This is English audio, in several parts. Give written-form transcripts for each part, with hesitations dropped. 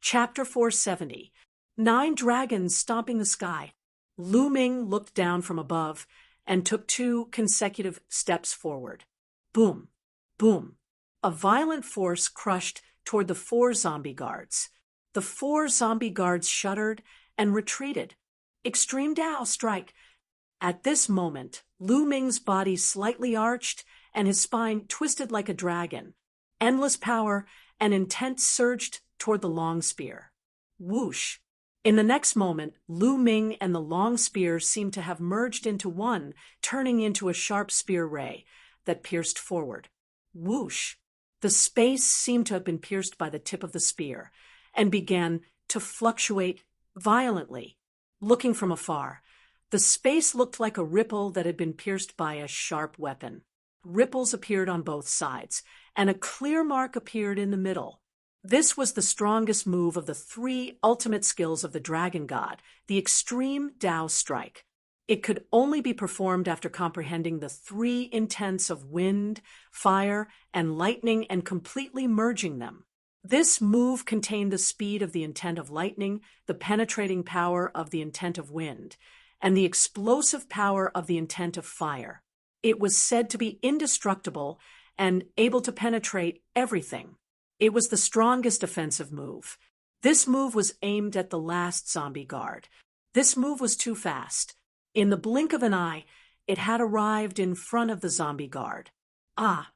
Chapter 470. 9 dragons stomping the sky. Lu Ming looked down from above and took 2 consecutive steps forward. Boom, boom. A violent force crushed toward the 4 zombie guards. The 4 zombie guards shuddered and retreated. Extreme Dao strike. At this moment, Lu Ming's body slightly arched and his spine twisted like a dragon. Endless power and intent surged toward the long spear. Whoosh! In the next moment, Lu Ming and the long spear seemed to have merged into one, turning into a sharp spear ray that pierced forward. Whoosh! The space seemed to have been pierced by the tip of the spear and began to fluctuate violently. Looking from afar, the space looked like a ripple that had been pierced by a sharp weapon. Ripples appeared on both sides, and a clear mark appeared in the middle. This was the strongest move of the 3 ultimate skills of the Dragon God, the Extreme Dao Strike. It could only be performed after comprehending the 3 intents of wind, fire, and lightning and completely merging them. This move contained the speed of the intent of lightning, the penetrating power of the intent of wind, and the explosive power of the intent of fire. It was said to be indestructible and able to penetrate everything. It was the strongest offensive move. This move was aimed at the last zombie guard. This move was too fast. In the blink of an eye, it had arrived in front of the zombie guard. Ah!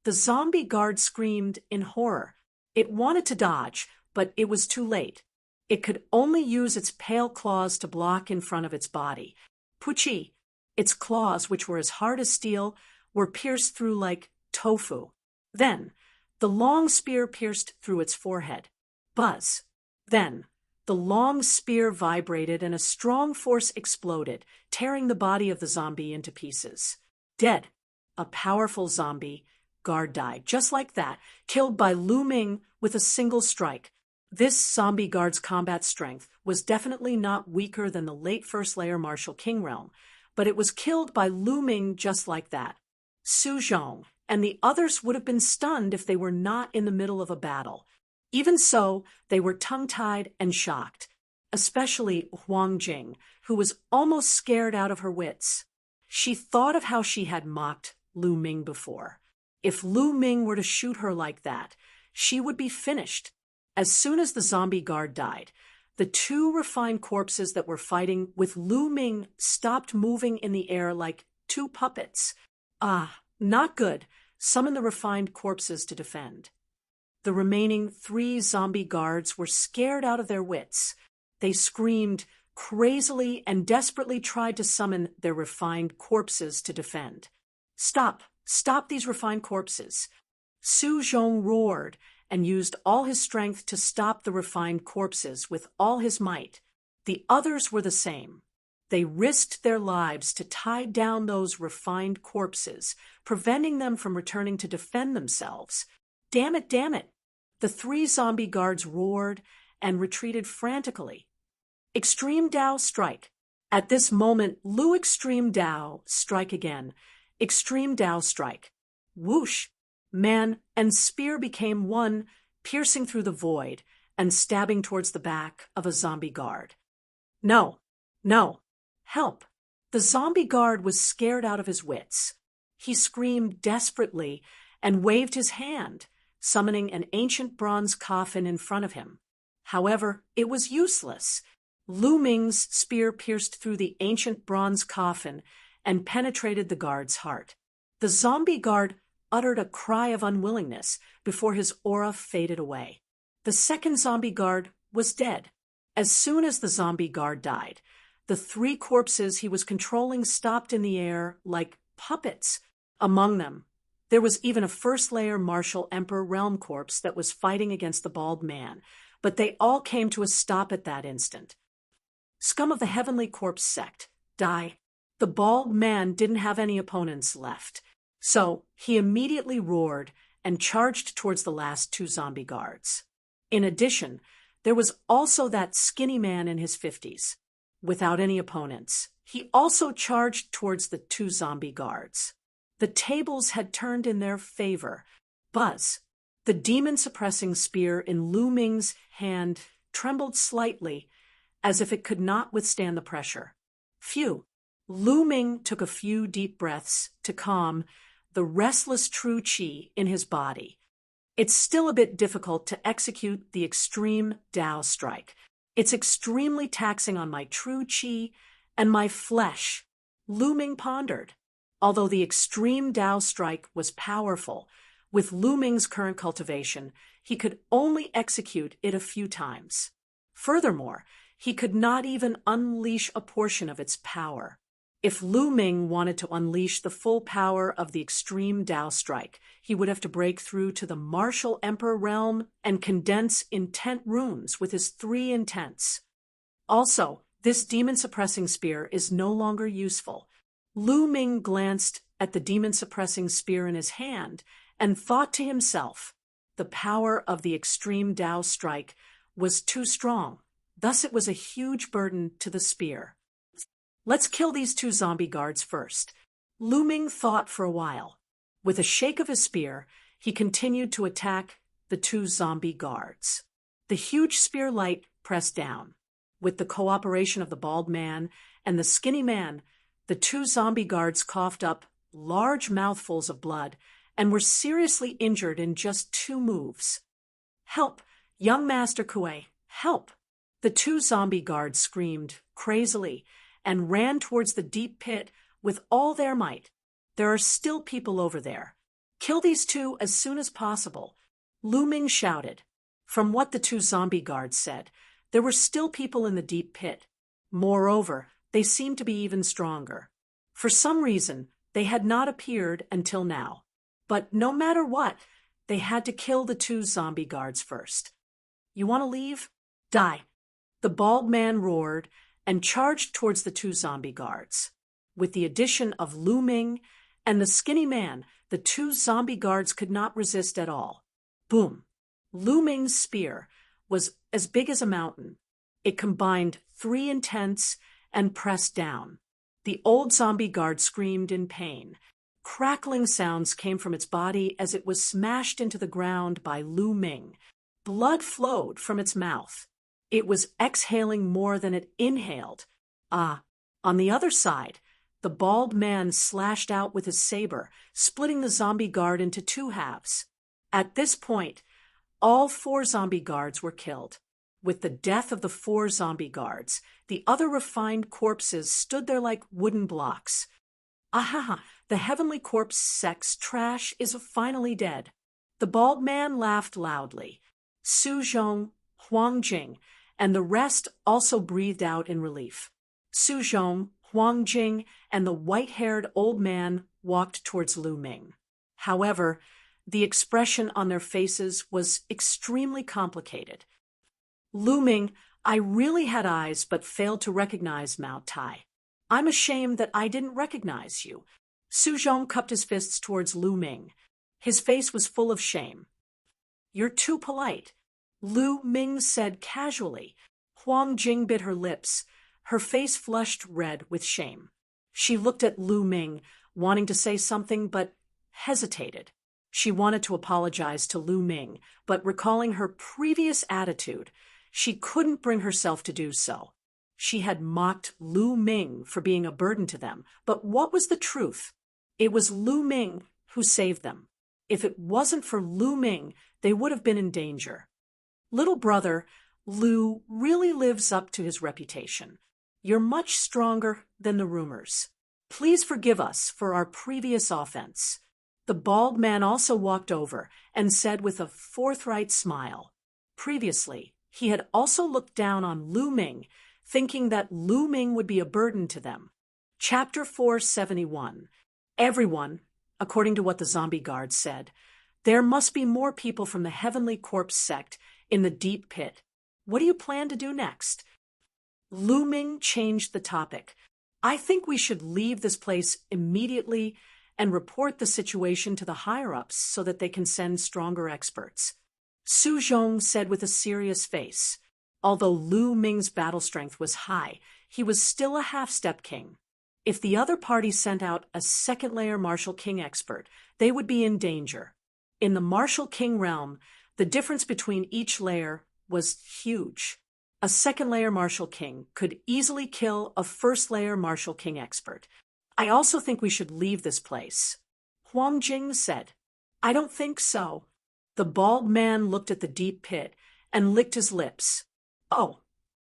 The zombie guard screamed in horror. It wanted to dodge, but it was too late. It could only use its pale claws to block in front of its body. Puchi! Its claws, which were as hard as steel, were pierced through like tofu. Then, the long spear pierced through its forehead. Buzz! Then, the long spear vibrated and a strong force exploded, tearing the body of the zombie into pieces. Dead. A powerful zombie guard died, just like that, killed by Lu Ming with a single strike. This zombie guard's combat strength was definitely not weaker than the late First Layer Martial King Realm, but it was killed by Lu Ming just like that. Su Zhong and the others would have been stunned if they were not in the middle of a battle. Even so, they were tongue-tied and shocked, especially Huang Jing, who was almost scared out of her wits. She thought of how she had mocked Lu Ming before. If Lu Ming were to shoot her like that, she would be finished. As soon as the zombie guard died, the 2 refined corpses that were fighting with Lu Ming stopped moving in the air like 2 puppets. Ah, not good. Summon the refined corpses to defend. The remaining 3 zombie guards were scared out of their wits. They screamed crazily and desperately tried to summon their refined corpses to defend. Stop! Stop these refined corpses! Su Zhong roared and used all his strength to stop the refined corpses with all his might. The others were the same. They risked their lives to tie down those refined corpses, preventing them from returning to defend themselves. Damn it, damn it! The 3 zombie guards roared and retreated frantically. Extreme Dao strike. At this moment, Lu Extreme Dao strike again. Extreme Dao strike. Whoosh! Man and spear became one, piercing through the void and stabbing towards the back of a zombie guard. No! No! Help! The zombie guard was scared out of his wits. He screamed desperately and waved his hand, summoning an ancient bronze coffin in front of him. However, it was useless. Lu Ming's spear pierced through the ancient bronze coffin and penetrated the guard's heart. The zombie guard uttered a cry of unwillingness before his aura faded away. The second zombie guard was dead. As soon as the zombie guard died, the 3 corpses he was controlling stopped in the air like puppets. Among them, there was even a First Layer Martial Emperor Realm corpse that was fighting against the bald man, but they all came to a stop at that instant. Scum of the Heavenly Corpse sect, die. The bald man didn't have any opponents left, so he immediately roared and charged towards the last 2 zombie guards. In addition, there was also that skinny man in his 50s. Without any opponents, he also charged towards the 2 zombie guards. The tables had turned in their favor. Buzz! The demon-suppressing spear in Lu Ming's hand trembled slightly, as if it could not withstand the pressure. Phew! Lu Ming took a few deep breaths to calm the restless true qi in his body. It's still a bit difficult to execute the extreme Dao strike. It's extremely taxing on my true qi and my flesh, Lu Ming pondered. Although the extreme Dao strike was powerful, with Lu Ming's current cultivation, he could only execute it a few times. Furthermore, he could not even unleash a portion of its power. If Lu Ming wanted to unleash the full power of the extreme Dao strike, he would have to break through to the martial emperor realm and condense intent runes with his 3 intents. Also, this demon-suppressing spear is no longer useful. Lu Ming glanced at the demon-suppressing spear in his hand and thought to himself, the power of the extreme Dao strike was too strong, thus it was a huge burden to the spear. Let's kill these 2 zombie guards first. Lu Ming thought for a while. With a shake of his spear, he continued to attack the 2 zombie guards. The huge spear light pressed down. With the cooperation of the bald man and the skinny man, the 2 zombie guards coughed up large mouthfuls of blood and were seriously injured in just 2 moves. Help! Young Master Kuei, help! The 2 zombie guards screamed crazily and ran towards the deep pit with all their might. There are still people over there. Kill these 2 as soon as possible, Lu Ming shouted. From what the 2 zombie guards said, there were still people in the deep pit. Moreover, they seemed to be even stronger. For some reason, they had not appeared until now. But no matter what, they had to kill the 2 zombie guards first. You want to leave? Die! The bald man roared and charged towards the 2 zombie guards. With the addition of Lu Ming and the skinny man, the 2 zombie guards could not resist at all. Boom! Lu Ming's spear was as big as a mountain. It combined 3 intents and pressed down. The old zombie guard screamed in pain. Crackling sounds came from its body as it was smashed into the ground by Lu Ming. Blood flowed from its mouth. It was exhaling more than it inhaled. On the other side, the bald man slashed out with his saber, splitting the zombie guard into 2 halves. At this point, all 4 zombie guards were killed. With the death of the 4 zombie guards, the other refined corpses stood there like wooden blocks. Ahaha, the heavenly corpse sex trash is finally dead. The bald man laughed loudly. Su Zhong, Huang Jing, and the rest also breathed out in relief. Su Zhong, Huang Jing, and the white-haired old man walked towards Lu Ming. However, the expression on their faces was extremely complicated. Lu Ming, I really had eyes but failed to recognize Mao Tai. I'm ashamed that I didn't recognize you. Su Zhong cupped his fists towards Lu Ming. His face was full of shame. You're too polite, Lu Ming said casually. Huang Jing bit her lips. Her face flushed red with shame. She looked at Lu Ming, wanting to say something, but hesitated. She wanted to apologize to Lu Ming, but recalling her previous attitude, she couldn't bring herself to do so. She had mocked Lu Ming for being a burden to them, but what was the truth? It was Lu Ming who saved them. If it wasn't for Lu Ming, they would have been in danger. Little brother, Lu really lives up to his reputation. You're much stronger than the rumors. Please forgive us for our previous offense. The bald man also walked over and said with a forthright smile. Previously, he had also looked down on Lu Ming, thinking that Lu Ming would be a burden to them. Chapter 471. Everyone, according to what the zombie guard said, there must be more people from the Heavenly Corpse sect in the deep pit. What do you plan to do next? Lu Ming changed the topic. I think we should leave this place immediately and report the situation to the higher-ups so that they can send stronger experts. Su Zhong said with a serious face. Although Lu Ming's battle strength was high, he was still a half-step king. If the other party sent out a second-layer martial king expert, they would be in danger. In the Martial King realm, the difference between each layer was huge. A second-layer Martial King could easily kill a first-layer Martial King expert. I also think we should leave this place, Huang Jing said. I don't think so. The bald man looked at the deep pit and licked his lips. Oh.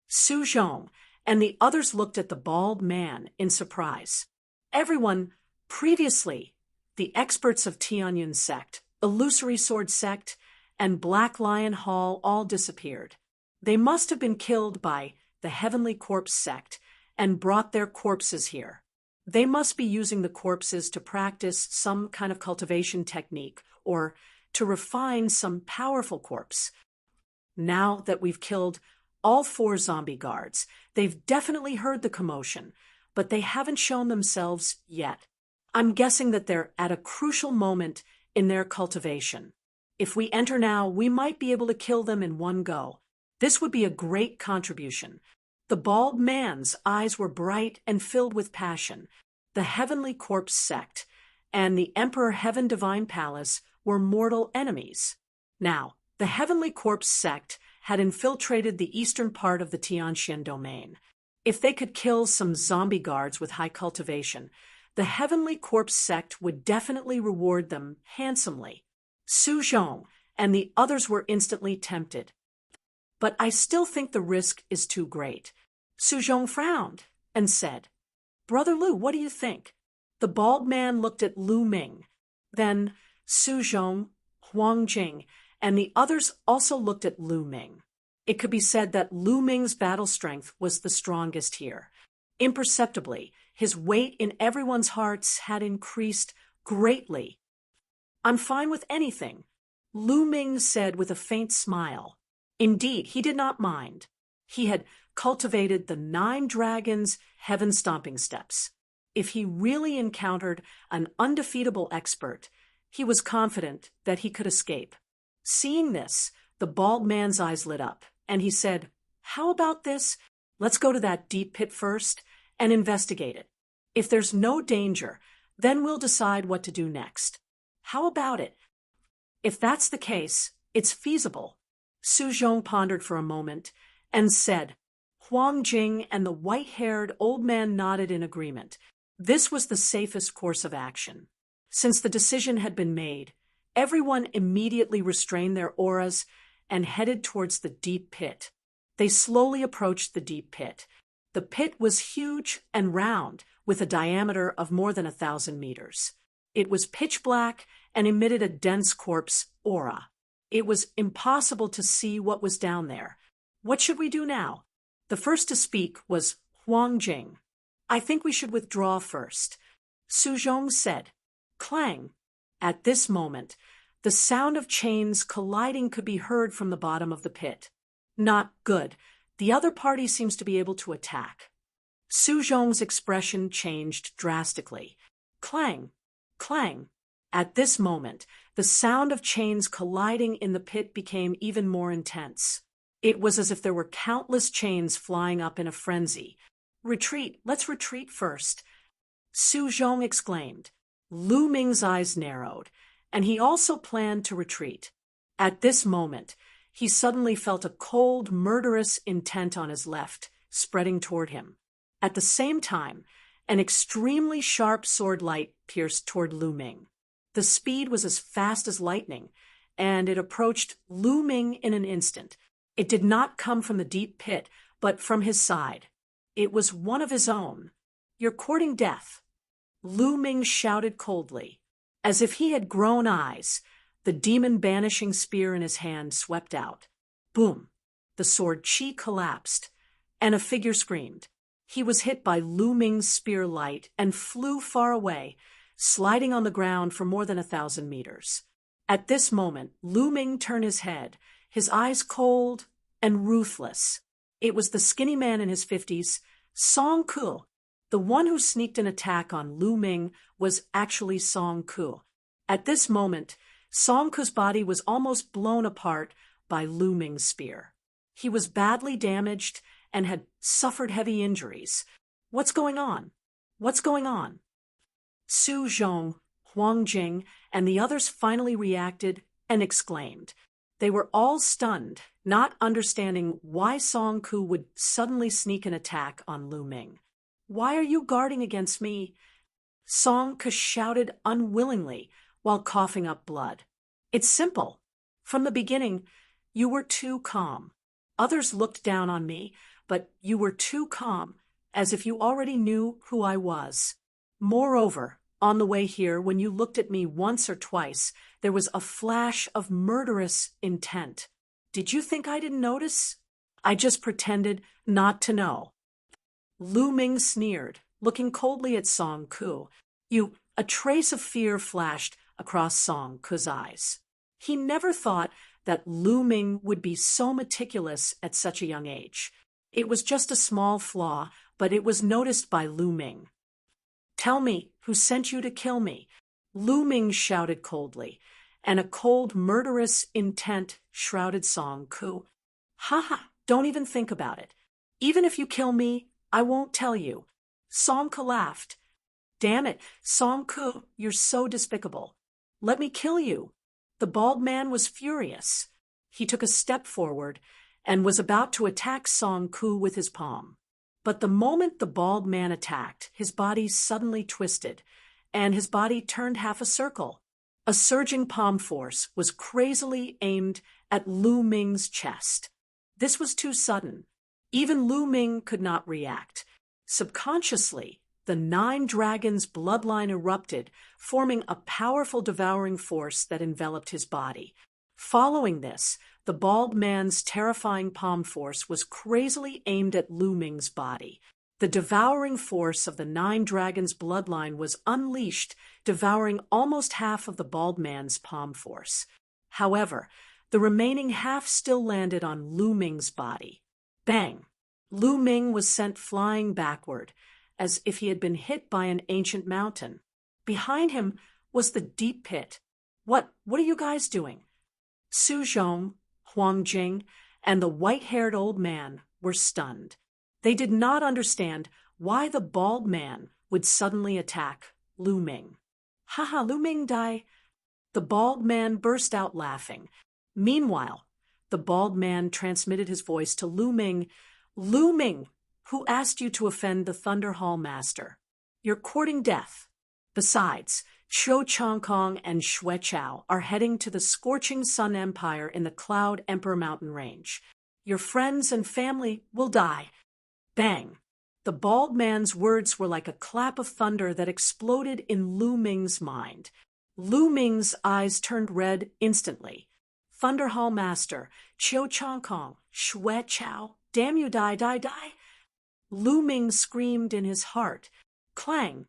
Su Zhong and the others looked at the bald man in surprise. Everyone, previously, the experts of Tianyun sect, Illusory Sword sect, and Black Lion Hall all disappeared. They must have been killed by the Heavenly Corpse sect and brought their corpses here. They must be using the corpses to practice some kind of cultivation technique or to refine some powerful corpse. Now that we've killed all 4 zombie guards, they've definitely heard the commotion, but they haven't shown themselves yet. I'm guessing that they're at a crucial moment in their cultivation. If we enter now, we might be able to kill them in one go. This would be a great contribution. The bald man's eyes were bright and filled with passion. The Heavenly Corpse sect and the Emperor Heaven Divine Palace were mortal enemies. Now, the Heavenly Corpse sect had infiltrated the eastern part of the Tianxian domain. If they could kill some zombie guards with high cultivation, the Heavenly Corpse sect would definitely reward them handsomely. Su Zhong and the others were instantly tempted. But I still think the risk is too great. Su Zhong frowned and said, Brother Lu, what do you think? The bald man looked at Lu Ming. Then Su Zhong, Huang Jing, and the others also looked at Lu Ming. It could be said that Lu Ming's battle strength was the strongest here. Imperceptibly, his weight in everyone's hearts had increased greatly. I'm fine with anything, Lu Ming said with a faint smile. Indeed, he did not mind. He had cultivated the 9 dragons' heaven stomping steps. If he really encountered an undefeatable expert, he was confident that he could escape. Seeing this, the bald man's eyes lit up, and he said, How about this? Let's go to that deep pit first and investigate it. If there's no danger, then we'll decide what to do next. How about it? If that's the case, it's feasible. Su Zhong pondered for a moment and said, Huang Jing and the white-haired old man nodded in agreement. This was the safest course of action. Since the decision had been made, everyone immediately restrained their auras and headed towards the deep pit. They slowly approached the deep pit. The pit was huge and round, with a diameter of more than 1,000 meters. It was pitch black and emitted a dense corpse aura. It was impossible to see what was down there. What should we do now? The first to speak was Huang Jing. I think we should withdraw first. Su Zhong said. Clang. At this moment, the sound of chains colliding could be heard from the bottom of the pit. Not good. The other party seems to be able to attack. Su Zhong's expression changed drastically. Clang. Clang. At this moment, the sound of chains colliding in the pit became even more intense. It was as if there were countless chains flying up in a frenzy. Retreat, let's retreat first, Su Zhong exclaimed. Lu Ming's eyes narrowed, and he also planned to retreat. At this moment, he suddenly felt a cold, murderous intent on his left, spreading toward him. At the same time, an extremely sharp sword light pierced toward Lu Ming. The speed was as fast as lightning, and it approached Lu Ming in an instant. It did not come from the deep pit, but from his side. It was one of his own. You're courting death, Lu Ming shouted coldly. As if he had grown eyes, the demon-banishing spear in his hand swept out. Boom! The sword chi collapsed, and a figure screamed. He was hit by Lu Ming's spear light and flew far away, sliding on the ground for more than 1,000 meters. At this moment, Lu Ming turned his head, his eyes cold and ruthless. It was the skinny man in his 50s, Song Ku. The one who sneaked an attack on Lu Ming was actually Song Ku. At this moment, Song Ku's body was almost blown apart by Lu Ming's spear. He was badly damaged and had suffered heavy injuries. What's going on? What's going on? Su Zhong, Huang Jing, and the others finally reacted and exclaimed. They were all stunned, not understanding why Song Ku would suddenly sneak an attack on Lu Ming. "Why are you guarding against me?" Song Ku shouted unwillingly while coughing up blood. "It's simple. From the beginning, you were too calm. Others looked down on me, but you were too calm, as if you already knew who I was. Moreover, on the way here, when you looked at me once or twice, there was a flash of murderous intent. Did you think I didn't notice? I just pretended not to know." Lu Ming sneered, looking coldly at Song Ku. A trace of fear flashed across Song Ku's eyes. He never thought that Lu Ming would be so meticulous at such a young age. It was just a small flaw, but it was noticed by Lu Ming. "Tell me who sent you to kill me," Lu Ming shouted coldly, and a cold, murderous intent shrouded Song Ku. "Ha ha, don't even think about it. Even if you kill me, I won't tell you." Song Ku laughed. "Damn it, Song Ku, you're so despicable. Let me kill you." The bald man was furious. He took a step forward and was about to attack Song Ku with his palm. But the moment the bald man attacked, his body suddenly twisted, and his body turned half a circle. A surging palm force was crazily aimed at Lu Ming's chest. This was too sudden. Even Lu Ming could not react. Subconsciously, the 9 dragons' bloodline erupted, forming a powerful devouring force that enveloped his body. Following this, the bald man's terrifying palm force was crazily aimed at Lu Ming's body. The devouring force of the 9 dragons' bloodline was unleashed, devouring almost half of the bald man's palm force. However, the remaining half still landed on Lu Ming's body. Bang! Lu Ming was sent flying backward, as if he had been hit by an ancient mountain. Behind him was the deep pit. What are you guys doing?" Su Zhong, Huang Jing, and the white-haired old man were stunned. They did not understand why the bald man would suddenly attack Lu Ming. "Haha, Lu Ming die." The bald man burst out laughing. Meanwhile, the bald man transmitted his voice to Lu Ming. "Lu Ming, who asked you to offend the Thunder Hall Master? You're courting death. Besides, Qiu Changkong and Xue Chao are heading to the Scorching Sun Empire in the Cloud Emperor Mountain Range. Your friends and family will die." Bang! The bald man's words were like a clap of thunder that exploded in Lu Ming's mind. Lu Ming's eyes turned red instantly. "Thunder Hall Master, Qiu Changkong, Xue Chao, damn you, die, die, die." Lu Ming screamed in his heart. Clang!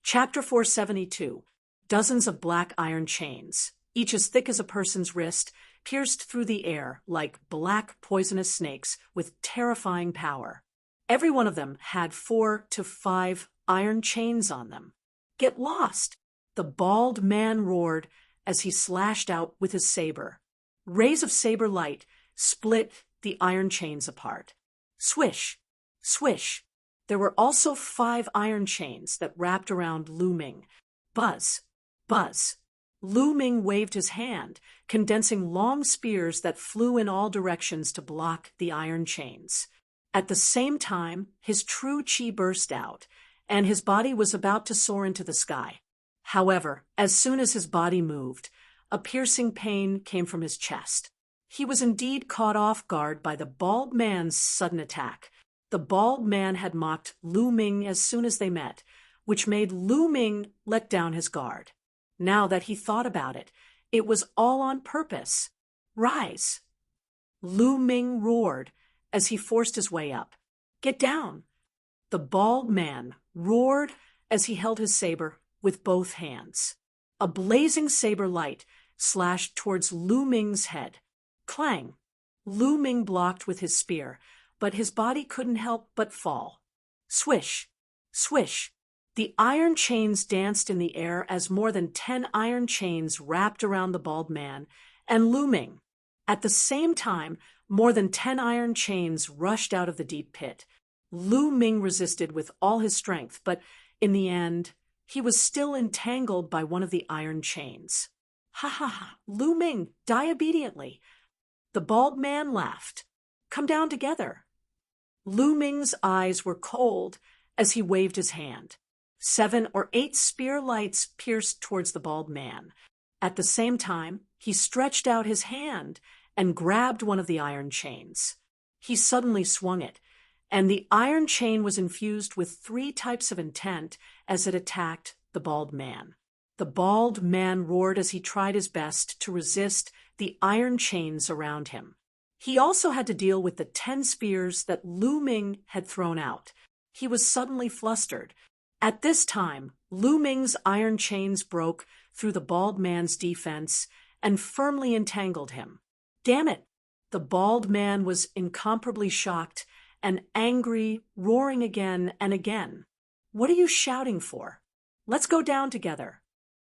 Chapter 472. Dozens of black iron chains, each as thick as a person's wrist, pierced through the air like black poisonous snakes with terrifying power. Every one of them had 4 to 5 iron chains on them. "Get lost!" the bald man roared as he slashed out with his saber. Rays of saber light split the iron chains apart. Swish! Swish! There were also 5 iron chains that wrapped around Lu Ming. Buzz! Buzz! Lu Ming waved his hand, condensing long spears that flew in all directions to block the iron chains. At the same time, his true qi burst out, and his body was about to soar into the sky. However, as soon as his body moved, a piercing pain came from his chest. He was indeed caught off guard by the bald man's sudden attack. The bald man had mocked Lu Ming as soon as they met, which made Lu Ming let down his guard. Now that he thought about it, it was all on purpose. "Rise!" Lu Ming roared as he forced his way up. "Get down!" The bald man roared as he held his saber with both hands. A blazing saber light slashed towards Lu Ming's head. Clang! Lu Ming blocked with his spear, but his body couldn't help but fall. Swish! Swish! The iron chains danced in the air as more than 10 iron chains wrapped around the bald man and Lu Ming. At the same time, more than 10 iron chains rushed out of the deep pit. Lu Ming resisted with all his strength, but in the end, He was still entangled by one of the iron chains. Ha ha ha, Lu Ming, die obediently. The bald man laughed. Come down together. Lu Ming's eyes were cold as he waved his hand. 7 or 8 spear lights pierced towards the bald man. At the same time, he stretched out his hand and grabbed one of the iron chains. He suddenly swung it, and the iron chain was infused with 3 types of intent as it attacked the bald man. The bald man roared as he tried his best to resist the iron chains around him. He also had to deal with the 10 spears that Lu Ming had thrown out. He was suddenly flustered. At this time, Lu Ming's iron chains broke through the bald man's defense and firmly entangled him. Damn it! The bald man was incomparably shocked and angry, roaring again and again. What are you shouting for? Let's go down together.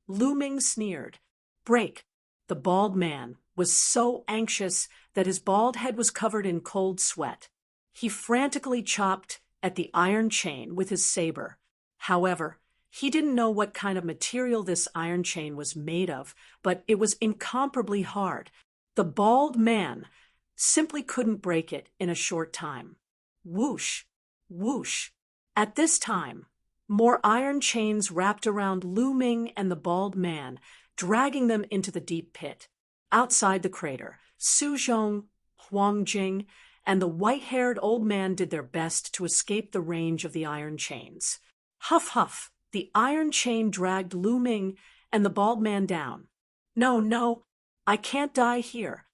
Lu Ming sneered. Break. The bald man was so anxious that his bald head was covered in cold sweat. He frantically chopped at the iron chain with his saber. However, he didn't know what kind of material this iron chain was made of, but it was incomparably hard. The bald man simply couldn't break it in a short time. Whoosh, whoosh. At this time, more iron chains wrapped around Lu Ming and the bald man, dragging them into the deep pit. Outside the crater, Su Zhong, Huang Jing, and the white-haired old man did their best to escape the range of the iron chains. Huff, huff, the iron chain dragged Lu Ming and the bald man down. No, no, I can't die here.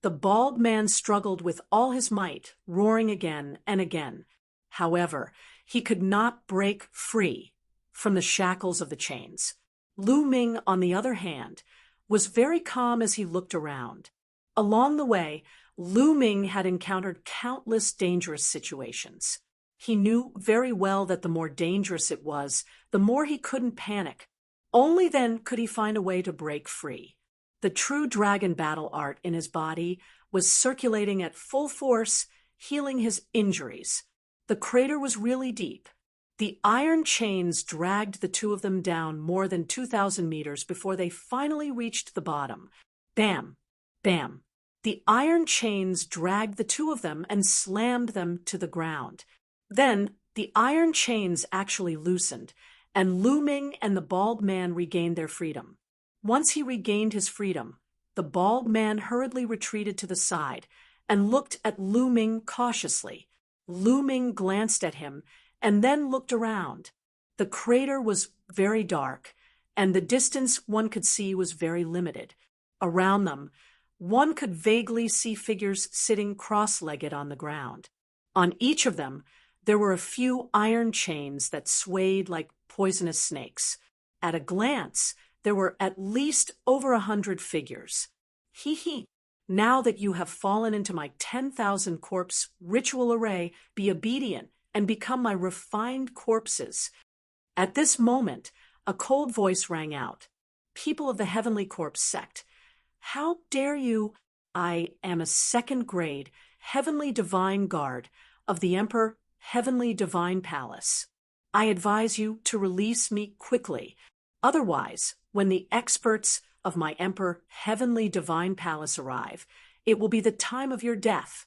The bald man struggled with all his might, roaring again and again. However, he could not break free from the shackles of the chains. Lu Ming, on the other hand, was very calm as he looked around. Along the way, Lu Ming had encountered countless dangerous situations. He knew very well that the more dangerous it was, the more he couldn't panic. Only then could he find a way to break free. The true dragon battle art in his body was circulating at full force, healing his injuries. The crater was really deep. The iron chains dragged the two of them down more than 2,000 meters before they finally reached the bottom. Bam! Bam! The iron chains dragged the two of them and slammed them to the ground. Then the iron chains actually loosened, and Lu Ming and the bald man regained their freedom. Once he regained his freedom, the bald man hurriedly retreated to the side and looked at Lu Ming cautiously. Lu Ming glanced at him and then looked around. The crater was very dark, and the distance one could see was very limited. Around them, one could vaguely see figures sitting cross-legged on the ground. On each of them, there were a few iron chains that swayed like poisonous snakes. At a glance, there were at least over 100 figures. Hee hee. Now that you have fallen into my 10,000 corpse ritual array, be obedient and become my refined corpses. At this moment, a cold voice rang out. People of the Heavenly Corpse sect, how dare you? I am a second grade Heavenly Divine Guard of the Emperor Heavenly Divine Palace. I advise you to release me quickly. Otherwise, when the experts of my Emperor Heavenly Divine Palace arrive, it will be the time of your death.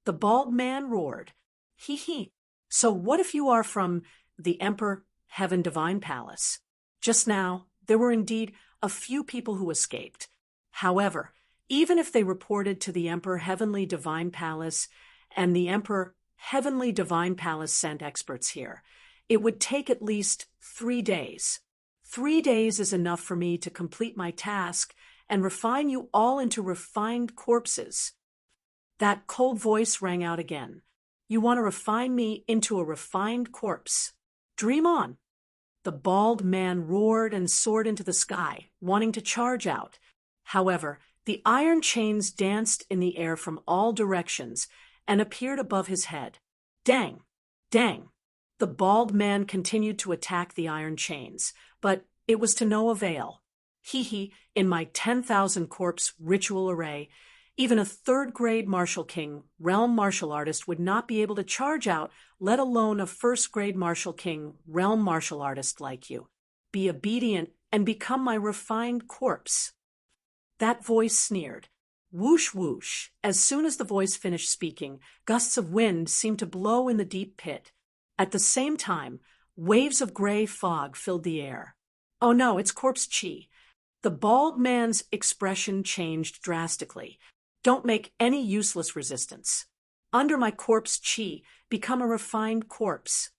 The bald man roared. Hee hee. So what if you are from the Emperor Heaven Divine Palace? Just now, there were indeed a few people who escaped. However, even if they reported to the Emperor Heavenly Divine Palace and the Emperor Heavenly Divine Palace sent experts here, it would take at least 3 days. 3 days is enough for me to complete my task and refine you all into refined corpses. That cold voice rang out again. You want to refine me into a refined corpse. Dream on. The bald man roared and soared into the sky, wanting to charge out. However, the iron chains danced in the air from all directions and appeared above his head. Dang! Dang! The bald man continued to attack the iron chains, but it was to no avail. Hee hee, in my 10,000 corpse ritual array, Even a third-grade martial king, realm martial artist would not be able to charge out, let alone a first-grade martial king, realm martial artist like you. Be obedient and become my refined corpse." That voice sneered. Whoosh whoosh. As soon as the voice finished speaking, gusts of wind seemed to blow in the deep pit. At the same time, waves of gray fog filled the air. "Oh no, it's corpse chi." The bald man's expression changed drastically. "Don't make any useless resistance. Under my corpse chi, become a refined corpse."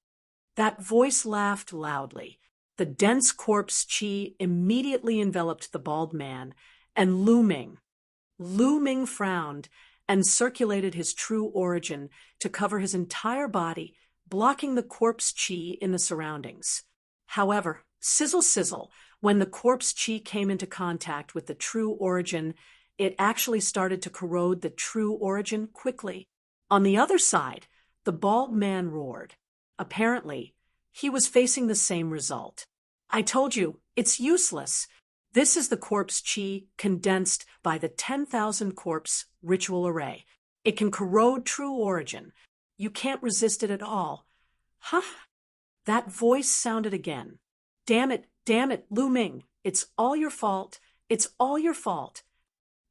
That voice laughed loudly. The dense corpse chi immediately enveloped the bald man, and Lu Ming frowned and circulated his true origin to cover his entire body, blocking the corpse chi in the surroundings. However, sizzle sizzle, when the corpse chi came into contact with the true origin, it actually started to corrode the true origin quickly. On the other side, the bald man roared. Apparently, he was facing the same result. "I told you, it's useless. This is the corpse chi condensed by the 10,000 corpse ritual array. It can corrode true origin. You can't resist it at all." "Huh?" That voice sounded again. Damn it, Lu Ming. It's all your fault. It's all your fault."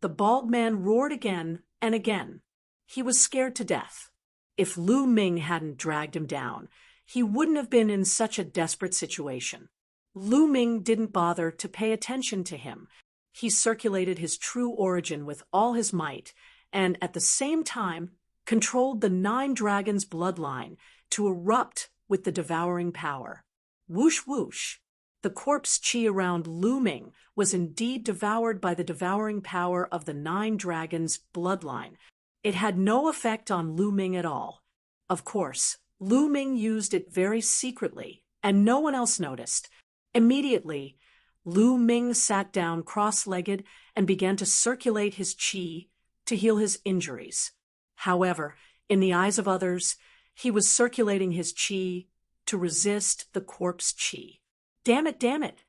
The bald man roared again and again. He was scared to death. If Lu Ming hadn't dragged him down, he wouldn't have been in such a desperate situation. Lu Ming didn't bother to pay attention to him. He circulated his true origin with all his might, and at the same time controlled the 9 dragons' bloodline to erupt with the devouring power. Whoosh whoosh. The corpse chi around Lu Ming was indeed devoured by the devouring power of the 9 dragons' bloodline. It had no effect on Lu Ming at all. Of course, Lu Ming used it very secretly, and no one else noticed. Immediately, Lu Ming sat down cross-legged and began to circulate his chi to heal his injuries. However, in the eyes of others, he was circulating his chi to resist the corpse chi. Damn it, damn it.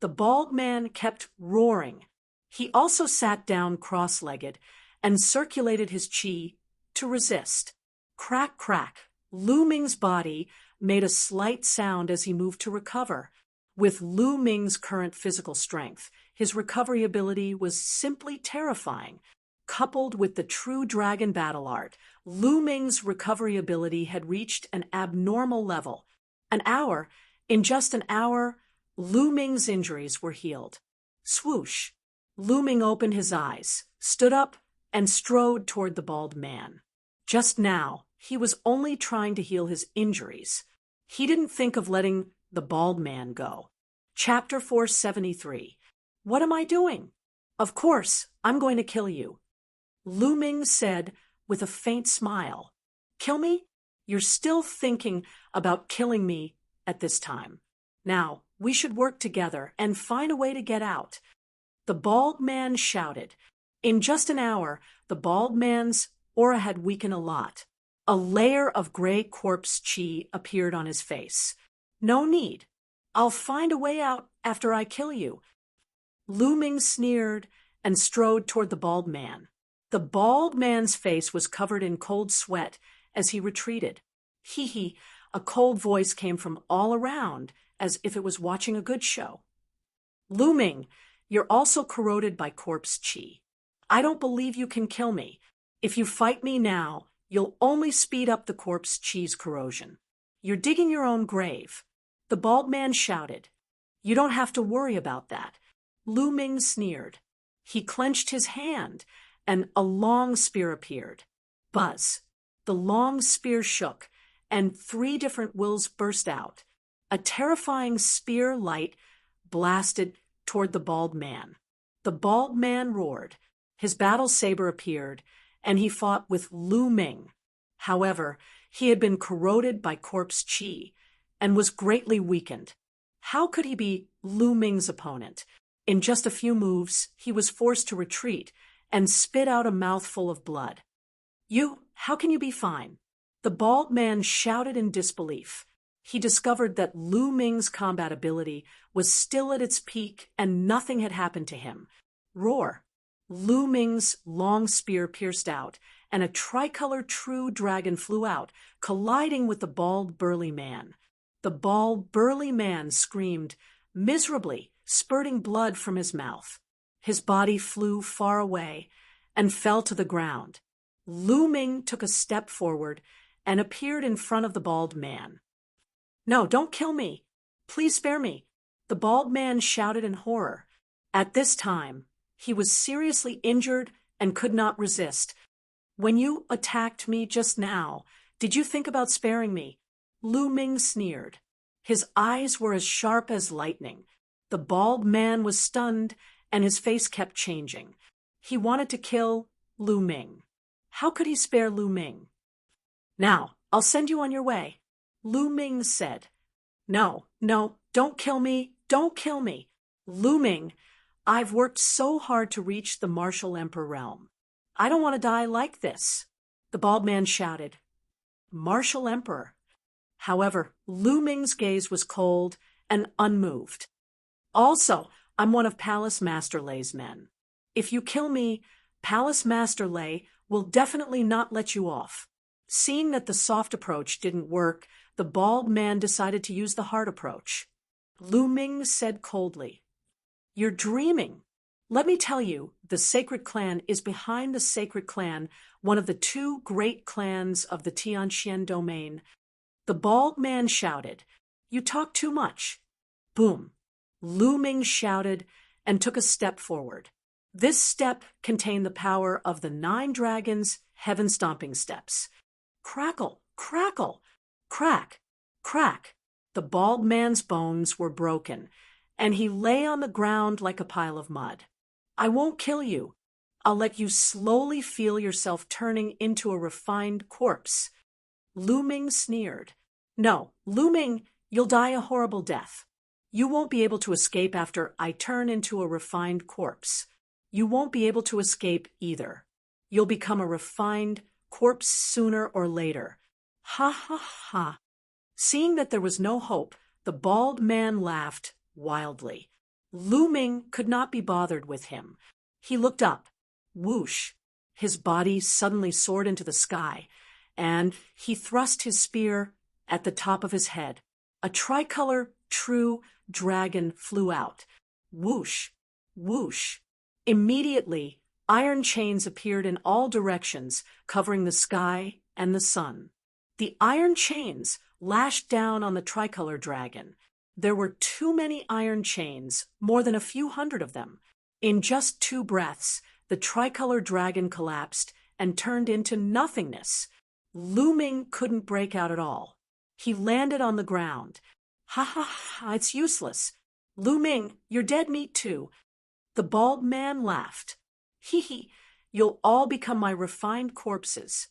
The bald man kept roaring. He also sat down cross-legged and circulated his chi to resist. Crack, crack. Lu Ming's body made a slight sound as he moved to recover. With Lu Ming's current physical strength, his recovery ability was simply terrifying. Coupled with the true dragon battle art, Lu Ming's recovery ability had reached an abnormal level. In just an hour, Lu Ming's injuries were healed. Swoosh! Lu Ming opened his eyes, stood up, and strode toward the bald man. Just now, he was only trying to heal his injuries. He didn't think of letting the bald man go. Chapter 473. What am I doing? Of course, I'm going to kill you. Lu Ming said with a faint smile. Kill me? You're still thinking about killing me at this time. Now, we should work together and find a way to get out. The bald man shouted. In just an hour, the bald man's aura had weakened a lot. A layer of gray corpse chi appeared on his face. No need. I'll find a way out after I kill you. Lu Ming sneered and strode toward the bald man. The bald man's face was covered in cold sweat as he retreated. Hee hee, a cold voice came from all around, as if it was watching a good show. Lu Ming, you're also corroded by corpse chi. I don't believe you can kill me. If you fight me now, you'll only speed up the corpse chi's corrosion. You're digging your own grave. The bald man shouted. You don't have to worry about that. Lu Ming sneered. He clenched his hand, and a long spear appeared. Buzz. The long spear shook, and 3 different wills burst out. A terrifying spear light blasted toward the bald man. The bald man roared. His battle saber appeared, and he fought with Lu Ming. However, he had been corroded by corpse chi and was greatly weakened. How could he be Lu Ming's opponent? In just a few moves, he was forced to retreat and spit out a mouthful of blood. How can you be fine? The bald man shouted in disbelief. He discovered that Lu Ming's combat ability was still at its peak and nothing had happened to him. Roar. Lu Ming's long spear pierced out, and a tricolor true dragon flew out, colliding with the bald, burly man. The bald, burly man screamed miserably, spurting blood from his mouth. His body flew far away and fell to the ground. Lu Ming took a step forward and appeared in front of the bald man. "No, don't kill me. Please spare me," the bald man shouted in horror. At this time, he was seriously injured and could not resist. "When you attacked me just now, did you think about sparing me?" Lu Ming sneered. His eyes were as sharp as lightning. The bald man was stunned, and his face kept changing. He wanted to kill Lu Ming. How could he spare Lu Ming? "Now, I'll send you on your way," Lu Ming said. No, don't kill me, don't kill me. Lu Ming, I've worked so hard to reach the Martial Emperor realm. I don't want to die like this," the bald man shouted. Martial Emperor. However, Lu Ming's gaze was cold and unmoved. "Also, I'm one of Palace Master Lei's men. If you kill me, Palace Master Lei will definitely not let you off." Seeing that the soft approach didn't work, the bald man decided to use the hard approach. Lu Ming said coldly, "You're dreaming. Let me tell you, the Sacred Clan is behind the Sacred Clan, one of the two great clans of the Tianxian domain." The bald man shouted, "You talk too much." Boom. Lu Ming shouted and took a step forward. This step contained the power of the 9 dragons' heaven-stomping steps. Crackle, crackle, crack, crack. The bald man's bones were broken, and he lay on the ground like a pile of mud. "I won't kill you. I'll let you slowly feel yourself turning into a refined corpse." Lu Ming sneered. "No, Lu Ming, you'll die a horrible death. You won't be able to escape after I turn into a refined corpse. You won't be able to escape either. You'll become a refined corpse sooner or later." Ha ha ha. Seeing that there was no hope, the bald man laughed wildly. Lu Ming could not be bothered with him. He looked up. Whoosh! His body suddenly soared into the sky, and he thrust his spear at the top of his head. A tricolor true dragon flew out. Whoosh! Whoosh! Immediately, iron chains appeared in all directions, covering the sky and the sun. The iron chains lashed down on the tricolor dragon. There were too many iron chains, more than a few hundred of them. In just 2 breaths, the tricolor dragon collapsed and turned into nothingness. Lu Ming couldn't break out at all. He landed on the ground. "Ha ha ha, it's useless. Lu Ming, you're dead meat too." The bald man laughed. "Hee hee, you'll all become my refined corpses."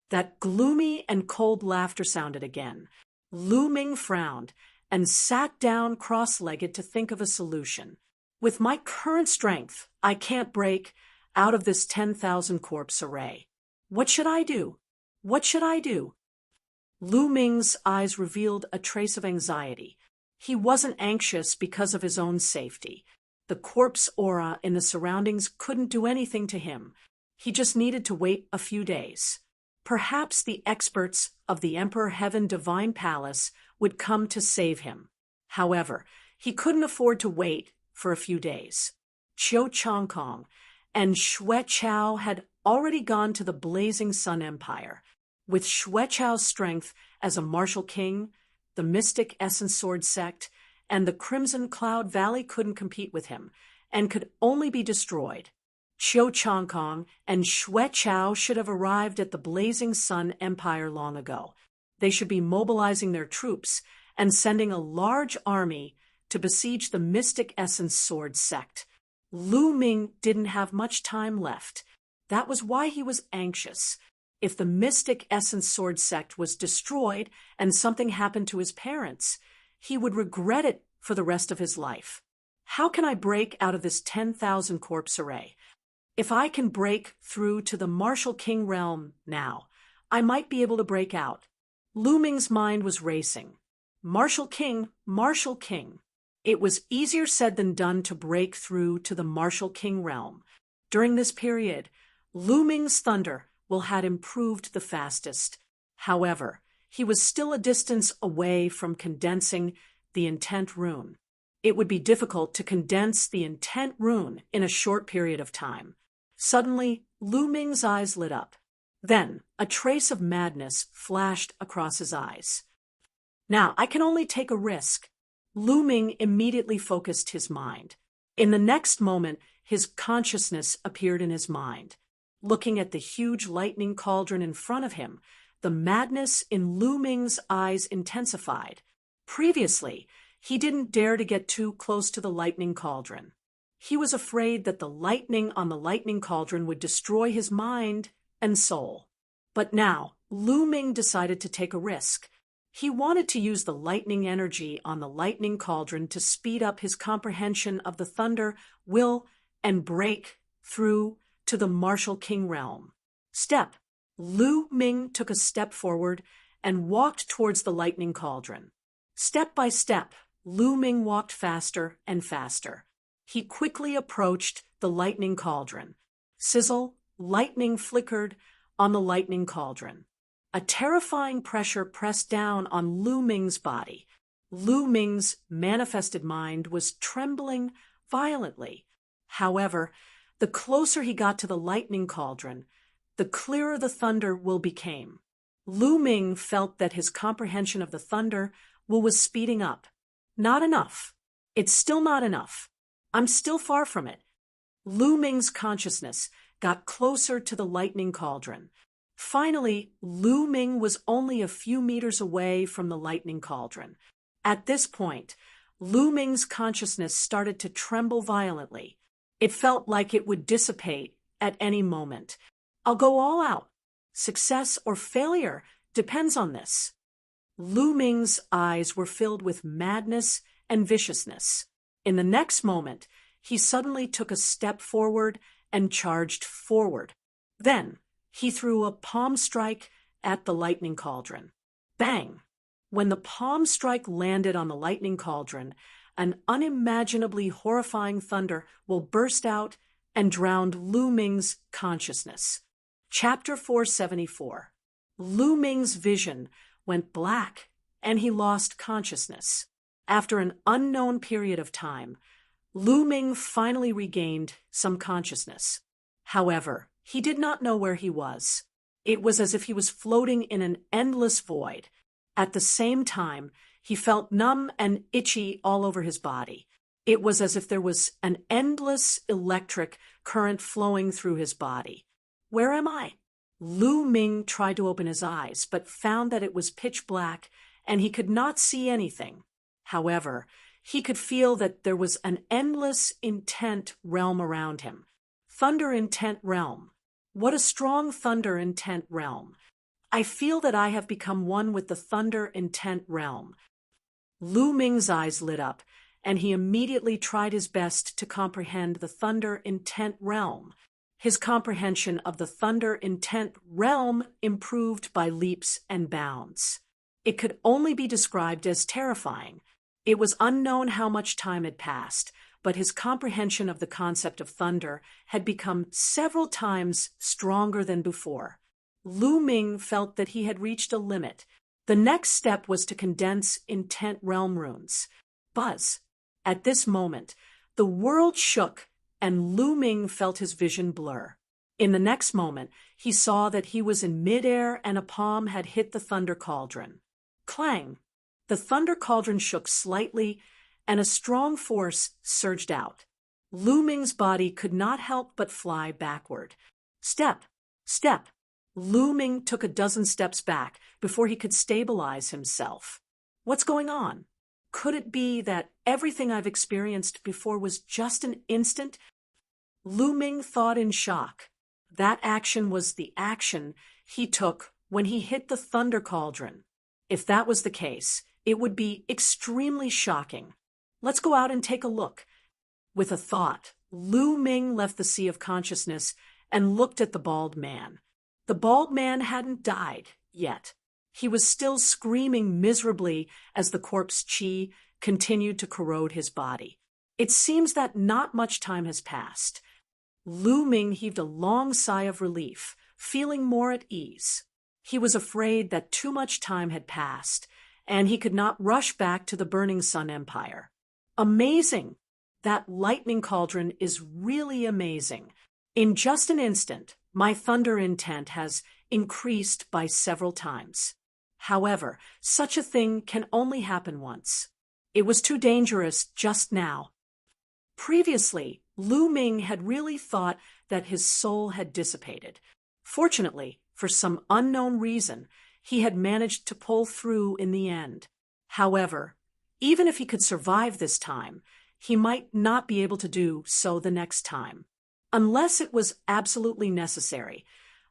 That gloomy and cold laughter sounded again. Lu Ming frowned and sat down cross-legged to think of a solution. "With my current strength, I can't break out of this 10,000 corpse array. What should I do? What should I do?" Lu Ming's eyes revealed a trace of anxiety. He wasn't anxious because of his own safety. The corpse aura in the surroundings couldn't do anything to him. He just needed to wait a few days. Perhaps the experts of the Emperor Heaven Divine Palace would come to save him. However, he couldn't afford to wait for a few days. Chiu Changkong and Xue Chao had already gone to the Blazing Sun Empire. With Xue Chao's strength as a martial king, the Mystic Essence Sword sect, and the Crimson Cloud Valley couldn't compete with him, and could only be destroyed. Chiu Changkong and Xue Chao should have arrived at the Blazing Sun Empire long ago. They should be mobilizing their troops and sending a large army to besiege the Mystic Essence Sword sect. Lu Ming didn't have much time left. That was why he was anxious. If the Mystic Essence Sword sect was destroyed and something happened to his parents, he would regret it for the rest of his life. How can I break out of this 10,000 corpse array? If I can break through to the Martial King realm now, I might be able to break out. Lu Ming's mind was racing. Martial King, Martial King. It was easier said than done to break through to the Martial King realm. During this period, Lu Ming's thunder had improved the fastest. However, he was still a distance away from condensing the intent rune. It would be difficult to condense the intent rune in a short period of time. Suddenly, Lu Ming's eyes lit up. Then, a trace of madness flashed across his eyes. Now, I can only take a risk. Lu Ming immediately focused his mind. In the next moment, his consciousness appeared in his mind. Looking at the huge lightning cauldron in front of him, the madness in Lu Ming's eyes intensified. Previously, he didn't dare to get too close to the lightning cauldron. He was afraid that the lightning on the lightning cauldron would destroy his mind and soul. But now, Lu Ming decided to take a risk. He wanted to use the lightning energy on the lightning cauldron to speed up his comprehension of the thunder, will, and break through to the martial king realm. Lu Ming took a step forward and walked towards the lightning cauldron. Step by step, Lu Ming walked faster and faster. He quickly approached the lightning cauldron. Sizzle, lightning flickered on the lightning cauldron. A terrifying pressure pressed down on Lu Ming's body. Lu Ming's manifested mind was trembling violently. However, the closer he got to the lightning cauldron, the clearer the thunder will became. Lu Ming felt that his comprehension of the thunder was speeding up. Not enough. It's still not enough. I'm still far from it. Lu Ming's consciousness got closer to the lightning cauldron. Finally, Lu Ming was only a few meters away from the lightning cauldron. At this point, Lu Ming's consciousness started to tremble violently. It felt like it would dissipate at any moment. I'll go all out. Success or failure depends on this. Lu Ming's eyes were filled with madness and viciousness. In the next moment, he suddenly took a step forward and charged forward. Then, he threw a palm strike at the lightning cauldron. Bang! When the palm strike landed on the lightning cauldron, an unimaginably horrifying thunder burst out and drowned Lu Ming's consciousness. Chapter 474. Lu Ming's vision went black, and he lost consciousness. After an unknown period of time, Lu Ming finally regained some consciousness. However, he did not know where he was. It was as if he was floating in an endless void. At the same time, he felt numb and itchy all over his body. It was as if there was an endless electric current flowing through his body. Where am I? Lu Ming tried to open his eyes, but found that it was pitch black and he could not see anything. However, he could feel that there was an endless intent realm around him. Thunder intent realm. What a strong thunder intent realm. I feel that I have become one with the thunder intent realm. Lu Ming's eyes lit up, and he immediately tried his best to comprehend the thunder intent realm. His comprehension of the thunder intent realm improved by leaps and bounds. It could only be described as terrifying. It was unknown how much time had passed, but his comprehension of the concept of thunder had become several times stronger than before. Lu Ming felt that he had reached a limit. The next step was to condense intent realm runes. Buzz. At this moment, the world shook, and Lu Ming felt his vision blur. In the next moment, he saw that he was in midair and a palm had hit the thunder cauldron. Clang! The thunder cauldron shook slightly, and a strong force surged out. Lu Ming's body could not help but fly backward. Step! Step! Lu Ming took a dozen steps back before he could stabilize himself. What's going on? Could it be that everything I've experienced before was just an instant? Lu Ming thought in shock. That action was the action he took when he hit the thunder cauldron. If that was the case, it would be extremely shocking. Let's go out and take a look. With a thought, Lu Ming left the sea of consciousness and looked at the bald man. The bald man hadn't died yet. He was still screaming miserably as the corpse chi continued to corrode his body. It seems that not much time has passed. Lu Ming heaved a long sigh of relief, feeling more at ease. He was afraid that too much time had passed, and he could not rush back to the Burning Sun Empire. Amazing! That lightning cauldron is really amazing. In just an instant, my thunder intent has increased by several times. However, such a thing can only happen once. It was too dangerous just now. Previously, Lu Ming had really thought that his soul had dissipated. Fortunately, for some unknown reason, he had managed to pull through in the end. However, even if he could survive this time, he might not be able to do so the next time. Unless it was absolutely necessary,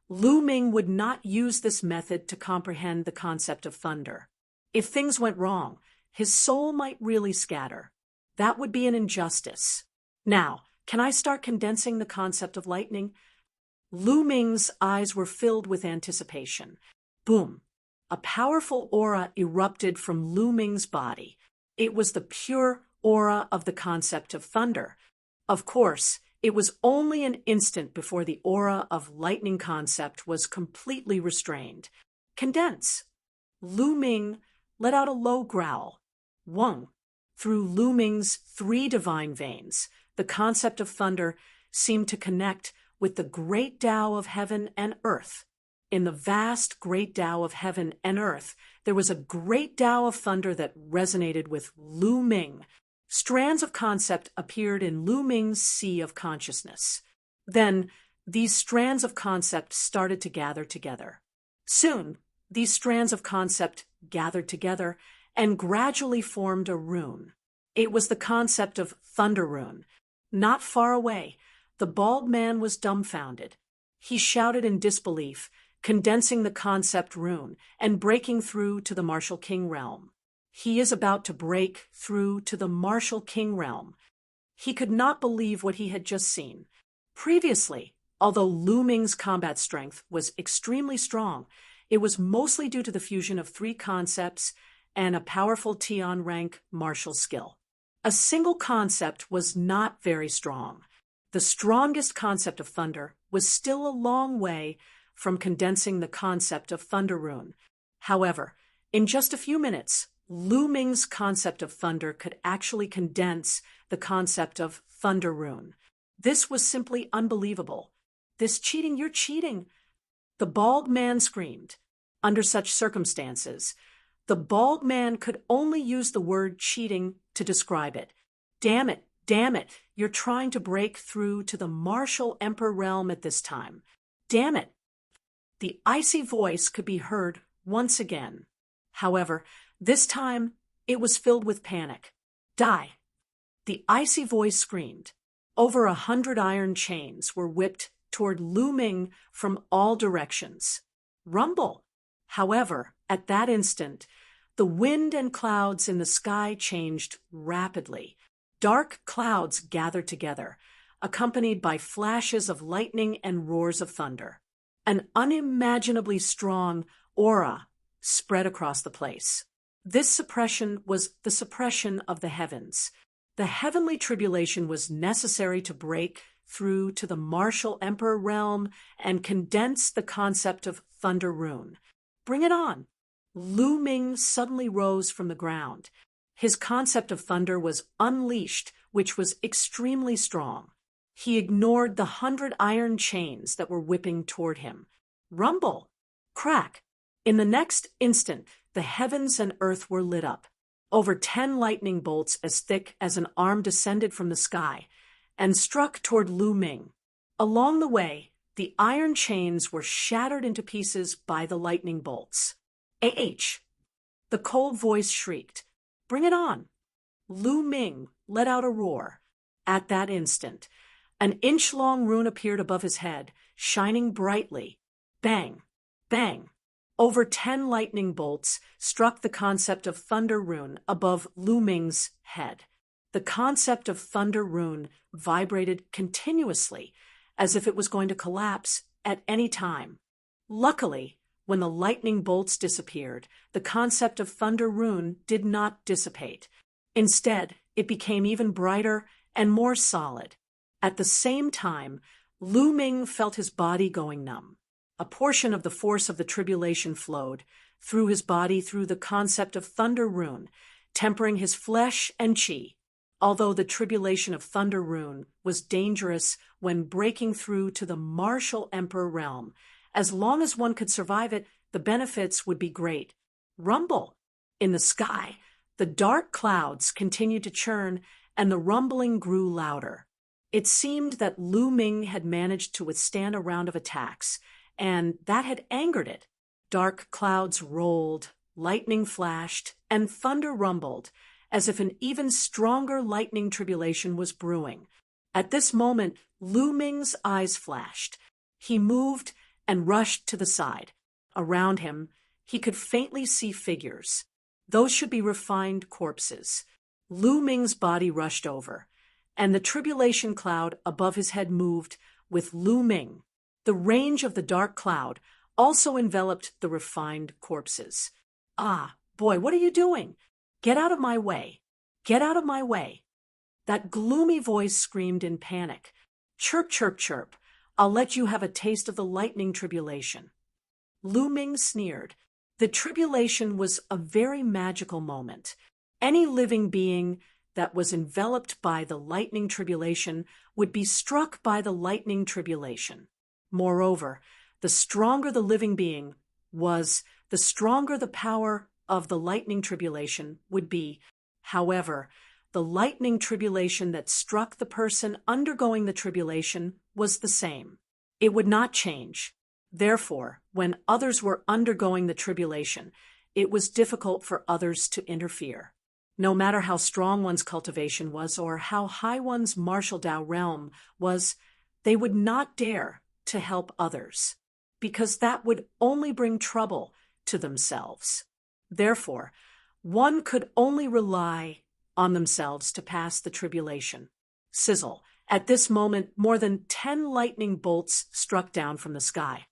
Lu Ming would not use this method to comprehend the concept of thunder. If things went wrong, his soul might really scatter. That would be an injustice. Now, can I start condensing the concept of lightning? Lu Ming's eyes were filled with anticipation. Boom! A powerful aura erupted from Lu Ming's body. It was the pure aura of the concept of thunder. Of course, it was only an instant before the aura of lightning concept was completely restrained. Condense! Lu Ming let out a low growl. Wung! Through Lu Ming's 3 divine veins, the concept of thunder seemed to connect with the great Tao of heaven and earth. In the vast great Tao of heaven and earth, there was a great Tao of thunder that resonated with Lu Ming. Strands of concept appeared in Lu Ming's sea of consciousness. Then, these strands of concept started to gather together. Soon, these strands of concept gathered together and gradually formed a rune. It was the concept of Thunder Rune. Not far away, the bald man was dumbfounded. He shouted in disbelief, condensing the concept rune and breaking through to the Martial King realm. He is about to break through to the Martial King realm. He could not believe what he had just seen. Previously, although Lu Ming's combat strength was extremely strong, it was mostly due to the fusion of 3 concepts and a powerful Tian rank martial skill. A single concept was not very strong. The strongest concept of thunder was still a long way from condensing the concept of Thunder Rune. However, in just a few minutes, Lu Ming's concept of thunder could actually condense the concept of Thunder Rune. This was simply unbelievable. This cheating, you're cheating! The bald man screamed. Under such circumstances, the bald man could only use the word cheating to describe it. Damn it, you're trying to break through to the Martial Emperor realm at this time. Damn it! The icy voice could be heard once again. However, this time it was filled with panic. Die! The icy voice screamed. Over 100 iron chains were whipped toward Lu Ming from all directions. Rumble! However, at that instant, the wind and clouds in the sky changed rapidly. Dark clouds gathered together, accompanied by flashes of lightning and roars of thunder. An unimaginably strong aura spread across the place. This suppression was the suppression of the heavens. The heavenly tribulation was necessary to break through to the Martial Emperor realm and condense the concept of Thunder Rune. Bring it on! Lu Ming suddenly rose from the ground. His concept of thunder was unleashed, which was extremely strong. He ignored the 100 iron chains that were whipping toward him. Rumble! Crack! In the next instant, the heavens and earth were lit up. Over 10 lightning bolts as thick as an arm descended from the sky and struck toward Lu Ming. Along the way, the iron chains were shattered into pieces by the lightning bolts. "Ah!" The cold voice shrieked. Bring it on! Lu Ming let out a roar. At that instant, an inch-long rune appeared above his head, shining brightly. Bang! Bang! Over 10 lightning bolts struck the concept of Thunder Rune above Lu Ming's head. The concept of Thunder Rune vibrated continuously, as if it was going to collapse at any time. Luckily, when the lightning bolts disappeared, the concept of Thunder Rune did not dissipate. Instead, it became even brighter and more solid. At the same time, Lu Ming felt his body going numb. A portion of the force of the tribulation flowed through his body through the concept of Thunder Rune, tempering his flesh and qi. Although the tribulation of Thunder Rune was dangerous when breaking through to the martial emperor realm, as long as one could survive it, the benefits would be great. Rumble! In the sky, the dark clouds continued to churn, and the rumbling grew louder. It seemed that Lu Ming had managed to withstand a round of attacks, and that had angered it. Dark clouds rolled, lightning flashed, and thunder rumbled, as if an even stronger lightning tribulation was brewing. At this moment, Lu Ming's eyes flashed. He moved and rushed to the side. Around him, he could faintly see figures. Those should be refined corpses. Lu Ming's body rushed over, and the tribulation cloud above his head moved with Lu Ming. The range of the dark cloud also enveloped the refined corpses. "Ah, boy, what are you doing? Get out of my way! Get out of my way!" That gloomy voice screamed in panic. "Chirp, chirp, chirp. I'll let you have a taste of the lightning tribulation." Lu Ming sneered. The tribulation was a very magical moment. Any living being that was enveloped by the lightning tribulation would be struck by the lightning tribulation. Moreover, the stronger the living being was, the stronger the power of the lightning tribulation would be. However, the lightning tribulation that struck the person undergoing the tribulation was the same. It would not change. Therefore, when others were undergoing the tribulation, it was difficult for others to interfere. No matter how strong one's cultivation was or how high one's martial Tao realm was, they would not dare to help others, because that would only bring trouble to themselves. Therefore, one could only rely on themselves to pass the tribulation. Sizzle. At this moment, more than 10 lightning bolts struck down from the sky.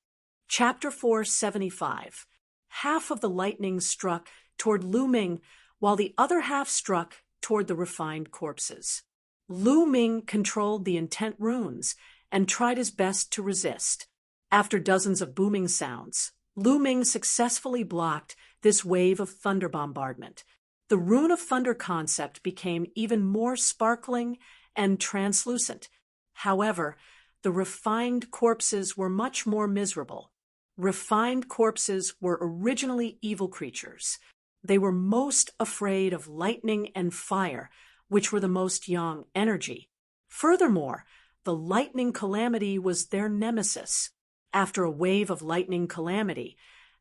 Chapter 475. Half of the lightning struck toward Lu Ming, while the other half struck toward the refined corpses. Lu Ming controlled the intent runes and tried his best to resist. After dozens of booming sounds, Lu Ming successfully blocked this wave of thunder bombardment. The rune of thunder concept became even more sparkling and translucent. However, the refined corpses were much more miserable. Refined corpses were originally evil creatures. They were most afraid of lightning and fire, which were the most yang energy. Furthermore, the lightning calamity was their nemesis. After a wave of lightning calamity,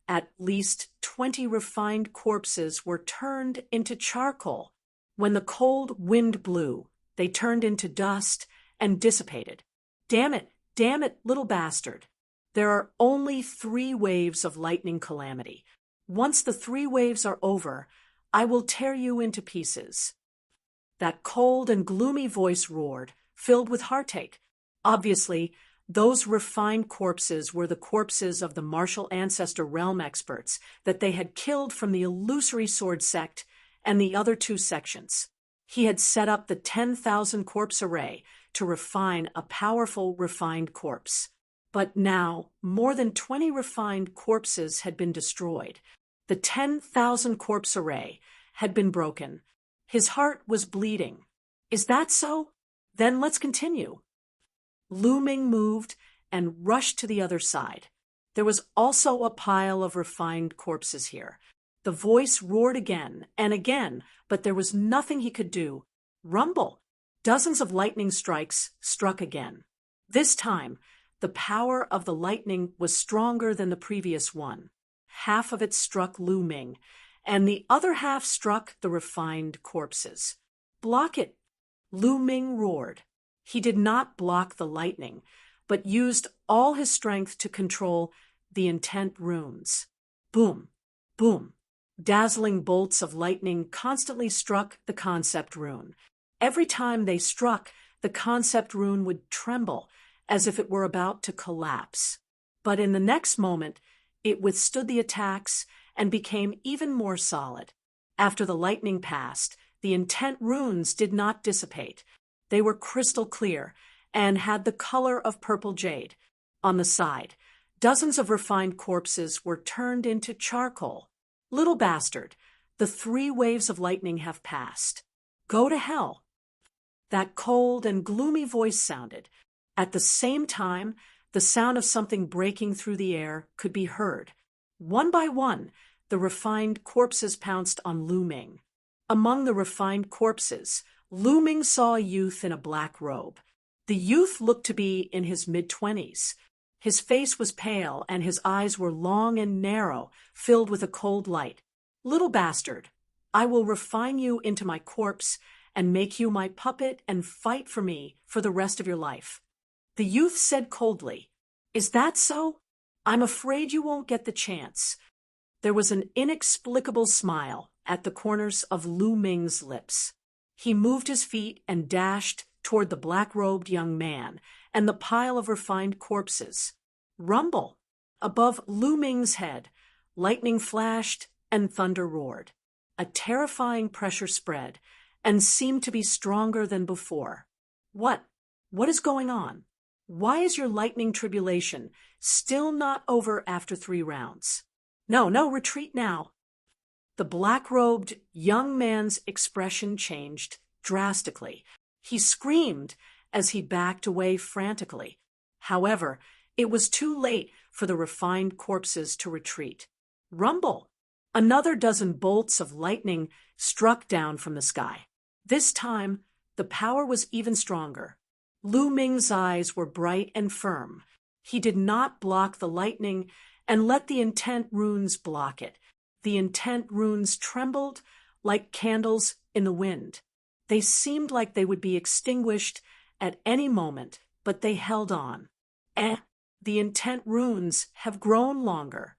at least 20 refined corpses were turned into charcoal. When the cold wind blew, they turned into dust and dissipated. Damn it, little bastard. There are only 3 waves of lightning calamity. Once the 3 waves are over, I will tear you into pieces. That cold and gloomy voice roared, filled with heartache. Obviously, those refined corpses were the corpses of the martial ancestor realm experts that they had killed from the illusory sword sect and the other 2 sections. He had set up the 10,000 corpse array to refine a powerful refined corpse. But now, more than 20 refined corpses had been destroyed. The 10,000 corpse array had been broken. His heart was bleeding. Is that so? Then let's continue. Lu Ming moved and rushed to the other side. There was also a pile of refined corpses here. The voice roared again and again, but there was nothing he could do. Rumble! Dozens of lightning strikes struck again. This time, the power of the lightning was stronger than the previous one. Half of it struck Lu Ming, and the other half struck the refined corpses. Block it! Lu Ming roared. He did not block the lightning, but used all his strength to control the intent runes. Boom! Boom! Dazzling bolts of lightning constantly struck the concept rune. Every time they struck, the concept rune would tremble, as if it were about to collapse. But in the next moment, it withstood the attacks and became even more solid. After the lightning passed, the intent runes did not dissipate. They were crystal clear, and had the color of purple jade. On the side, dozens of refined corpses were turned into charcoal. Little bastard, the 3 waves of lightning have passed. Go to hell. That cold and gloomy voice sounded. At the same time, the sound of something breaking through the air could be heard. One by one, the refined corpses pounced on Lu Ming. Among the refined corpses, Lu Ming saw a youth in a black robe. The youth looked to be in his mid-20s. His face was pale, and his eyes were long and narrow, filled with a cold light. Little bastard, I will refine you into my corpse and make you my puppet and fight for me for the rest of your life. The youth said coldly, Is that so? I'm afraid you won't get the chance. There was an inexplicable smile at the corners of Lu Ming's lips. He moved his feet and dashed toward the black-robed young man and the pile of refined corpses. Rumble! Above Lu Ming's head, lightning flashed and thunder roared. A terrifying pressure spread and seemed to be stronger than before. What is going on? Why is your lightning tribulation still not over after 3 rounds? No, retreat now. The black-robed young man's expression changed drastically. He screamed as he backed away frantically. However, it was too late for the refined corpses to retreat. Rumble! Another dozen bolts of lightning struck down from the sky. This time, the power was even stronger. Lu Ming's eyes were bright and firm. He did not block the lightning and let the intent runes block it. The intent runes trembled like candles in the wind. They seemed like they would be extinguished at any moment, but they held on. The intent runes have grown longer.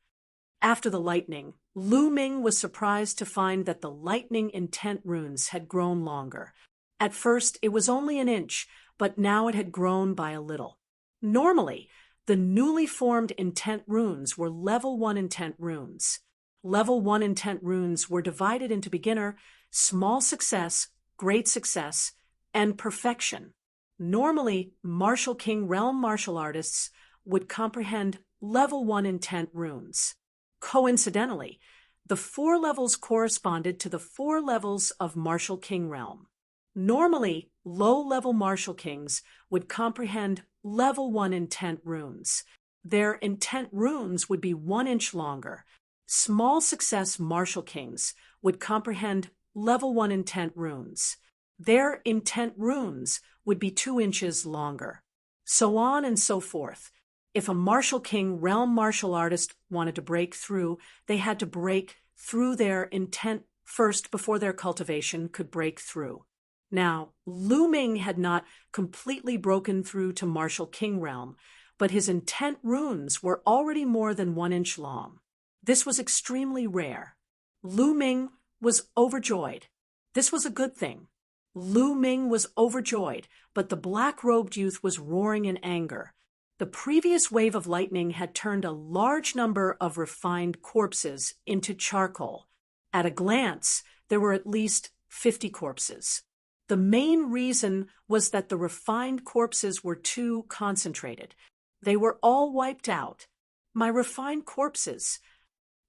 After the lightning, Lu Ming was surprised to find that the lightning intent runes had grown longer. At first, it was only an inch, but now it had grown by a little. Normally, the newly formed intent runes were level 1 intent runes. Level 1 intent runes were divided into beginner, small success, great success, and perfection. Normally, Martial King Realm martial artists would comprehend level 1 intent runes. Coincidentally, the 4 levels corresponded to the 4 levels of Martial King Realm. Normally, low-level Martial Kings would comprehend level 1 intent runes. Their intent runes would be 1 inch longer. Small success Martial Kings would comprehend level 1 intent runes. Their intent runes would be 2 inches longer. So on and so forth. If a Martial King Realm martial artist wanted to break through, they had to break through their intent first before their cultivation could break through. Now, Lu Ming had not completely broken through to Martial King Realm, but his intent runes were already more than 1 inch long. This was extremely rare. Lu Ming was overjoyed. This was a good thing. Lu Ming was overjoyed, but the black-robed youth was roaring in anger. The previous wave of lightning had turned a large number of refined corpses into charcoal. At a glance, there were at least 50 corpses. The main reason was that the refined corpses were too concentrated. They were all wiped out. My refined corpses!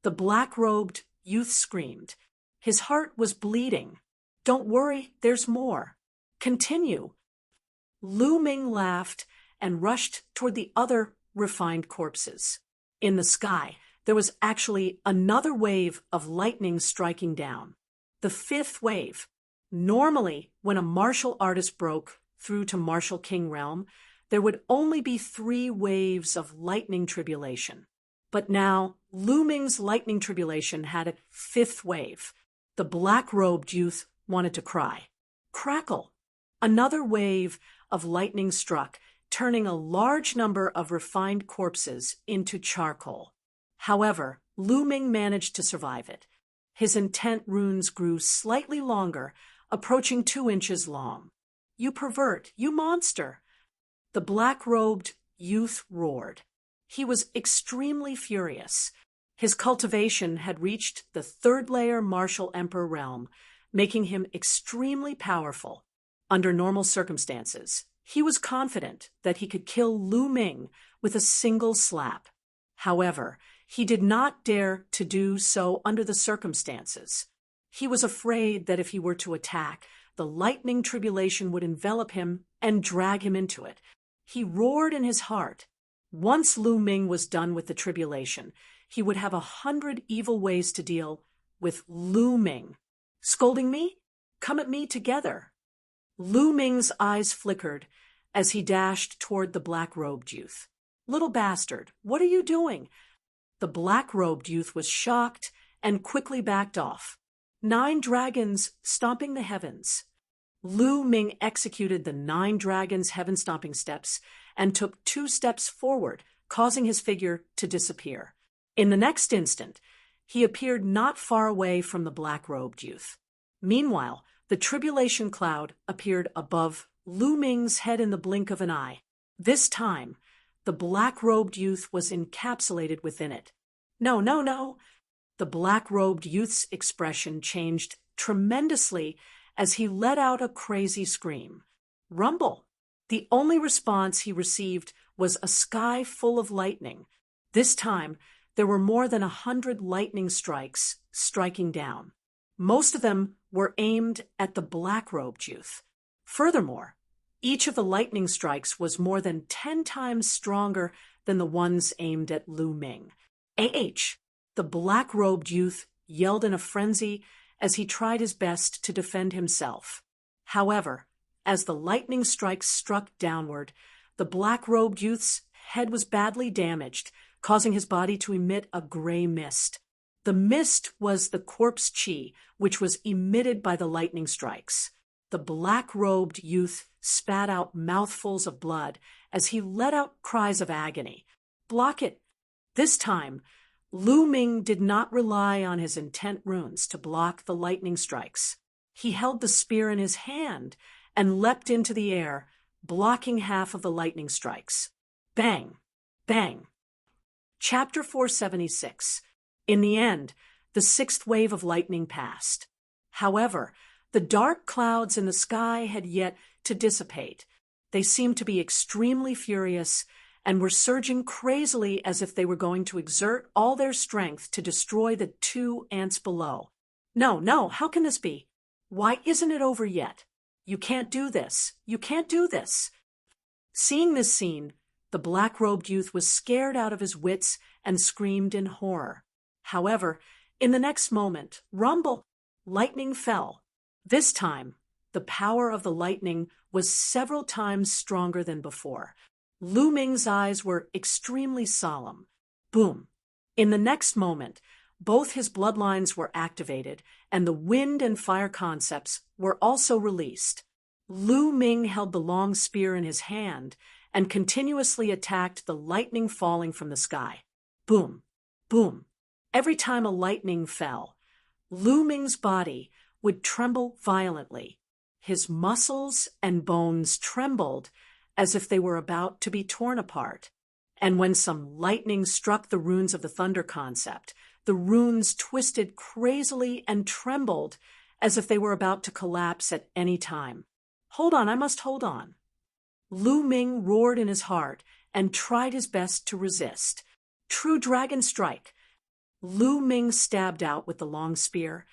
The black-robed youth screamed. His heart was bleeding. Don't worry, there's more. Continue. Lu Ming laughed and rushed toward the other refined corpses. In the sky, there was actually another wave of lightning striking down. The 5th wave. Normally, when a martial artist broke through to Martial King Realm, there would only be 3 waves of lightning tribulation. But now, Lu Ming's lightning tribulation had a 5th wave. The black-robed youth wanted to cry. Crackle! Another wave of lightning struck, turning a large number of refined corpses into charcoal. However, Lu Ming managed to survive it. His intent runes grew slightly longer, approaching 2 inches long. You pervert! You monster! The black-robed youth roared. He was extremely furious. His cultivation had reached the 3rd layer Martial Emperor realm, making him extremely powerful. Under normal circumstances, He was confident that he could kill Lu Ming with a single slap. However, he did not dare to do so under the circumstances. He was afraid that if he were to attack, the lightning tribulation would envelop him and drag him into it. He roared in his heart. Once Lu Ming was done with the tribulation, he would have 100 evil ways to deal with Lu Ming. Scolding me? Come at me together. Lu Ming's eyes flickered as he dashed toward the black-robed youth. Little bastard, what are you doing? The black-robed youth was shocked and quickly backed off. 9 dragons stomping the heavens. Lu Ming executed the 9 dragons' heaven-stomping steps and took 2 steps forward, causing his figure to disappear. In the next instant, he appeared not far away from the black-robed youth. Meanwhile, the tribulation cloud appeared above Lu Ming's head in the blink of an eye. This time, the black-robed youth was encapsulated within it. No, no, no! The black-robed youth's expression changed tremendously as he let out a crazy scream. Rumble! The only response he received was a sky full of lightning. This time, there were more than 100 lightning strikes striking down. Most of them were aimed at the black-robed youth. Furthermore, each of the lightning strikes was more than 10 times stronger than the ones aimed at Lu Ming. The black-robed youth yelled in a frenzy as he tried his best to defend himself. However, as the lightning strikes struck downward, the black-robed youth's head was badly damaged, causing his body to emit a gray mist. The mist was the corpse chi, which was emitted by the lightning strikes. The black-robed youth spat out mouthfuls of blood as he let out cries of agony. Block it! This time, Lu Ming did not rely on his intent runes to block the lightning strikes. He held the spear in his hand and leapt into the air, blocking half of the lightning strikes. Bang! Bang! Chapter 476. In the end, the 6th wave of lightning passed. However, the dark clouds in the sky had yet to dissipate. They seemed to be extremely furious and were surging crazily as if they were going to exert all their strength to destroy the 2 ants below. No, no, how can this be? Why isn't it over yet? You can't do this. You can't do this. Seeing this scene, the black-robed youth was scared out of his wits and screamed in horror. However, in the next moment, rumble! Lightning fell. This time, the power of the lightning was several times stronger than before. Lu Ming's eyes were extremely solemn. Boom! In the next moment, both his bloodlines were activated, and the wind and fire concepts were also released. Lu Ming held the long spear in his hand and continuously attacked the lightning falling from the sky. Boom! Boom! Every time a lightning fell, Lu Ming's body would tremble violently. His muscles and bones trembled as if they were about to be torn apart. And when some lightning struck the runes of the thunder concept, the runes twisted crazily and trembled as if they were about to collapse at any time. Hold on, I must hold on. Lu Ming roared in his heart and tried his best to resist. True dragon strike! Lu Ming stabbed out with the long spear,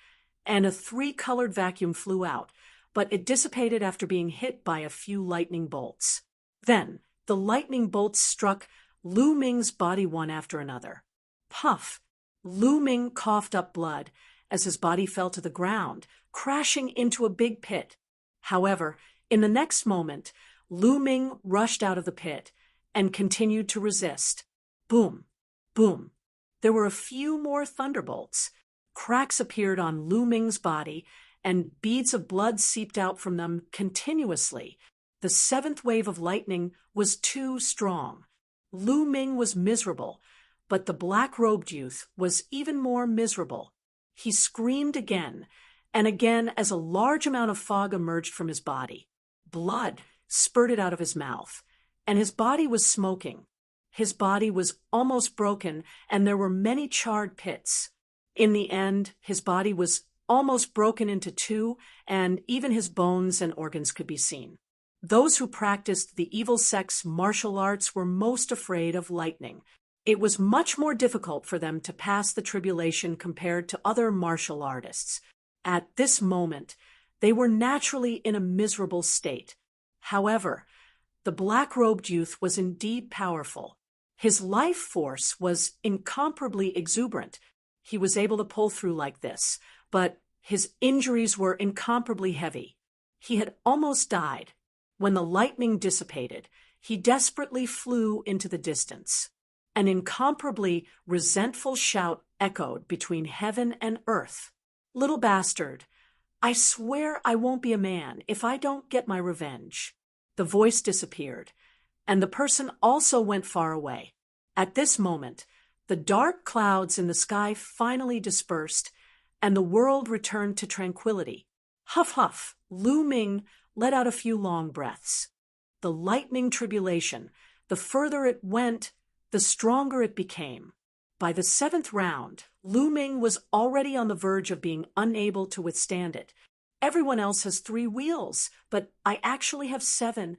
and a 3-colored vacuum flew out, but it dissipated after being hit by a few lightning bolts. Then, the lightning bolts struck Lu Ming's body one after another. Puff! Lu Ming coughed up blood as his body fell to the ground, crashing into a big pit. However, in the next moment, Lu Ming rushed out of the pit and continued to resist. Boom! Boom! There were a few more thunderbolts. Cracks appeared on Lu Ming's body, and beads of blood seeped out from them continuously. The 7th wave of lightning was too strong. Lu Ming was miserable, but the black-robed youth was even more miserable. He screamed again and again as a large amount of fog emerged from his body. Blood spurted out of his mouth, and his body was smoking. His body was almost broken, and there were many charred pits. In the end, his body was almost broken into 2, and even his bones and organs could be seen. Those who practiced the evil sect's martial arts were most afraid of lightning. It was much more difficult for them to pass the tribulation compared to other martial artists. At this moment, they were naturally in a miserable state. However, the black-robed youth was indeed powerful. His life force was incomparably exuberant. He was able to pull through like this, but his injuries were incomparably heavy. He had almost died. When the lightning dissipated, he desperately flew into the distance. An incomparably resentful shout echoed between heaven and earth. "Little bastard, I swear I won't be a man if I don't get my revenge." The voice disappeared, and the person also went far away. At this moment, the dark clouds in the sky finally dispersed, and the world returned to tranquility. Huff, huff, Lu Ming let out a few long breaths. The lightning tribulation, the further it went, the stronger it became. By the 7th round, Lu Ming was already on the verge of being unable to withstand it. "Everyone else has 3 wheels, but I actually have 7.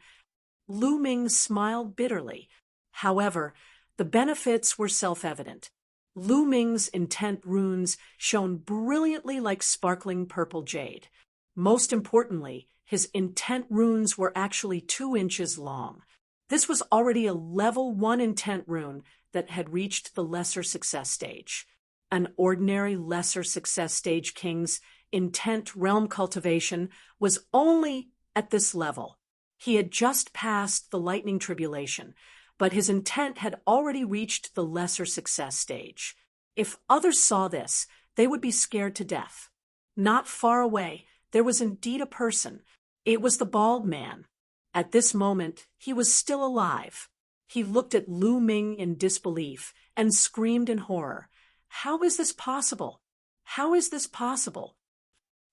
Lu Ming smiled bitterly. However, the benefits were self-evident. Lu Ming's intent runes shone brilliantly like sparkling purple jade. Most importantly, his intent runes were actually 2 inches long. This was already a level 1 intent rune that had reached the lesser success stage. An ordinary lesser success stage king's intent realm cultivation was only at this level. He had just passed the lightning tribulation, but his intent had already reached the lesser success stage. If others saw this, they would be scared to death. Not far away, there was indeed a person. It was the bald man. At this moment, he was still alive. He looked at Lu Ming in disbelief and screamed in horror. "How is this possible? How is this possible?"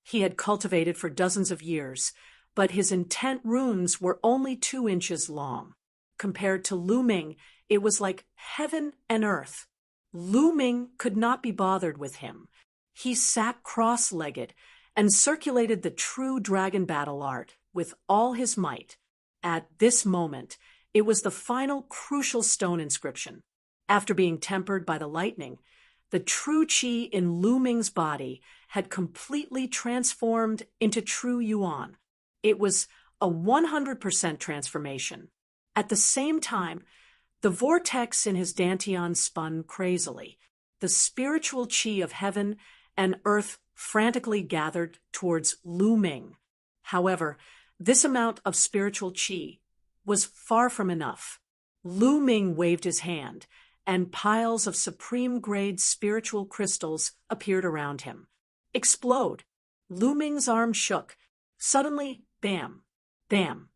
He had cultivated for dozens of years, but his intent runes were only 2 inches long. Compared to Lu Ming, it was like heaven and earth. Lu Ming could not be bothered with him. He sat cross-legged and circulated the true dragon battle art with all his might. At this moment, it was the final crucial stone inscription. After being tempered by the lightning, the true qi in Lu Ming's body had completely transformed into true yuan. It was a 100% transformation. At the same time, the vortex in his dantian spun crazily. The spiritual qi of heaven and earth frantically gathered towards Lu Ming. However, this amount of spiritual qi was far from enough. Lu Ming waved his hand, and piles of supreme-grade spiritual crystals appeared around him. "Explode!" Lu Ming's arm shook. Suddenly, bam, bam.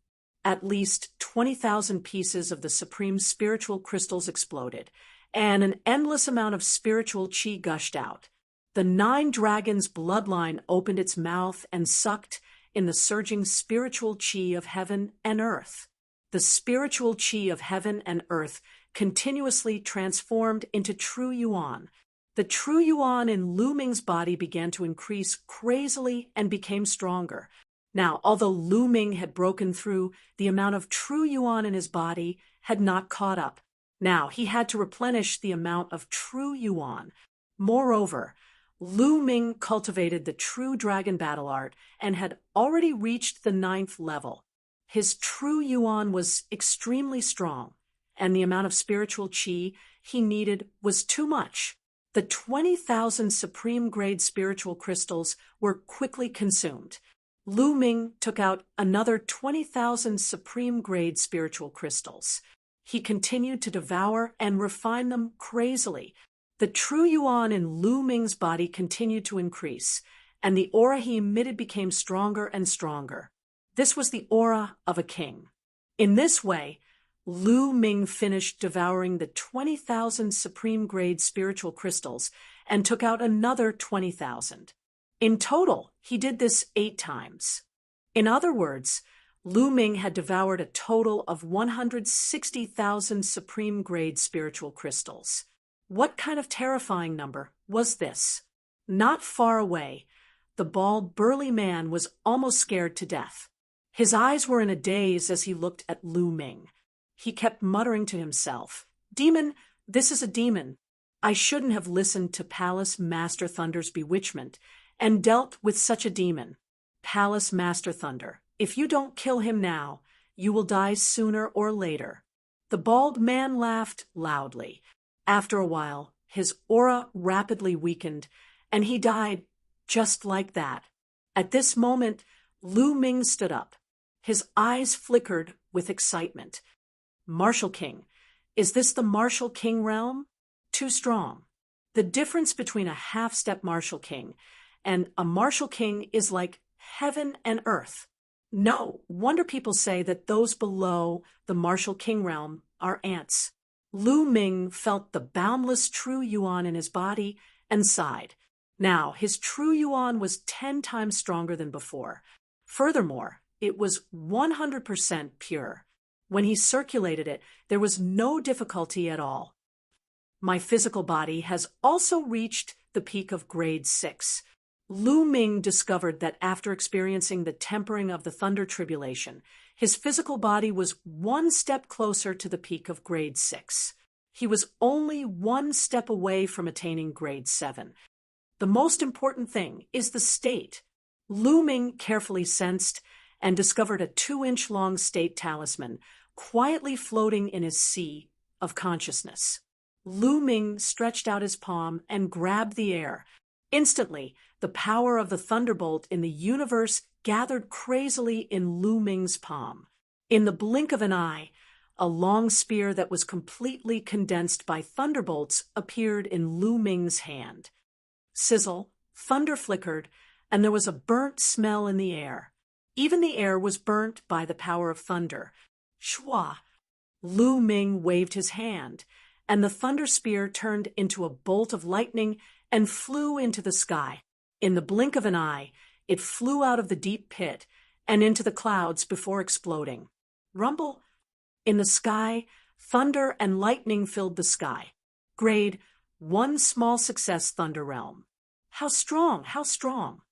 At least 20,000 pieces of the supreme spiritual crystals exploded, and an endless amount of spiritual qi gushed out. The 9 dragons' bloodline opened its mouth and sucked in the surging spiritual qi of heaven and earth. The spiritual qi of heaven and earth continuously transformed into true yuan. The true yuan in Lu Ming's body began to increase crazily and became stronger. Now, although Lu Ming had broken through, the amount of true yuan in his body had not caught up. Now, he had to replenish the amount of true yuan. Moreover, Lu Ming cultivated the true dragon battle art and had already reached the 9th level. His true yuan was extremely strong, and the amount of spiritual qi he needed was too much. The 20,000 supreme-grade spiritual crystals were quickly consumed. Lu Ming took out another 20,000 supreme-grade spiritual crystals. He continued to devour and refine them crazily. The true yuan in Lu Ming's body continued to increase, and the aura he emitted became stronger and stronger. This was the aura of a king. In this way, Lu Ming finished devouring the 20,000 supreme-grade spiritual crystals and took out another 20,000. In total, he did this 8 times. In other words, Lu Ming had devoured a total of 160,000 supreme-grade spiritual crystals. What kind of terrifying number was this? Not far away, the bald, burly man was almost scared to death. His eyes were in a daze as he looked at Lu Ming. He kept muttering to himself, "Demon, this is a demon. I shouldn't have listened to Palace Master Thunder's bewitchment and dealt with such a demon. Palace Master Thunder, if you don't kill him now, you will die sooner or later." The bald man laughed loudly. After a while, his aura rapidly weakened, and he died just like that. At this moment, Lu Ming stood up. His eyes flickered with excitement. "Martial King, is this the Martial King realm? Too strong. The difference between a half-step Martial King and a Martial King is like heaven and earth. No wonder people say that those below the Martial King realm are ants." Lu Ming felt the boundless true yuan in his body and sighed. Now, his true yuan was 10 times stronger than before. Furthermore, it was 100% pure. When he circulated it, there was no difficulty at all. "My physical body has also reached the peak of grade 6. Lu Ming discovered that after experiencing the tempering of the thunder tribulation, his physical body was one step closer to the peak of grade 6. He was only one step away from attaining grade 7. The most important thing is the state. Lu Ming carefully sensed and discovered a 2-inch long state talisman quietly floating in his sea of consciousness. Lu Ming stretched out his palm and grabbed the air. Instantly, the power of the thunderbolt in the universe gathered crazily in Lu Ming's palm. In the blink of an eye, a long spear that was completely condensed by thunderbolts appeared in Lu Ming's hand. Sizzle, thunder flickered, and there was a burnt smell in the air. Even the air was burnt by the power of thunder. Shwa! Lu Ming waved his hand, and the thunder spear turned into a bolt of lightning and flew into the sky. In the blink of an eye, it flew out of the deep pit and into the clouds before exploding. Rumble! In the sky, thunder and lightning filled the sky. Grade 1 small success Thunder Realm. How strong, how strong.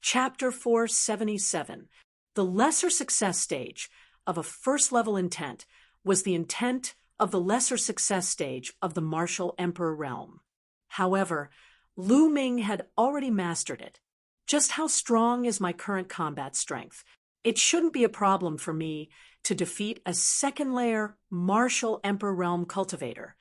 Chapter 477. The lesser success stage of a first-level intent was the intent of the lesser success stage of the Martial Emperor Realm. However, Lu Ming had already mastered it. Just how strong is my current combat strength? It shouldn't be a problem for me to defeat a second-layer Martial Emperor Realm cultivator.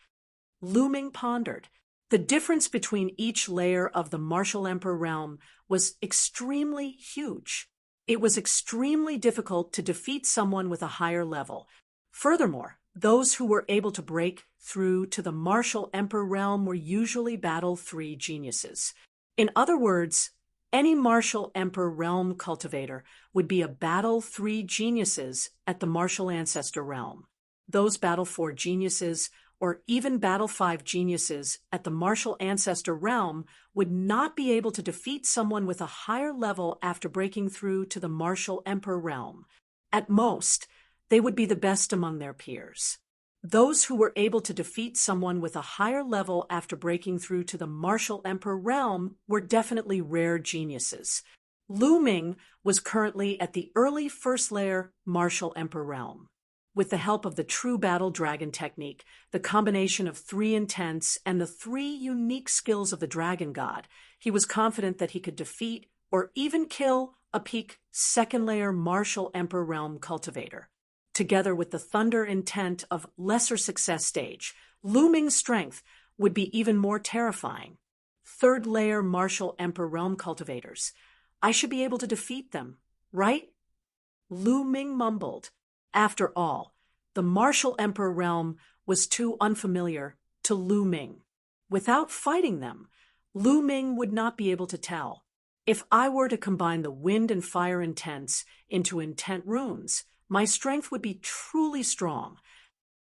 Lu Ming pondered. The difference between each layer of the Martial Emperor Realm was extremely huge. It was extremely difficult to defeat someone with a higher level. Furthermore, those who were able to break through to the Martial Emperor Realm were usually Battle 3 geniuses. In other words, any Martial Emperor Realm cultivator would be a Battle 3 geniuses at the Martial Ancestor Realm. Those Battle 4 geniuses or even Battle 5 geniuses at the Martial Ancestor Realm would not be able to defeat someone with a higher level after breaking through to the Martial Emperor Realm. At most, they would be the best among their peers. Those who were able to defeat someone with a higher level after breaking through to the Martial Emperor Realm were definitely rare geniuses. Lu Ming was currently at the early first layer Martial Emperor Realm. With the help of the True Battle Dragon technique, the combination of 3 intents and the 3 unique skills of the Dragon God, he was confident that he could defeat or even kill a peak second-layer Martial Emperor Realm cultivator. Together with the thunder intent of lesser success stage, Lu Ming's strength would be even more terrifying. Third-layer Martial Emperor Realm cultivators. I should be able to defeat them, right? Lu Ming mumbled. After all, the Martial Emperor Realm was too unfamiliar to Lu Ming. Without fighting them, Lu Ming would not be able to tell. If I were to combine the wind and fire intents into intent runes, my strength would be truly strong.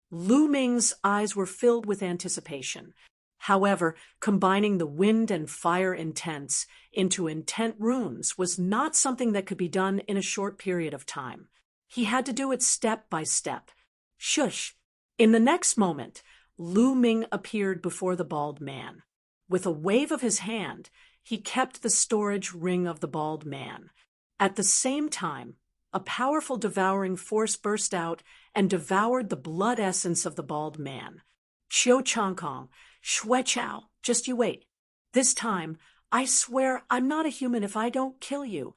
Lu Ming's eyes were filled with anticipation. However, combining the wind and fire intents into intent runes was not something that could be done in a short period of time. He had to do it step by step. Shush! In the next moment, Lu Ming appeared before the bald man. With a wave of his hand, he kept the storage ring of the bald man. At the same time, a powerful devouring force burst out and devoured the blood essence of the bald man. Qiu Changkong, Shui Chao, just you wait. This time, I swear I'm not a human if I don't kill you.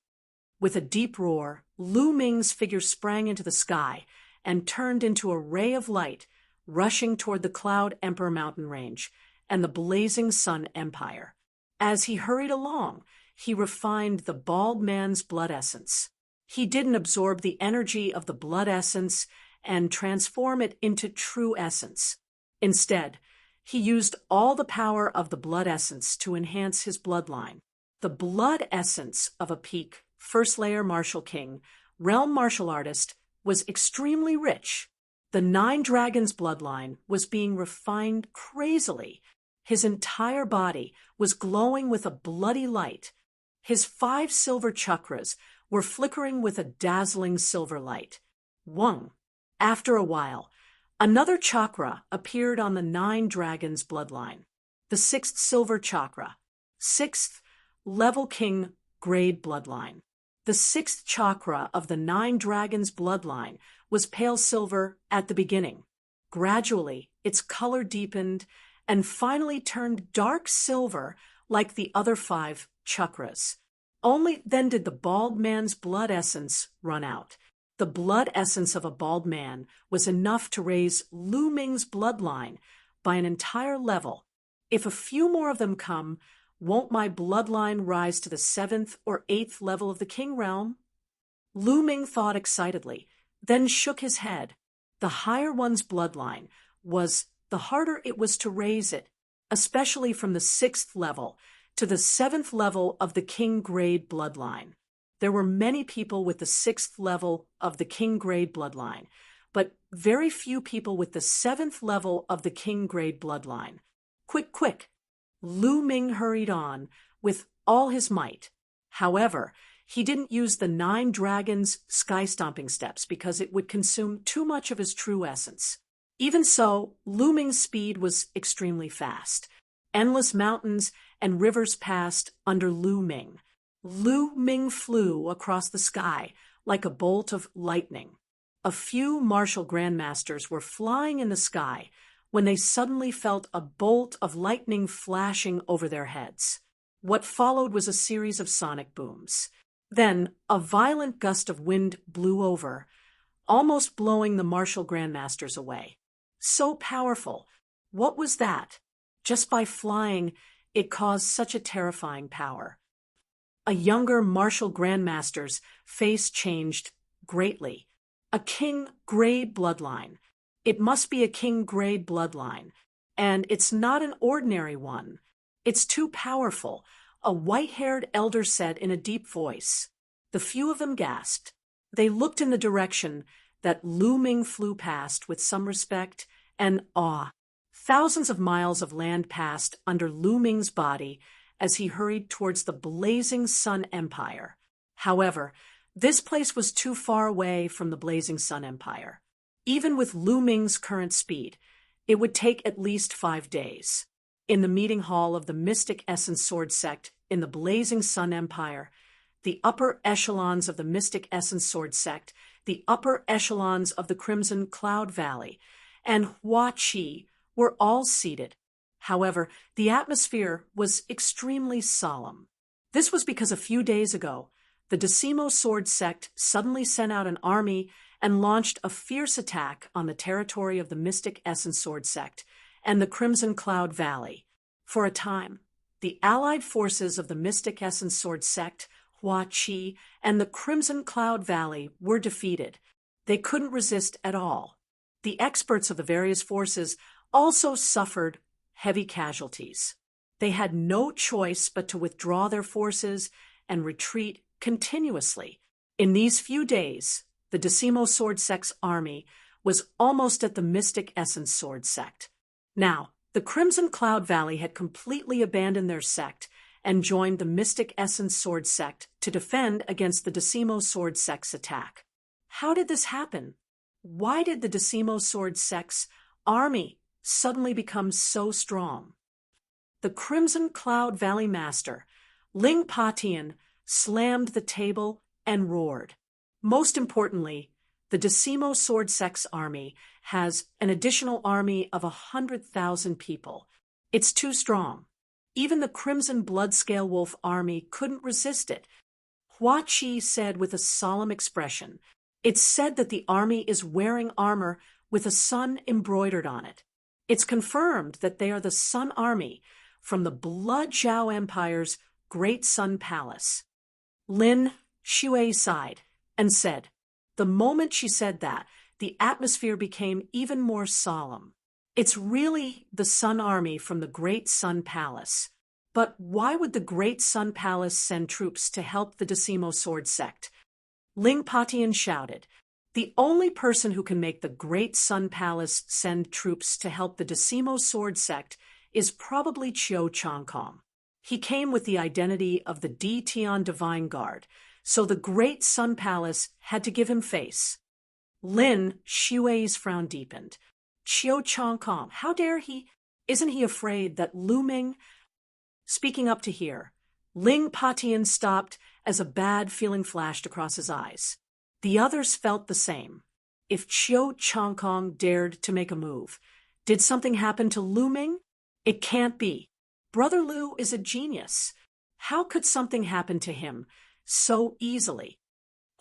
With a deep roar, Lu Ming's figure sprang into the sky and turned into a ray of light, rushing toward the Cloud Emperor mountain range and the blazing Sun Empire. As he hurried along, he refined the bald man's blood essence. He didn't absorb the energy of the blood essence and transform it into true essence. Instead, he used all the power of the blood essence to enhance his bloodline. The blood essence of a peak, first-layer martial king, realm martial artist, was extremely rich. The Nine Dragons bloodline was being refined crazily. His entire body was glowing with a bloody light. His 5 silver chakras were flickering with a dazzling silver light. Wong. After a while, another chakra appeared on the Nine Dragons bloodline. The 6th silver chakra. 6th level king grade bloodline. The 6th chakra of the Nine Dragons bloodline was pale silver at the beginning. Gradually, its color deepened and finally turned dark silver like the other 5 chakras. Only then did the bald man's blood essence run out. The blood essence of a bald man was enough to raise Lu Ming's bloodline by an entire level. If a few more of them come, won't my bloodline rise to the 7th or 8th level of the king realm? Lu Ming thought excitedly, then shook his head. The higher one's bloodline was, the harder it was to raise it, especially from the 6th level to the 7th level of the king grade bloodline. There were many people with the 6th level of the king grade bloodline, but very few people with the 7th level of the king grade bloodline. Quick, quick! Lu Ming hurried on with all his might. However, he didn't use the 9 dragons' sky-stomping steps because it would consume too much of his true essence. Even so, Lu Ming's speed was extremely fast. Endless mountains and rivers passed under Lu Ming. Lu Ming flew across the sky like a bolt of lightning. A few martial grandmasters were flying in the sky when they suddenly felt a bolt of lightning flashing over their heads. What followed was a series of sonic booms. Then a violent gust of wind blew over, almost blowing the martial grandmasters away. So powerful. What was that? Just by flying, it caused such a terrifying power. A younger martial grandmaster's face changed greatly. A king grade bloodline. It must be a king grade bloodline. And it's not an ordinary one. It's too powerful, a white-haired elder said in a deep voice. The few of them gasped. They looked in the direction that Lu Ming flew past with some respect and awe. Thousands of miles of land passed under Lu Ming's body as he hurried towards the blazing Sun Empire. However, this place was too far away from the blazing Sun Empire. Even with Lu Ming's current speed, it would take at least 5 days. In the meeting hall of the Mystic Essence Sword Sect in the blazing Sun Empire, the upper echelons of the Mystic Essence Sword Sect, the upper echelons of the Crimson Cloud Valley, and Hua Qi were all seated. However, the atmosphere was extremely solemn. This was because a few days ago, the Decimo Sword Sect suddenly sent out an army and launched a fierce attack on the territory of the Mystic Essence Sword Sect and the Crimson Cloud Valley. For a time, the allied forces of the Mystic Essence Sword Sect, Hua Qi, and the Crimson Cloud Valley were defeated. They couldn't resist at all. The experts of the various forces also suffered heavy casualties. They had no choice but to withdraw their forces and retreat continuously. In these few days, the Decimo Sword Sect's army was almost at the Mystic Essence Sword Sect. Now, the Crimson Cloud Valley had completely abandoned their sect and joined the Mystic Essence Sword Sect to defend against the Decimo Sword Sect's attack. How did this happen? Why did the Decimo Sword Sect's army suddenly become so strong? The Crimson Cloud Valley Master, Ling Patian, slammed the table and roared. Most importantly, the Decimo Sword Sect's army has an additional army of 100,000 people. It's too strong. Even the Crimson Bloodscale Wolf army couldn't resist it. Hua Qi said with a solemn expression. It's said that the army is wearing armor with a sun embroidered on it. It's confirmed that they are the Sun Army from the Blood Zhao Empire's Great Sun Palace. Lin Shui sighed and said, the moment she said that, the atmosphere became even more solemn. It's really the Sun Army from the Great Sun Palace. But why would the Great Sun Palace send troops to help the Decimo Sword Sect? Ling Patian shouted. The only person who can make the Great Sun Palace send troops to help the Decimo Sword Sect is probably Chiu Changkong. He came with the identity of the Di Tian Divine Guard, so the Great Sun Palace had to give him face. Lin Shui's frown deepened. Chiu Changkong, how dare he? Isn't he afraid that Lu Ming... Speaking up to hear, Ling Patian stopped as a bad feeling flashed across his eyes. The others felt the same. If Chiu Changkong dared to make a move, did something happen to Lu Ming? It can't be. Brother Lu is a genius. How could something happen to him so easily?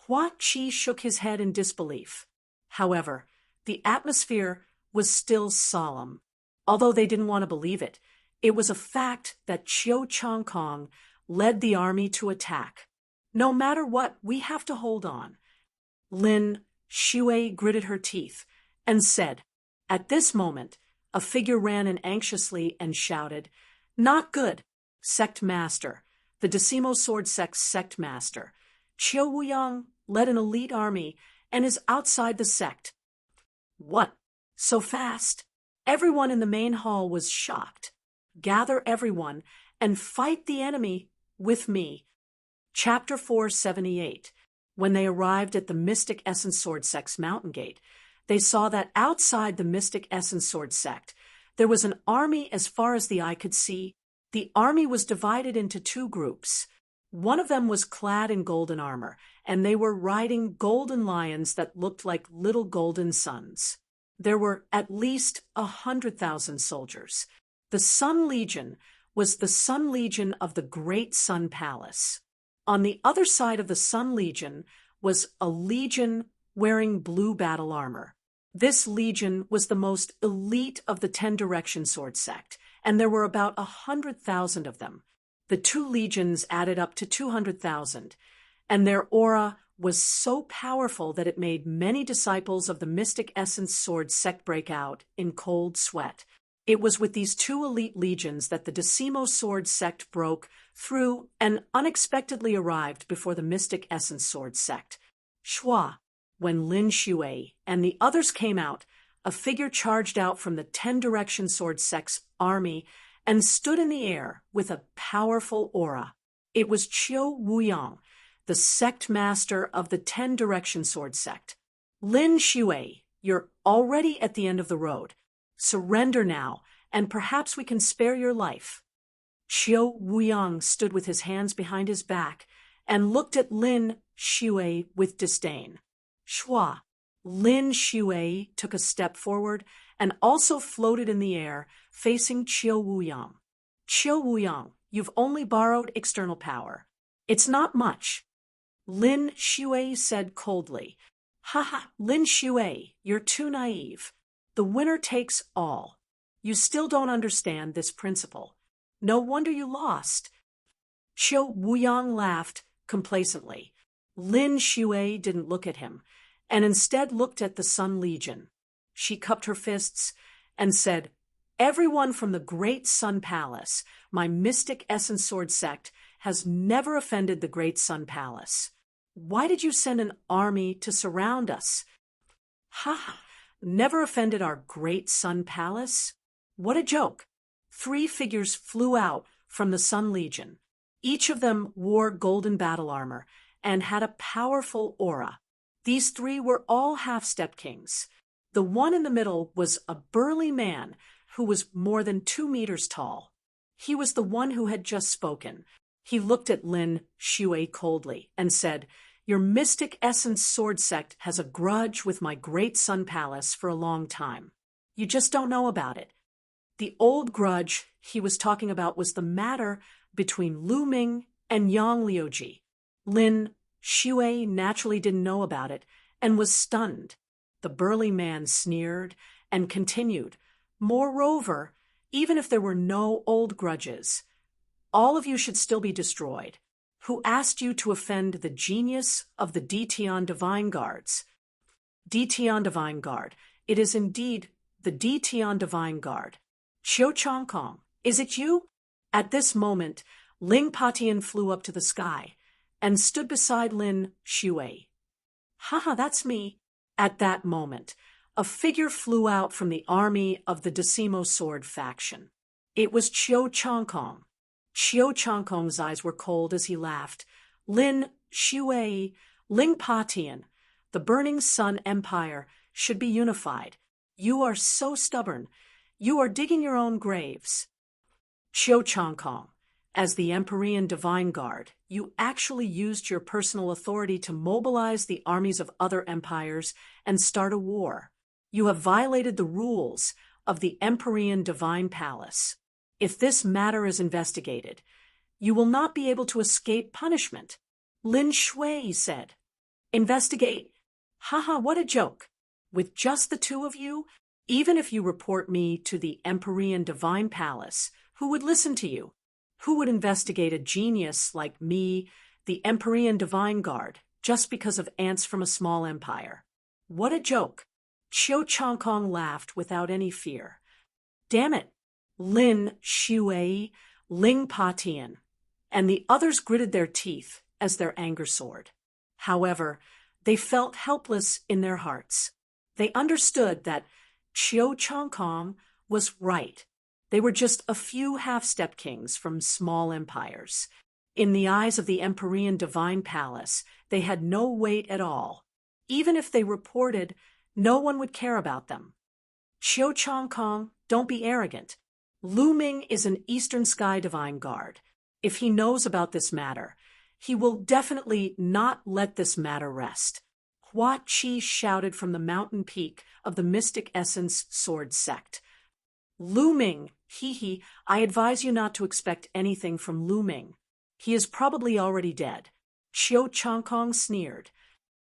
Hua Qi shook his head in disbelief. However, the atmosphere was still solemn. Although they didn't want to believe it, it was a fact that Chiu Changkong led the army to attack. No matter what, we have to hold on. Lin Shui gritted her teeth and said, at this moment, a figure ran in anxiously and shouted, not good. Sect Master, the Decimo Sword Sect's Sect Master. Chiu Wuyang led an elite army and is outside the sect. What? So fast? Everyone in the main hall was shocked. Gather everyone and fight the enemy with me. Chapter 478. When they arrived at the Mystic Essence Sword Sect's mountain gate, they saw that outside the Mystic Essence Sword Sect, there was an army as far as the eye could see. The army was divided into two groups. One of them was clad in golden armor, and they were riding golden lions that looked like little golden suns. There were at least 100,000 soldiers. The Sun Legion was the Sun Legion of the Great Sun Palace. On the other side of the Sun Legion was a legion wearing blue battle armor. This legion was the most elite of the 10 Direction Sword Sect, and there were about 100,000 of them. The two legions added up to 200,000, and their aura was so powerful that it made many disciples of the Mystic Essence Sword Sect break out in cold sweat. It was with these two elite legions that the Decimo Sword Sect broke through and unexpectedly arrived before the Mystic Essence Sword Sect. Shua, when Lin Shui and the others came out, a figure charged out from the 10 Direction Sword Sect's army and stood in the air with a powerful aura. It was Chiu Wuyang, the sect master of the 10 Direction Sword Sect. Lin Shui, you're already at the end of the road. Surrender now, and perhaps we can spare your life. Chiu Wuyang stood with his hands behind his back and looked at Lin Shui with disdain. Shua, Lin Shui took a step forward and also floated in the air, facing Chiu Wuyang. Chiu Wuyang, you've only borrowed external power. It's not much. Lin Shui said coldly. Haha, Lin Shui, you're too naive. The winner takes all. You still don't understand this principle. No wonder you lost. Chiu Wuyang laughed complacently. Lin Shui didn't look at him, and instead looked at the Sun Legion. She cupped her fists and said, everyone from the Great Sun Palace, my Mystic Essence Sword Sect, has never offended the Great Sun Palace. Why did you send an army to surround us? Ha! Never offended our Great Sun Palace? What a joke. 3 figures flew out from the Sun Legion. Each of them wore golden battle armor and had a powerful aura. These 3 were all half-step kings. The one in the middle was a burly man who was more than 2 meters tall. He was the one who had just spoken. He looked at Lin Shui coldly and said, Your mystic essence sword sect has a grudge with my great sun palace for a long time. You just don't know about it. The old grudge he was talking about was the matter between Lu Ming and Yang Liuji. Lin Shui naturally didn't know about it and was stunned. The burly man sneered and continued, "Moreover, even if there were no old grudges, all of you should still be destroyed. Who asked you to offend the genius of the Ditian Divine Guards?" Ditian Divine Guard. It is indeed the Ditian Divine Guard. Qiu Changkong, is it you? At this moment, Ling Patian flew up to the sky and stood beside Lin Shui. "Haha, that's me." At that moment, a figure flew out from the army of the Decimo Sword faction. It was Qiu Changkong. Qiu Changkong's eyes were cold as he laughed. "Lin Shui, Ling Patian, the Burning Sun Empire should be unified. You are so stubborn. You are digging your own graves." Qiu Changkong, as the Empyrean Divine Guard, you actually used your personal authority to mobilize the armies of other empires and start a war. You have violated the rules of the Empyrean Divine Palace. If this matter is investigated, you will not be able to escape punishment. Lin Shui said. "Investigate? Haha, what a joke. With just the two of you, even if you report me to the Empyrean Divine Palace, who would listen to you? Who would investigate a genius like me, the Empyrean Divine Guard, just because of ants from a small empire? What a joke." Qiu Changkong laughed without any fear. "Damn it, Lin Shui, Ling Patian," and the others gritted their teeth as their anger soared. However, they felt helpless in their hearts. They understood that Qiu Changkong was right. They were just a few half-step kings from small empires. In the eyes of the Empyrean Divine Palace, they had no weight at all. Even if they reported, no one would care about them. "Qiu Changkong, don't be arrogant. Lu Ming is an Eastern Sky Divine Guard. If he knows about this matter, he will definitely not let this matter rest." Hua Qi shouted from the mountain peak of the Mystic Essence Sword Sect. "Lu Ming, hee, I advise you not to expect anything from Lu Ming. He is probably already dead." Qiu Changkong sneered.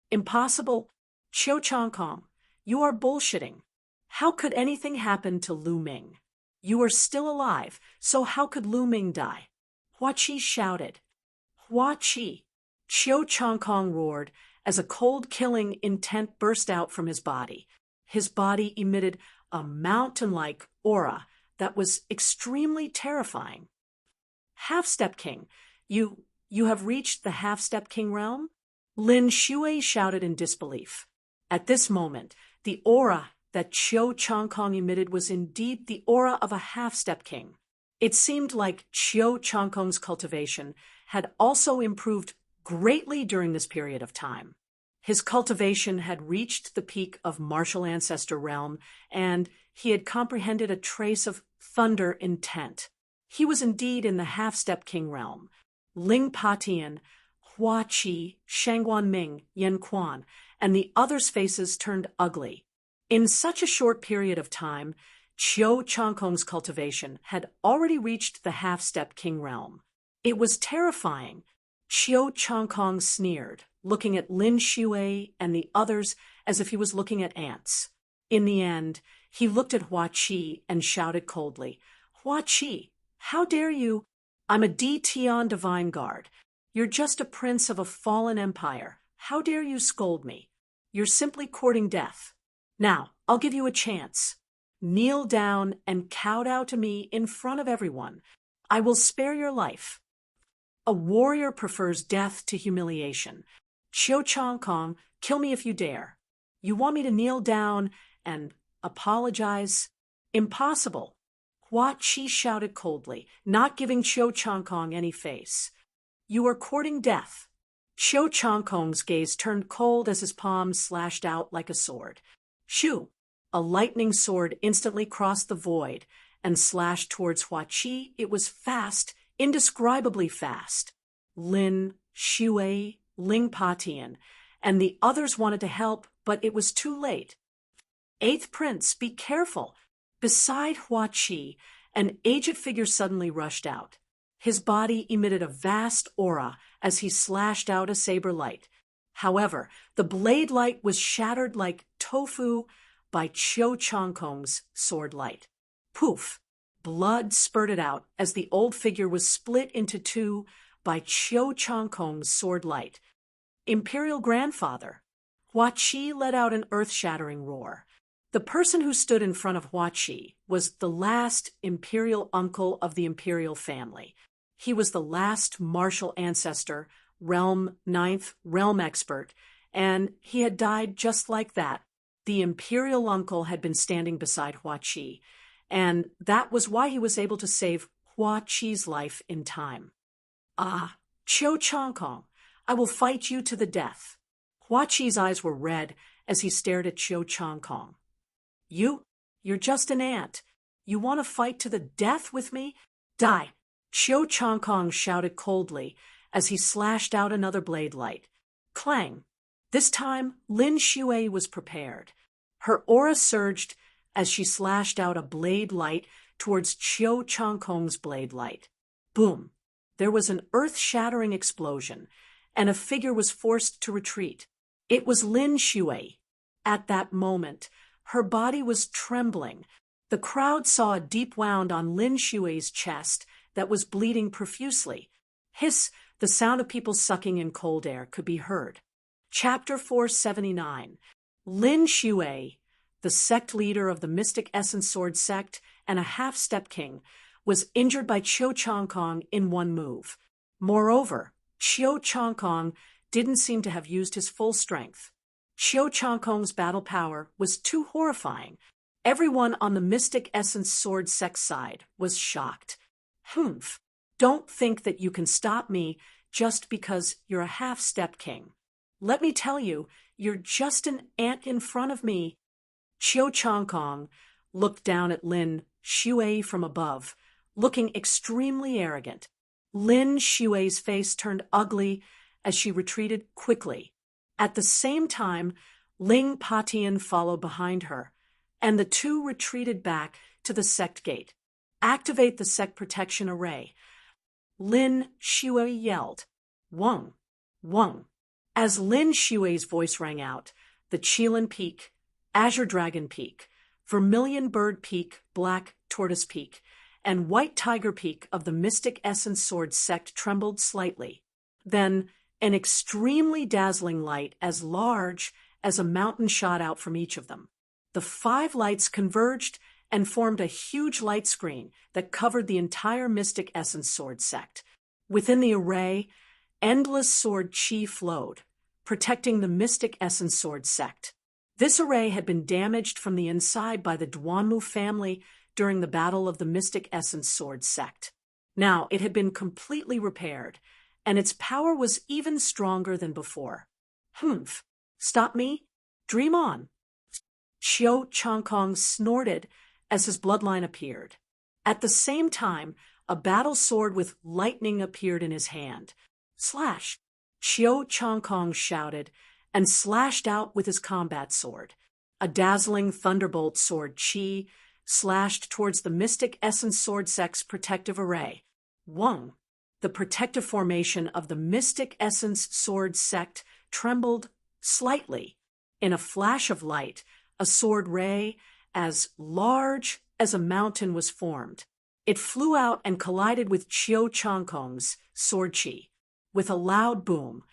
"Impossible. Qiu Changkong, you are bullshitting. How could anything happen to Lu Ming? You are still alive, so how could Lu Ming die?" Hua Qi shouted. "Hua Qi!" Qiu Changkong roared as a cold-killing intent burst out from his body. His body emitted a mountain-like aura that was extremely terrifying. "Half-Step King, you have reached the Half-Step King realm?" Lin Shui shouted in disbelief. At this moment, the aura that Qiu Changkong emitted was indeed the aura of a Half-Step King. It seemed like Qiu Changkong's cultivation had also improved greatly during this period of time. His cultivation had reached the peak of martial ancestor realm, and he had comprehended a trace of thunder intent. He was indeed in the half-step king realm. Ling Patian, Hua Qi, Shangguan Ming, Yan Quan, and the others' faces turned ugly. In such a short period of time, Qiu Changkong's cultivation had already reached the half-step king realm. It was terrifying. Qiu Changkong sneered, looking at Lin Shui and the others as if he was looking at ants. In the end, he looked at Hua Qi and shouted coldly, "Hua Qi, how dare you? I'm a Ditian Divine Guard. You're just a prince of a fallen empire. How dare you scold me? You're simply courting death. Now, I'll give you a chance. Kneel down and kowtow to me in front of everyone. I will spare your life." A warrior prefers death to humiliation. Qiu Changkong, kill me if you dare. You want me to kneel down and apologize? Impossible. Hua Qi shouted coldly, not giving Qiu Changkong any face. You are courting death. Qiu Changkong's gaze turned cold as his palm slashed out like a sword. Shoo! A lightning sword instantly crossed the void and slashed towards Hua Qi. It was fast, indescribably fast. Lin Shui, Ling Patian, and the others wanted to help, but it was too late. Eighth Prince, be careful! Beside Hua Qi, an aged figure suddenly rushed out. His body emitted a vast aura as he slashed out a saber light. However, the blade light was shattered like tofu by Qiu Changkong's sword light. Poof! Blood spurted out as the old figure was split into two by Qiu Changkong's sword light. Imperial Grandfather! Hua Qi let out an earth-shattering roar. The person who stood in front of Hua Qi was the last imperial uncle of the imperial family. He was the last martial ancestor, ninth realm expert, and he had died just like that. The imperial uncle had been standing beside Hua Qi, and that was why he was able to save Hua Qi's life in time. Ah, Qiu Changkong, I will fight you to the death. Hua Qi's eyes were red as he stared at Qiu Changkong. You're just an ant. You want to fight to the death with me? Die! Qiu Changkong shouted coldly as he slashed out another blade light. Clang! This time, Lin Xue was prepared. Her aura surged as she slashed out a blade light towards Qiu Changkong's blade light. Boom! There was an earth-shattering explosion, and a figure was forced to retreat. It was Lin Xue. At that moment, her body was trembling. The crowd saw a deep wound on Lin Xue's chest that was bleeding profusely. Hiss, the sound of people sucking in cold air could be heard. Chapter 479. Lin Xue, the sect leader of the Mystic Essence Sword sect and a half-step king, was injured by Qiu Changkong in one move. Moreover, Qiu Changkong didn't seem to have used his full strength. Qiu Changkong's battle power was too horrifying. Everyone on the Mystic Essence Sword sect side was shocked. Humph! Don't think that you can stop me just because you're a half-step king. Let me tell you, you're just an ant in front of me. Qiu Changkong looked down at Lin Xue from above, looking extremely arrogant. Lin Xue's face turned ugly as she retreated quickly. At the same time, Ling Patian followed behind her, and the two retreated back to the sect gate. Activate the sect protection array. Lin Xue yelled. Wung! Wung! As Lin Xue's voice rang out, the Qilin Peak, Azure Dragon Peak, Vermilion Bird Peak, Black Tortoise Peak, and White Tiger Peak of the Mystic Essence Sword sect trembled slightly. Then, an extremely dazzling light as large as a mountain shot out from each of them. The 5 lights converged and formed a huge light screen that covered the entire Mystic Essence Sword sect. Within the array, endless sword qi flowed, protecting the Mystic Essence Sword sect. This array had been damaged from the inside by the Duanmu family during the Battle of the Mystic Essence Sword sect. Now it had been completely repaired, and its power was even stronger than before. Humph! Stop me? Dream on! Qiu Changkong snorted as his bloodline appeared. At the same time, a battle sword with lightning appeared in his hand. Slash! Qiu Changkong shouted and slashed out with his combat sword. A dazzling thunderbolt sword qi slashed towards the Mystic Essence Sword sect's protective array. Wung! The protective formation of the Mystic Essence Sword sect trembled slightly. In a flash of light, a sword ray as large as a mountain was formed. It flew out and collided with Qiu Changkong's sword qi. With a loud boom,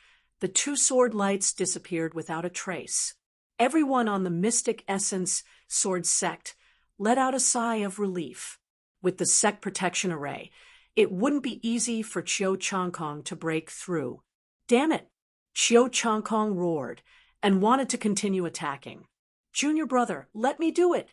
the 2 sword lights disappeared without a trace. Everyone on the Mystic Essence Sword sect let out a sigh of relief. With the sect protection array, it wouldn't be easy for Qiu Changkong to break through. Damn it! Qiu Changkong roared and wanted to continue attacking. Junior brother, let me do it!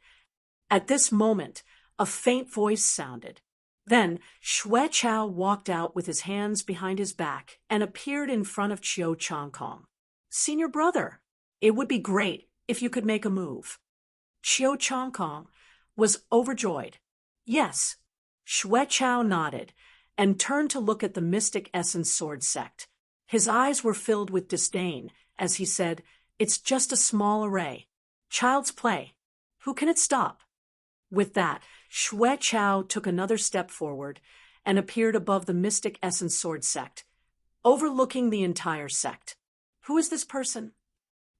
At this moment, a faint voice sounded. Then, Xue Chao walked out with his hands behind his back and appeared in front of Qiu Changkong. Senior brother, it would be great if you could make a move. Qiu Changkong was overjoyed. Yes. Xue Chao nodded and turned to look at the Mystic Essence Sword sect. His eyes were filled with disdain as he said, "It's just a small array. Child's play. Who can it stop?" With that, Xue Chao took another step forward and appeared above the Mystic Essence Sword sect, overlooking the entire sect. Who is this person?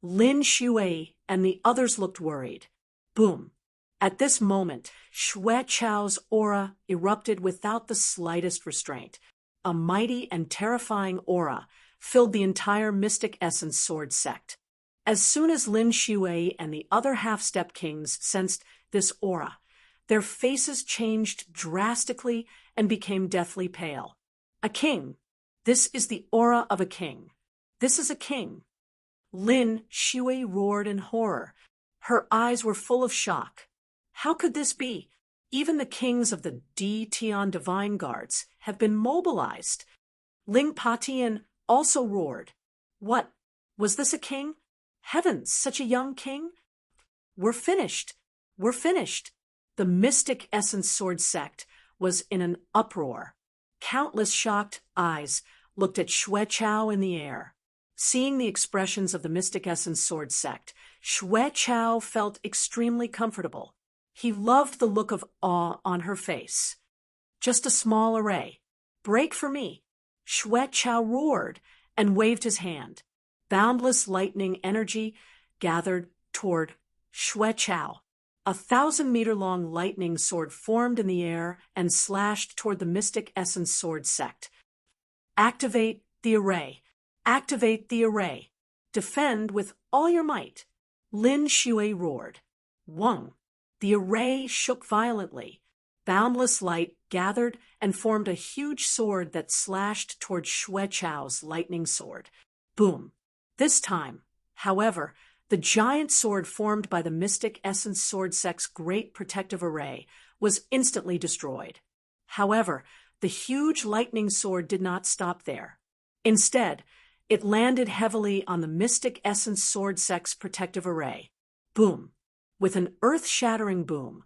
Lin Shui and the others looked worried. Boom. At this moment, Xue Chao's aura erupted without the slightest restraint. A mighty and terrifying aura filled the entire Mystic Essence Sword sect. As soon as Lin Shui and the other half-step kings sensed this aura, their faces changed drastically and became deathly pale. A king. This is the aura of a king. This is a king. Lin Shui roared in horror. Her eyes were full of shock. How could this be? Even the kings of the Di Tian Divine Guards have been mobilized. Ling Patian also roared. What? Was this a king? Heavens, such a young king? We're finished. We're finished. The Mystic Essence Sword sect was in an uproar. Countless shocked eyes looked at Xue Chao in the air. Seeing the expressions of the Mystic Essence Sword sect, Xue Chao felt extremely comfortable. He loved the look of awe on her face. Just a small array. Break for me. Xue Chao roared and waved his hand. Boundless lightning energy gathered toward Xue Chao. 1,000-meter-long lightning sword formed in the air and slashed toward the Mystic Essence Sword sect. Activate the array. Activate the array. Defend with all your might. Lin Shui roared. Wong. The array shook violently. Boundless light gathered and formed a huge sword that slashed toward Xue Chao's lightning sword. Boom. This time, however, the giant sword formed by the Mystic Essence Sword sect's great protective array was instantly destroyed. However, the huge lightning sword did not stop there. Instead, it landed heavily on the Mystic Essence Sword sect's protective array. Boom. With an earth-shattering boom,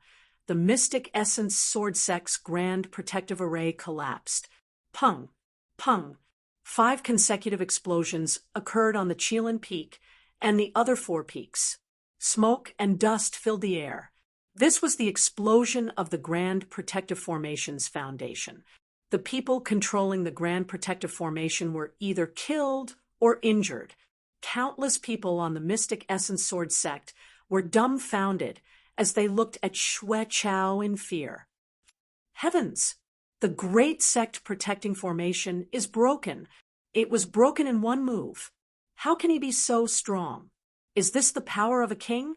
the Mystic Essence Sword sect's grand protective array collapsed. Pung. Pung. 5 consecutive explosions occurred on the Qilin Peak and the other 4 peaks. Smoke and dust filled the air. This was the explosion of the Grand Protective Formation's foundation. The people controlling the Grand Protective Formation were either killed or injured. Countless people on the Mystic Essence Sword sect were dumbfounded as they looked at Xue Chao in fear. Heavens! The great sect protecting formation is broken. It was broken in one move. How can he be so strong? Is this the power of a king?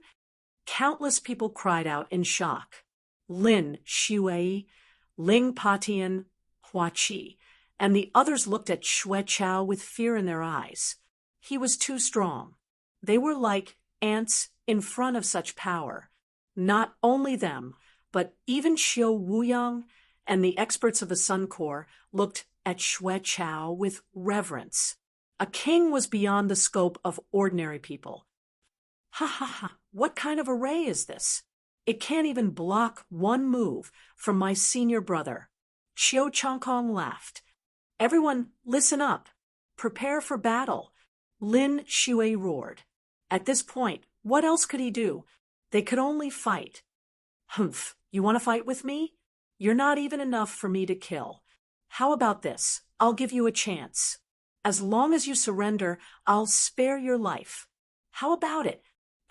Countless people cried out in shock. Lin Shui, Ling Patian, Hua Qi, and the others looked at Xue Chao with fear in their eyes. He was too strong. They were like ants in front of such power. Not only them, but even Xiu Wuyang and the experts of the Sun Corps looked at Xue Chao with reverence. A king was beyond the scope of ordinary people. Ha ha ha, what kind of array is this? It can't even block one move from my senior brother. Xiu Changkong laughed. Everyone, listen up. Prepare for battle. Lin Shui roared. At this point, what else could he do? They could only fight. Humph, you want to fight with me? You're not even enough for me to kill. How about this? I'll give you a chance. As long as you surrender, I'll spare your life. How about it?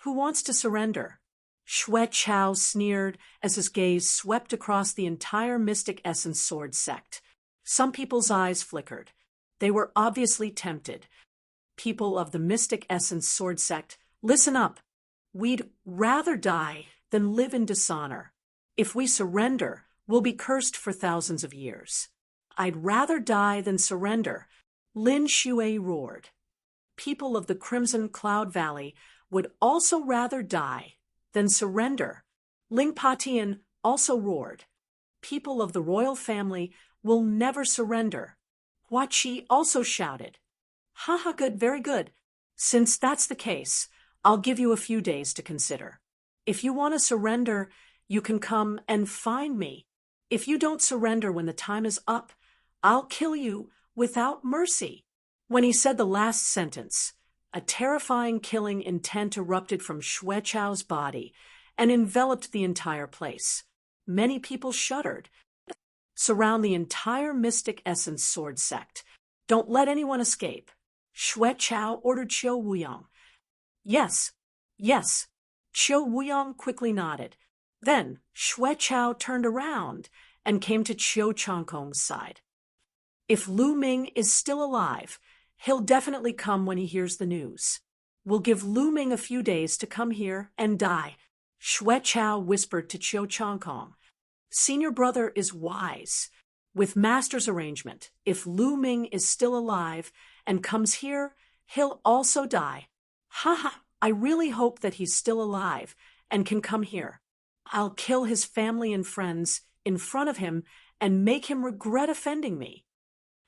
Who wants to surrender? Xue Chao sneered as his gaze swept across the entire Mystic Essence Sword sect. Some people's eyes flickered. They were obviously tempted. People of the Mystic Essence Sword sect, listen up. We'd rather die than live in dishonor. If we surrender, we'll be cursed for thousands of years. I'd rather die than surrender. Lin Shui roared. People of the Crimson Cloud Valley would also rather die than surrender. Ling Patian also roared. People of the royal family will never surrender. Hua Qi also shouted. Ha, good, very good. Since that's the case, I'll give you a few days to consider. If you want to surrender, you can come and find me. If you don't surrender when the time is up, I'll kill you without mercy. When he said the last sentence, a terrifying killing intent erupted from Xue Chao's body and enveloped the entire place. Many people shuddered. Surround the entire Mystic Essence Sword sect. Don't let anyone escape. Xue Chao ordered Qiu Wuyang. Yes, yes. Qiu Wuyang quickly nodded. Then Xue Chao turned around and came to Qiu Changkong's side. If Lu Ming is still alive, he'll definitely come when he hears the news. We'll give Lu Ming a few days to come here and die, Xue Chao whispered to Qiu Changkong. Senior brother is wise. With master's arrangement, if Lu Ming is still alive and comes here, he'll also die. I really hope that he's still alive and can come here. I'll kill his family and friends in front of him and make him regret offending me.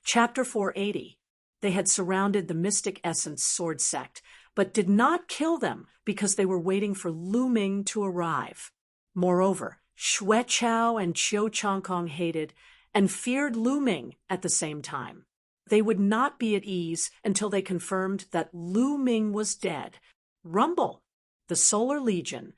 Chapter 480. They had surrounded the Mystic Essence Sword sect, but did not kill them because they were waiting for Lu Ming to arrive. Moreover, Xue Chao and Qiu Changkong hated and feared Lu Ming at the same time. They would not be at ease until they confirmed that Lu Ming was dead. Rumble, the Solar Legion,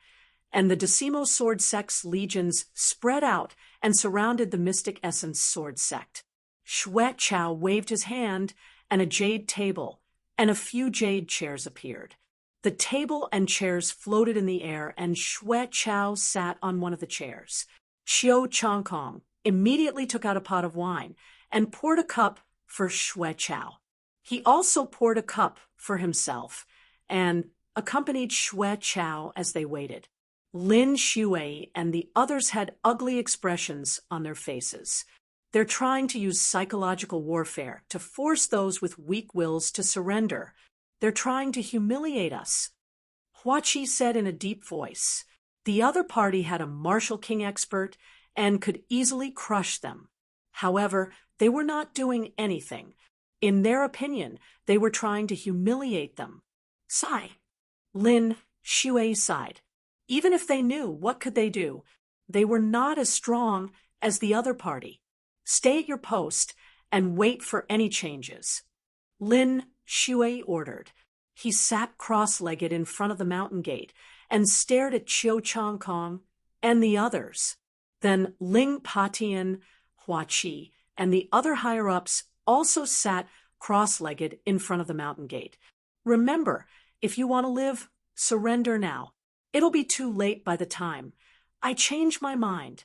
and the Decimo Sword Sect's legions spread out and surrounded the Mystic Essence Sword sect. Xue Chao waved his hand, and a jade table and a few jade chairs appeared. The table and chairs floated in the air, and Xue Chao sat on one of the chairs. Qiu Changkong immediately took out a pot of wine and poured a cup for Xue Chao. He also poured a cup for himself and accompanied Xue Chao as they waited. Lin Shui and the others had ugly expressions on their faces. They're trying to use psychological warfare to force those with weak wills to surrender. They're trying to humiliate us. Hua Qi said in a deep voice. The other party had a martial king expert and could easily crush them. However, they were not doing anything. In their opinion, they were trying to humiliate them. Sigh. Lin Shui sighed. Even if they knew, what could they do? They were not as strong as the other party. Stay at your post and wait for any changes. Lin Shui ordered. He sat cross-legged in front of the mountain gate and stared at Qiu Changkong and the others. Then Ling Patian, Hua Qi, and the other higher-ups also sat cross-legged in front of the mountain gate. Remember, if you want to live, surrender now. It'll be too late by the time. I change my mind.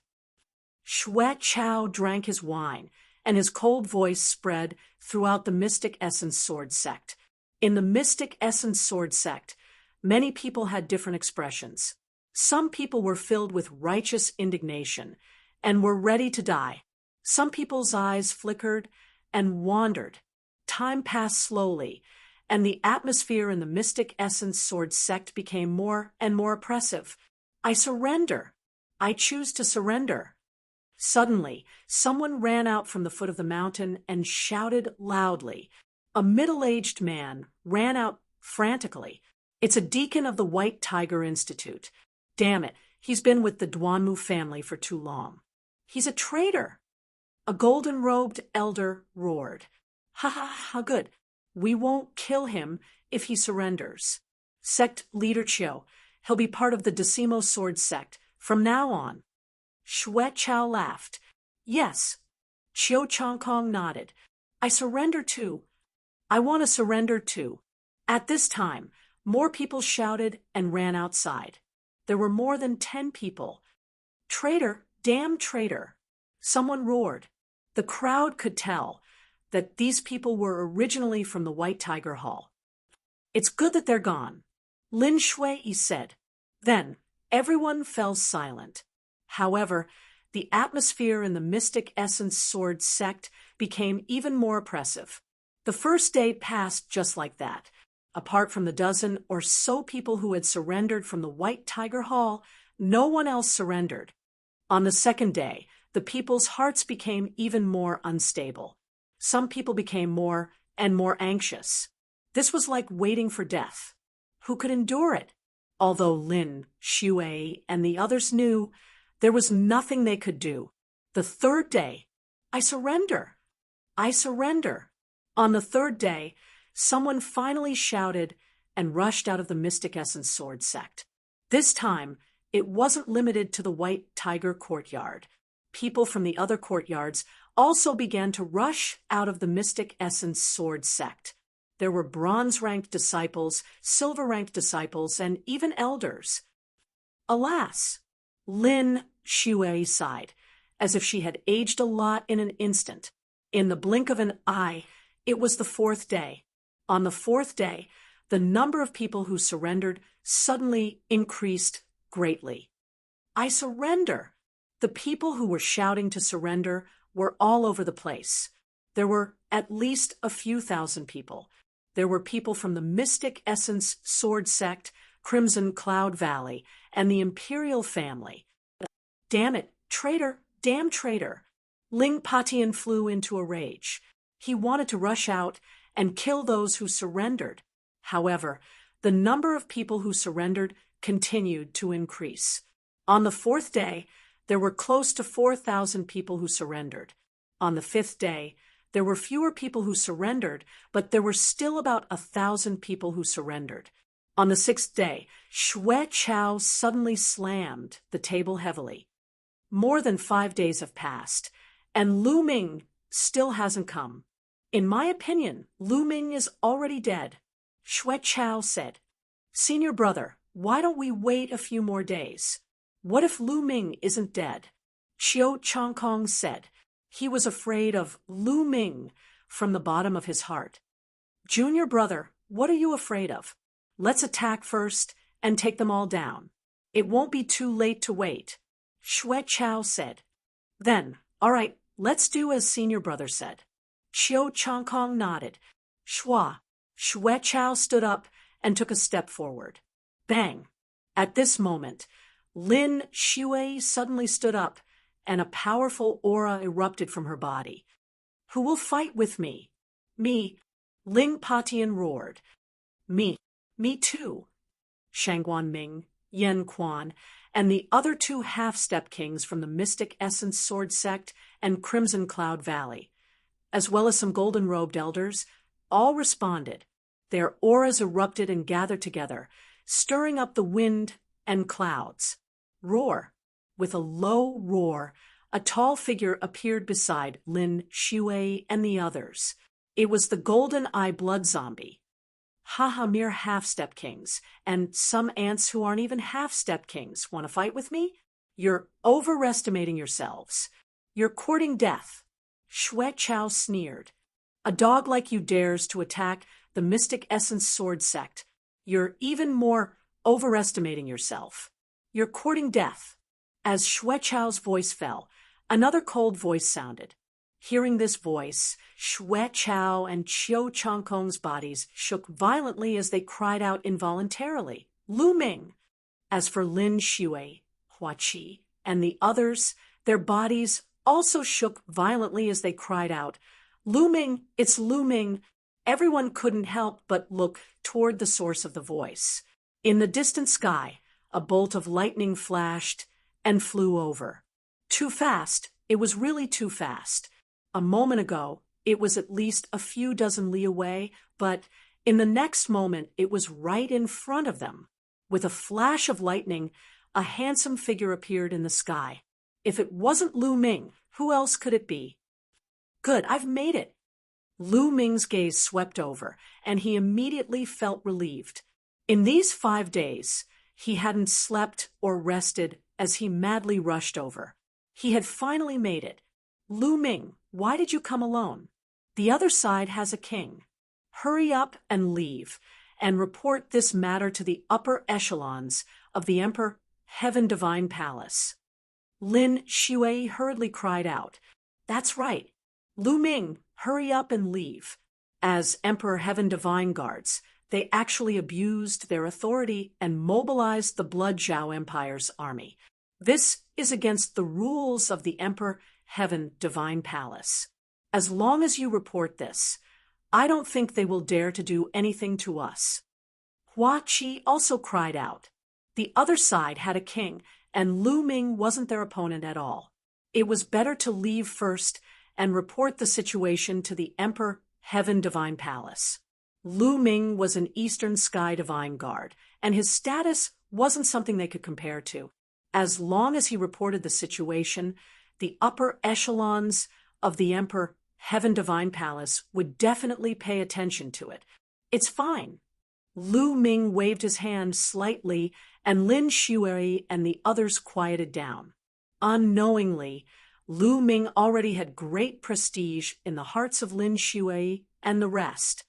Xue Chao drank his wine, and his cold voice spread throughout the Mystic Essence Sword sect. In the Mystic Essence Sword sect, many people had different expressions. Some people were filled with righteous indignation and were ready to die. Some people's eyes flickered and wandered. Time passed slowly, and the atmosphere in the Mystic Essence Sword sect became more and more oppressive. I surrender. I choose to surrender. Suddenly, someone ran out from the foot of the mountain and shouted loudly. A middle-aged man ran out frantically. It's a deacon of the White Tiger Institute. Damn it, he's been with the Duanmu family for too long. He's a traitor. A golden-robed elder roared. Ha, good. We won't kill him if he surrenders. Sect leader Qiu, he'll be part of the Decimo Sword sect from now on. Xue Chao laughed. Yes. Qiu Changkong nodded. I surrender too. I want to surrender too. At this time, more people shouted and ran outside. There were more than 10 people. Traitor, damn traitor. Someone roared. The crowd could tell that these people were originally from the White Tiger Hall. It's good that they're gone, Lin Shui said. Then everyone fell silent. However, the atmosphere in the Mystic Essence Sword sect became even more oppressive. The first day passed just like that. Apart from the dozen or so people who had surrendered from the White Tiger Hall, no one else surrendered. On the second day, the people's hearts became even more unstable. Some people became more and more anxious. This was like waiting for death. Who could endure it? Although Lin Shui and the others knew, there was nothing they could do. The third day, I surrender. I surrender. On the third day, someone finally shouted and rushed out of the Mystic Essence Sword sect. This time, it wasn't limited to the White Tiger courtyard. People from the other courtyards also began to rush out of the Mystic Essence Sword sect. There were bronze-ranked disciples, silver-ranked disciples, and even elders. Alas, Lin Shui sighed, as if she had aged a lot in an instant. In the blink of an eye, it was the 4th day. On the 4th day, the number of people who surrendered suddenly increased greatly. I surrender! The people who were shouting to surrender were all over the place. There were at least a few thousand people. There were people from the Mystic Essence Sword sect, Crimson Cloud Valley, and the Imperial family. Damn it, traitor, damn traitor. Ling Patian flew into a rage. He wanted to rush out and kill those who surrendered. However, the number of people who surrendered continued to increase. On the 4th day, there were close to 4,000 people who surrendered. On the 5th day, there were fewer people who surrendered, but there were still about 1,000 people who surrendered. On the 6th day, Xue Chao suddenly slammed the table heavily. More than 5 days have passed, and Lu Ming still hasn't come. In my opinion, Lu Ming is already dead. Xue Chao said, "Senior brother, why don't we wait a few more days? What if Lu Ming isn't dead?" Xiao Changkong said. He was afraid of Lu Ming from the bottom of his heart. "Junior brother, what are you afraid of? Let's attack first and take them all down. It won't be too late to wait," Xue Chao said. "Then, all right, let's do as senior brother said." Xiao Changkong nodded. Xue Chao stood up and took a step forward. Bang! At this moment, Lin Shui suddenly stood up, and a powerful aura erupted from her body. "Who will fight with me?" "Me," Ling Patian roared. Me too," Shangguan Ming, Yen Quan, and the other 2 half-step kings from the Mystic Essence Sword sect and Crimson Cloud Valley, as well as some golden-robed elders, all responded. Their auras erupted and gathered together, stirring up the wind and clouds. Roar! With a low roar, a tall figure appeared beside Lin Shui and the others. It was the golden-eye blood zombie. "Haha, mere half-step kings, and some ants who aren't even half-step kings. Want to fight with me? You're overestimating yourselves. You're courting death." Xue Chao sneered. "A dog like you dares to attack the Mystic Essence Sword sect. You're even more overestimating yourself. You're courting death." As Xue Chao's voice fell, another cold voice sounded. Hearing this voice, Xue Chao and Xiao Changkong's bodies shook violently as they cried out involuntarily, "Lu Ming!" As for Lin Shui, Hua Qi, and the others, their bodies also shook violently as they cried out, "Lu Ming! It's Lu Ming!" Everyone couldn't help but look toward the source of the voice. In the distant sky, a bolt of lightning flashed and flew over. Too fast. It was really too fast. A moment ago, it was at least a few dozen li away, but in the next moment, it was right in front of them. With a flash of lightning, a handsome figure appeared in the sky. If it wasn't Lu Ming, who else could it be? "Good, I've made it." Lu Ming's gaze swept over, and he immediately felt relieved. In these 5 days, he hadn't slept or rested as he madly rushed over. He had finally made it. "Lu Ming, why did you come alone? The other side has a king. Hurry up and leave, and report this matter to the upper echelons of the Emperor Heaven Divine Palace." Lin Shui hurriedly cried out, "That's right. Lu Ming, hurry up and leave." As Emperor Heaven Divine Guards, they actually abused their authority and mobilized the Blood Zhao Empire's army. This is against the rules of the Emperor Heaven Divine Palace. As long as you report this, I don't think they will dare to do anything to us. Hua Qi also cried out. The other side had a king, and Lu Ming wasn't their opponent at all. It was better to leave first and report the situation to the Emperor Heaven Divine Palace. Lu Ming was an Eastern Sky Divine Guard, and his status wasn't something they could compare to. As long as he reported the situation, the upper echelons of the Emperor Heaven Divine Palace would definitely pay attention to it. It's fine. Lu Ming waved his hand slightly, and Lin Shui and the others quieted down. Unknowingly, Lu Ming already had great prestige in the hearts of Lin Shui and the rest.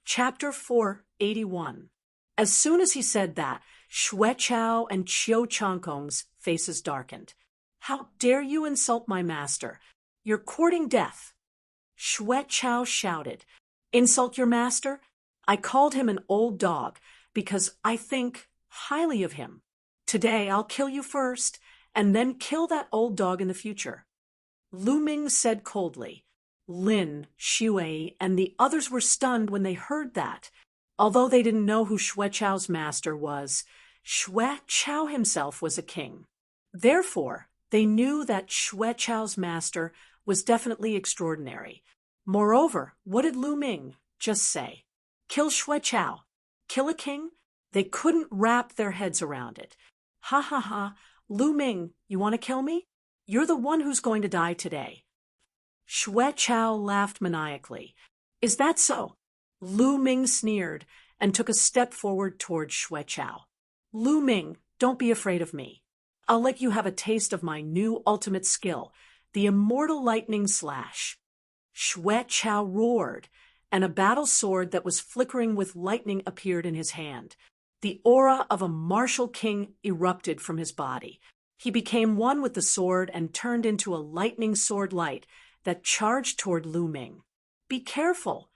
Chapter 481. As soon as he said that, Xue Chao and Qiu Changkong's faces darkened. "How dare you insult my master? You're courting death." Xue Chao shouted, "Insult your master? I called him an old dog because I think highly of him. Today I'll kill you first, and then kill that old dog in the future." Lu Ming said coldly. Lin, Shui, and the others were stunned when they heard that. Although they didn't know who Xue Chao's master was, Xue Chao himself was a king. Therefore, they knew that Xue Chao's master was definitely extraordinary. Moreover, what did Lu Ming just say? Kill Xue Chao. Kill a king? They couldn't wrap their heads around it. Ha ha ha, Lu Ming, you want to kill me? You're the one who's going to die today. Xue Chao laughed maniacally. Is that so? Lu Ming sneered and took a step forward toward Xue Chao. Lu Ming, don't be afraid of me. I'll let you have a taste of my new ultimate skill, the Immortal Lightning Slash. Xue Chao roared, and a battle sword that was flickering with lightning appeared in his hand. The aura of a martial king erupted from his body. He became one with the sword and turned into a lightning sword light that charged toward Lu Ming. Be careful!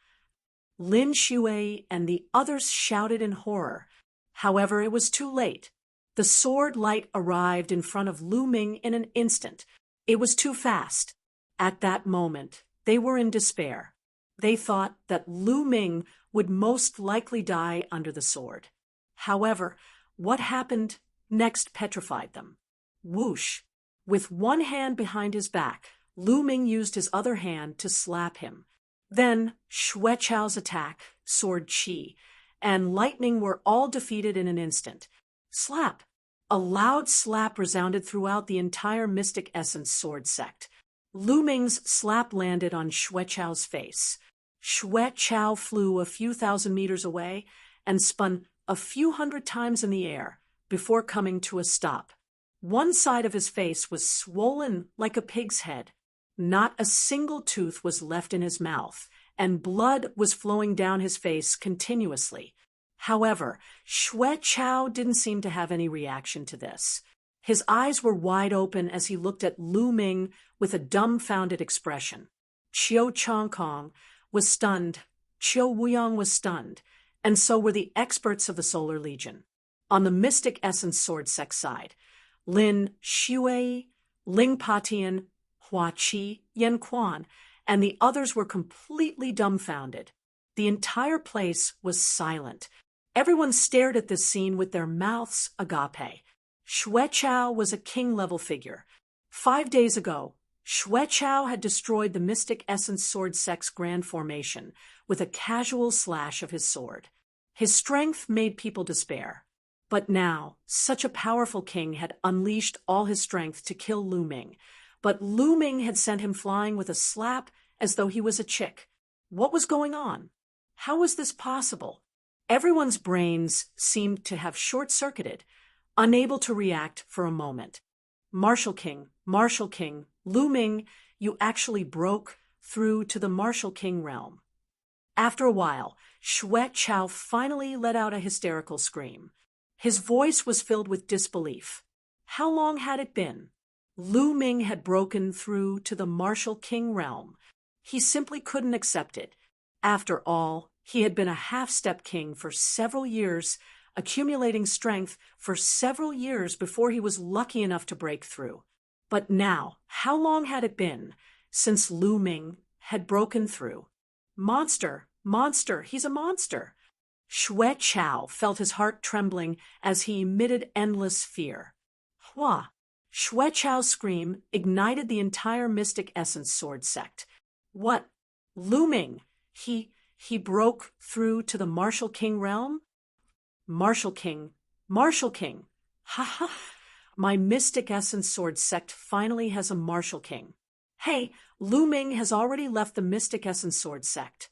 Lin Shui and the others shouted in horror. However, it was too late. The sword light arrived in front of Lu Ming in an instant. It was too fast. At that moment, they were in despair. They thought that Lu Ming would most likely die under the sword. However, what happened next petrified them. Whoosh! With one hand behind his back, Lu Ming used his other hand to slap him. Then Xue Chao's attack, Sword Qi, and lightning were all defeated in an instant. Slap! A loud slap resounded throughout the entire Mystic Essence sword sect. Lu Ming's slap landed on Xue Chao's face. Xue Chao flew a few thousand meters away and spun a few hundred times in the air before coming to a stop. One side of his face was swollen like a pig's head. Not a single tooth was left in his mouth, and blood was flowing down his face continuously. However, Xue Chao didn't seem to have any reaction to this. His eyes were wide open as he looked at Lu Ming with a dumbfounded expression. Qiu Changkong was stunned, Qiu Wuyang was stunned, and so were the experts of the Solar Legion. On the Mystic Essence Sword Sect side, Lin Shui, Ling Patian, Hua Qi, Yan Quan, and the others were completely dumbfounded. The entire place was silent. Everyone stared at this scene with their mouths agape. Xue Chao was a king-level figure. 5 days ago, Xue Chao had destroyed the Mystic Essence Sword Sect's Grand Formation with a casual slash of his sword. His strength made people despair. But now, such a powerful king had unleashed all his strength to kill Lu Ming. But Lu Ming had sent him flying with a slap as though he was a chick. What was going on? How was this possible? Everyone's brains seemed to have short-circuited, unable to react for a moment. Martial King, Lu Ming, you actually broke through to the Martial King realm. After a while, Xue Chao finally let out a hysterical scream. His voice was filled with disbelief. How long had it been? Lu Ming had broken through to the Martial King realm. He simply couldn't accept it. After all, he had been a half-step king for several years, accumulating strength for several years before he was lucky enough to break through. But now, how long had it been since Lu Ming had broken through? Monster, he's a monster. Xue Chao felt his heart trembling as he emitted endless fear. Hua! Xue Chao's scream ignited the entire Mystic Essence Sword Sect. What? Lu Ming! he broke through to the Martial King realm? Martial King, Martial King. Ha ha. My Mystic Essence Sword sect finally has a Martial King. Hey, Lu Ming has already left the Mystic Essence Sword sect.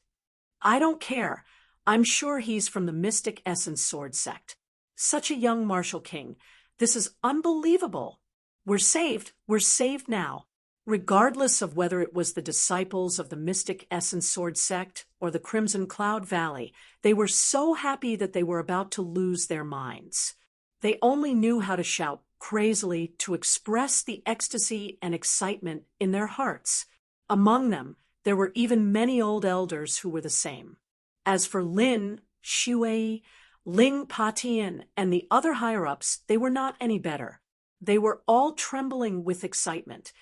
I don't care. I'm sure he's from the Mystic Essence Sword sect. Such a young Martial King. This is unbelievable. We're saved. We're saved now. Regardless of whether it was the disciples of the Mystic Essence Sword sect or the Crimson Cloud Valley, they were so happy that they were about to lose their minds. They only knew how to shout crazily to express the ecstasy and excitement in their hearts. Among them, there were even many old elders who were the same. As for Lin, Shui, Ling Patian, and the other higher-ups, they were not any better. They were all trembling with excitement.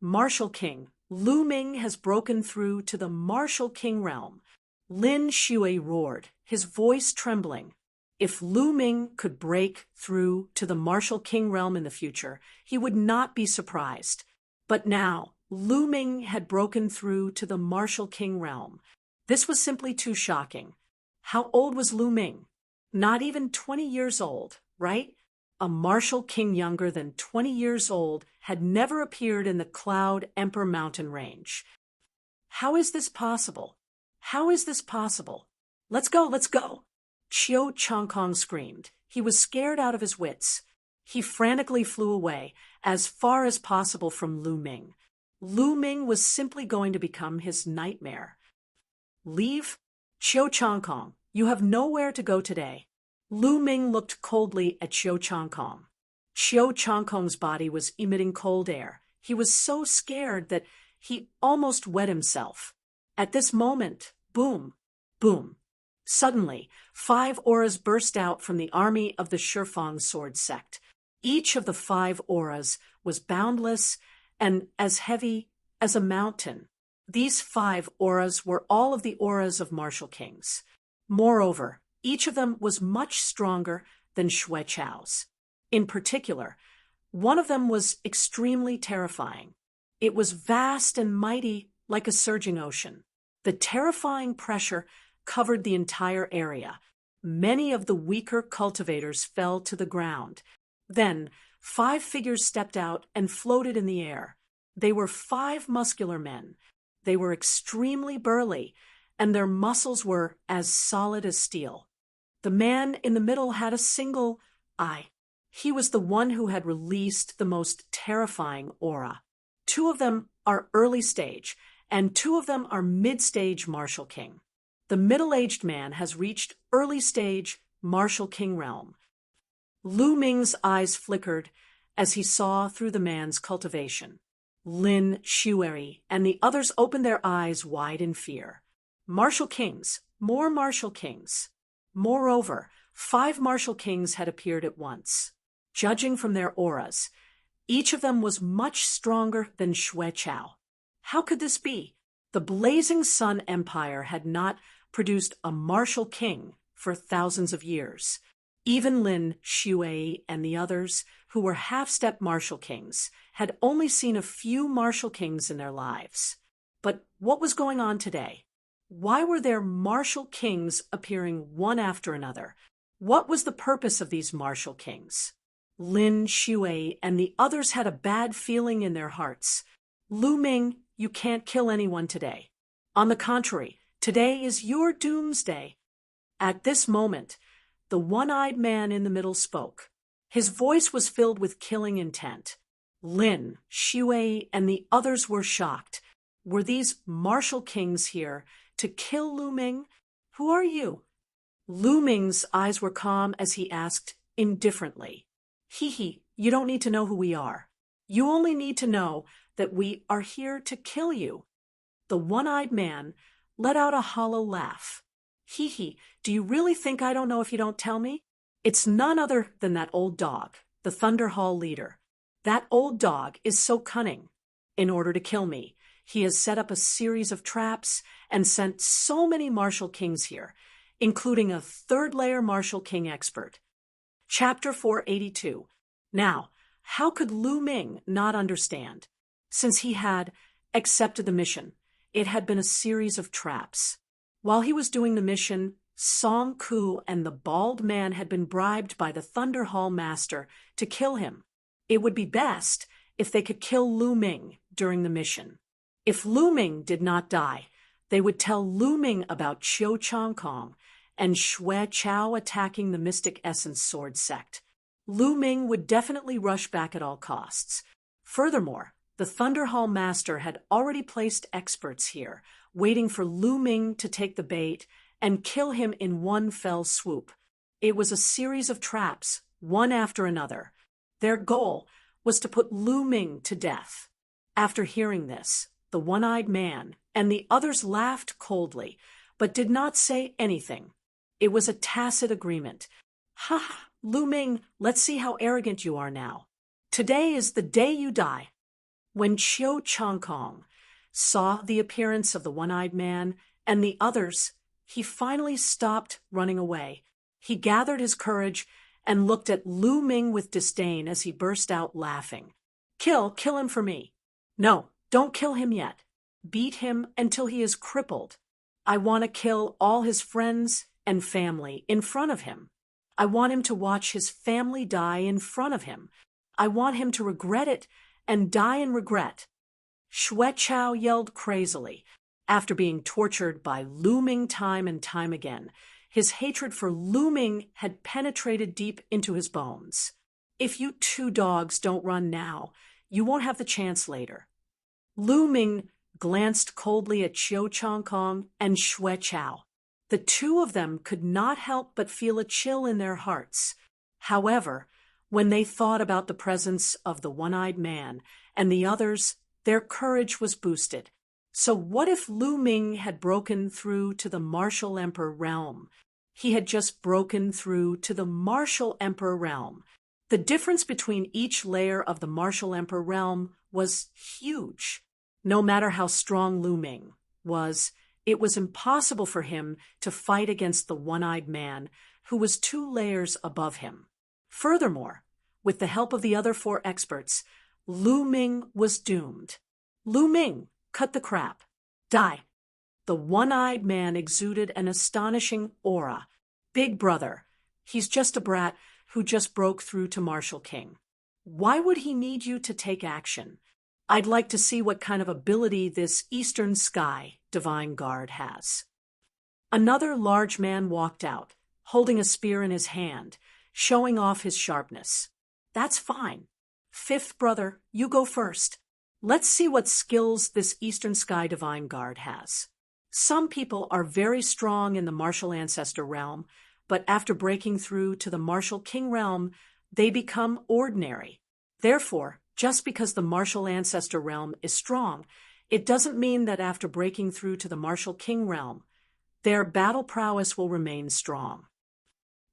Martial King, Lu Ming has broken through to the Martial King realm. Lin Shui roared, his voice trembling. If Lu Ming could break through to the Martial King realm in the future, he would not be surprised. But now, Lu Ming had broken through to the Martial King realm. This was simply too shocking. How old was Lu Ming? Not even 20 years old, right? A Martial King younger than 20 years old had never appeared in the Cloud Emperor mountain range. How is this possible? How is this possible? Let's go, let's go! Chiu Changkong screamed. He was scared out of his wits. He frantically flew away, as far as possible from Lu Ming. Lu Ming was simply going to become his nightmare. Leave? Chiu Changkong, you have nowhere to go today. Lu Ming looked coldly at Chiu Changkong. Chiu Changkong's body was emitting cold air. He was so scared that he almost wet himself. At this moment, boom, boom. Suddenly, 5 auras burst out from the army of the Shifang sword sect. Each of the 5 auras was boundless and as heavy as a mountain. These 5 auras were all of the auras of Martial Kings. Moreover, each of them was much stronger than Xue Chao's. In particular, one of them was extremely terrifying. It was vast and mighty like a surging ocean. The terrifying pressure covered the entire area. Many of the weaker cultivators fell to the ground. Then, 5 figures stepped out and floated in the air. They were 5 muscular men. They were extremely burly, and their muscles were as solid as steel. The man in the middle had a single eye. He was the one who had released the most terrifying aura. 2 of them are early stage, and 2 of them are mid-stage Martial King. The middle-aged man has reached early stage Martial King realm. Lu Ming's eyes flickered as he saw through the man's cultivation. Lin Shui and the others opened their eyes wide in fear. Martial Kings, more Martial Kings. Moreover, 5 Martial Kings had appeared at once. Judging from their auras, each of them was much stronger than Xue Chao. How could this be? The Blazing Sun Empire had not produced a Martial King for thousands of years. Even Lin Shui and the others, who were half-step Martial Kings, had only seen a few Martial Kings in their lives. But what was going on today? Why were there Martial Kings appearing one after another? What was the purpose of these Martial Kings? Lin Shui and the others had a bad feeling in their hearts. Lu Ming, you can't kill anyone today. On the contrary, today is your doomsday. At this moment, the one-eyed man in the middle spoke. His voice was filled with killing intent. Lin, Shui, and the others were shocked. Were these Martial Kings here to kill Lu Ming? Who are you? Lu Ming's eyes were calm as he asked indifferently. Hee, you don't need to know who we are. You only need to know that we are here to kill you. The one-eyed man let out a hollow laugh. Hee, do you really think I don't know if you don't tell me? It's none other than that old dog, the Thunder Hall leader. That old dog is so cunning. In order to kill me, he has set up a series of traps and sent so many Martial Kings here, including a 3rd-layer Martial King expert. Chapter 482. Now, how could Lu Ming not understand? Since he had accepted the mission, it had been a series of traps. While he was doing the mission, Song Ku and the bald man had been bribed by the Thunder Hall Master to kill him. It would be best if they could kill Lu Ming during the mission. If Lu Ming did not die, they would tell Lu Ming about Qiu Chang Kong and Xue Chao attacking the Mystic Essence Sword sect. Lu Ming would definitely rush back at all costs. Furthermore, the Thunder Hall Master had already placed experts here, waiting for Lu Ming to take the bait and kill him in one fell swoop. It was a series of traps, one after another. Their goal was to put Lu Ming to death. After hearing this, the one-eyed man and the others laughed coldly, but did not say anything. It was a tacit agreement. Ha, Lu Ming, let's see how arrogant you are now. Today is the day you die. When Qiu Changkong saw the appearance of the one-eyed man and the others, he finally stopped running away. He gathered his courage and looked at Lu Ming with disdain as he burst out laughing. Kill him for me. No, don't kill him yet. Beat him until he is crippled. I want to kill all his friends and family in front of him. I want him to watch his family die in front of him. I want him to regret it and die in regret. Xue Chao yelled crazily. After being tortured by Lu Ming time and time again, his hatred for Lu Ming had penetrated deep into his bones. If you two dogs don't run now, you won't have the chance later. Lu Ming glanced coldly at Qiu Changkong and Xue Chao. The two of them could not help but feel a chill in their hearts. However, when they thought about the presence of the one-eyed man and the others, their courage was boosted. So what if Lu Ming had broken through to the Martial Emperor realm? He had just broken through to the Martial Emperor realm. The difference between each layer of the Martial Emperor realm was huge. No matter how strong Lu Ming was, it was impossible for him to fight against the one-eyed man, who was 2 layers above him. Furthermore, with the help of the other 4 experts, Lu Ming was doomed. Lu Ming, cut the crap. Die. The one-eyed man exuded an astonishing aura. Big brother. He's just a brat who just broke through to Martial King. Why would he need you to take action? I'd like to see what kind of ability this Eastern Sky Divine Guard has. Another large man walked out, holding a spear in his hand, showing off his sharpness. That's fine. 5th brother, you go first. Let's see what skills this Eastern Sky Divine Guard has. Some people are very strong in the Martial Ancestor realm, but after breaking through to the Martial King realm, they become ordinary. Therefore, just because the Martial Ancestor realm is strong, it doesn't mean that after breaking through to the Martial King realm, their battle prowess will remain strong.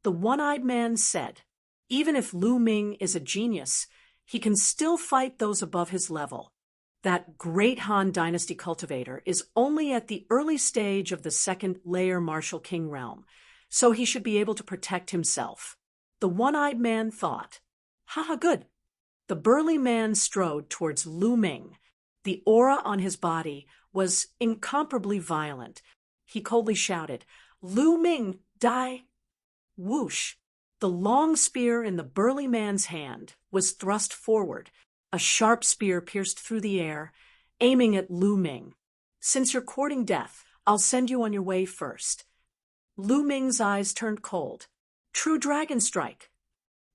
The one-eyed man said, even if Lu Ming is a genius, he can still fight those above his level. That great Han Dynasty cultivator is only at the early stage of the 2nd layer Martial King realm, so he should be able to protect himself. The one-eyed man thought, haha, good. The burly man strode towards Lu Ming. The aura on his body was incomparably violent. He coldly shouted, Lu Ming, die! Whoosh! The long spear in the burly man's hand was thrust forward. A sharp spear pierced through the air, aiming at Lu Ming. Since you're courting death, I'll send you on your way first. Lu Ming's eyes turned cold. True dragon strike.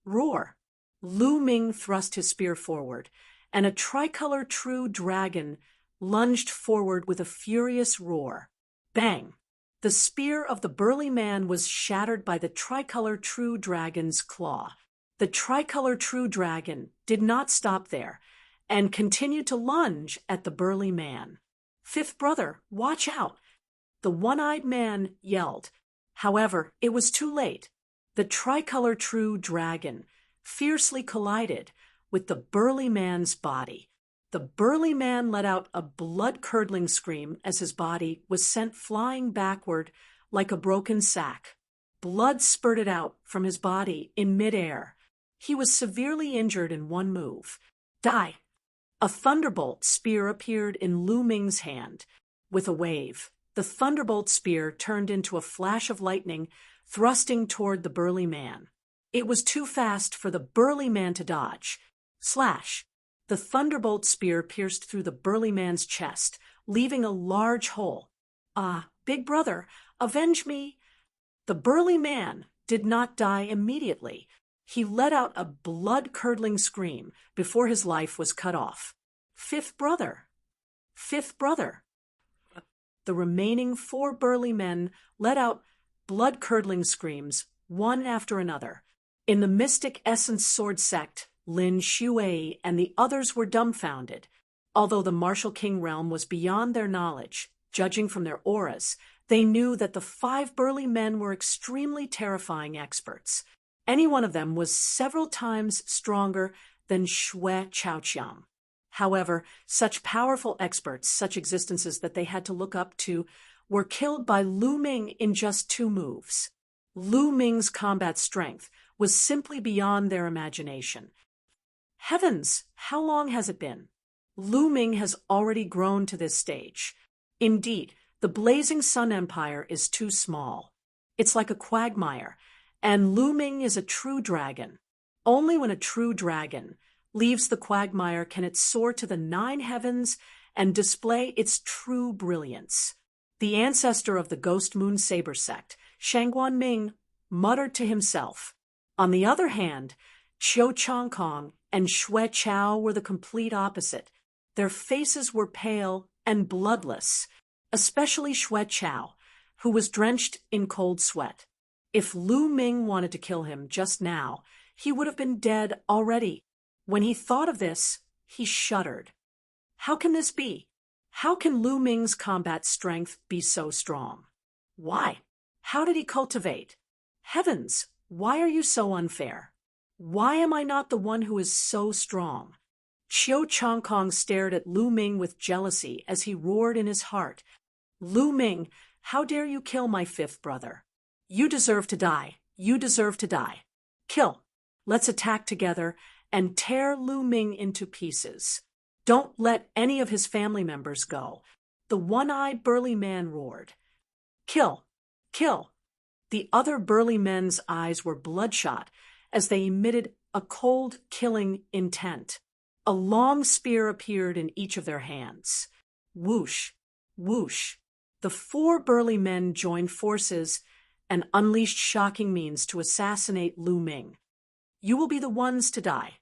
Roar. Lu Ming thrust his spear forward, and a tricolor true dragon lunged forward with a furious roar. Bang! The spear of the burly man was shattered by the tricolor true dragon's claw. The tricolor true dragon did not stop there and continued to lunge at the burly man. 5th brother, watch out! The one-eyed man yelled. However, it was too late. The tricolor true dragon fiercely collided with the burly man's body. The burly man let out a blood-curdling scream as his body was sent flying backward like a broken sack. Blood spurted out from his body in midair. He was severely injured in one move. Die! A thunderbolt spear appeared in Lu Ming's hand. With a wave, The thunderbolt spear turned into a flash of lightning, thrusting toward the burly man. It was too fast for the burly man to dodge. Slash! The thunderbolt spear pierced through the burly man's chest, leaving a large hole. "Ah, big brother, avenge me!" The burly man did not die immediately. He let out a blood-curdling scream before his life was cut off. "Fifth brother! Fifth brother!" The remaining 4 burly men let out blood-curdling screams, one after another. In the Mystic Essence Sword sect, Lin Shui and the others were dumbfounded. Although the Martial King realm was beyond their knowledge, judging from their auras, they knew that the 5 burly men were extremely terrifying experts. Any one of them was several times stronger than Shui Chaoqiang. However, such powerful experts, such existences that they had to look up to, were killed by Lu Ming in just 2 moves. Lu Ming's combat strength was simply beyond their imagination. Heavens, how long has it been? Lu Ming has already grown to this stage. Indeed, the Blazing Sun Empire is too small. It's like a quagmire, and Lu Ming is a true dragon. Only when a true dragon leaves the quagmire can it soar to the 9 heavens and display its true brilliance. The ancestor of the Ghost Moon Saber sect, Shangguan Ming, muttered to himself. On the other hand, Qiu Changkong and Shui Chao were the complete opposite. Their faces were pale and bloodless, especially Shui Chao, who was drenched in cold sweat. If Lu Ming wanted to kill him just now, he would have been dead already. When he thought of this, he shuddered. How can this be? How can Lu Ming's combat strength be so strong? Why? How did he cultivate? Heavens, why are you so unfair? Why am I not the one who is so strong? Qiu Changkong stared at Lu Ming with jealousy as he roared in his heart. Lu Ming, how dare you kill my 5th brother? You deserve to die. You deserve to die. Kill. Let's attack together and tear Lu Ming into pieces. Don't let any of his family members go. The one-eyed burly man roared. Kill. Kill. The other burly men's eyes were bloodshot as they emitted a cold, killing intent. A long spear appeared in each of their hands. Whoosh, whoosh. The 4 burly men joined forces and unleashed shocking means to assassinate Lu Ming. You will be the ones to die.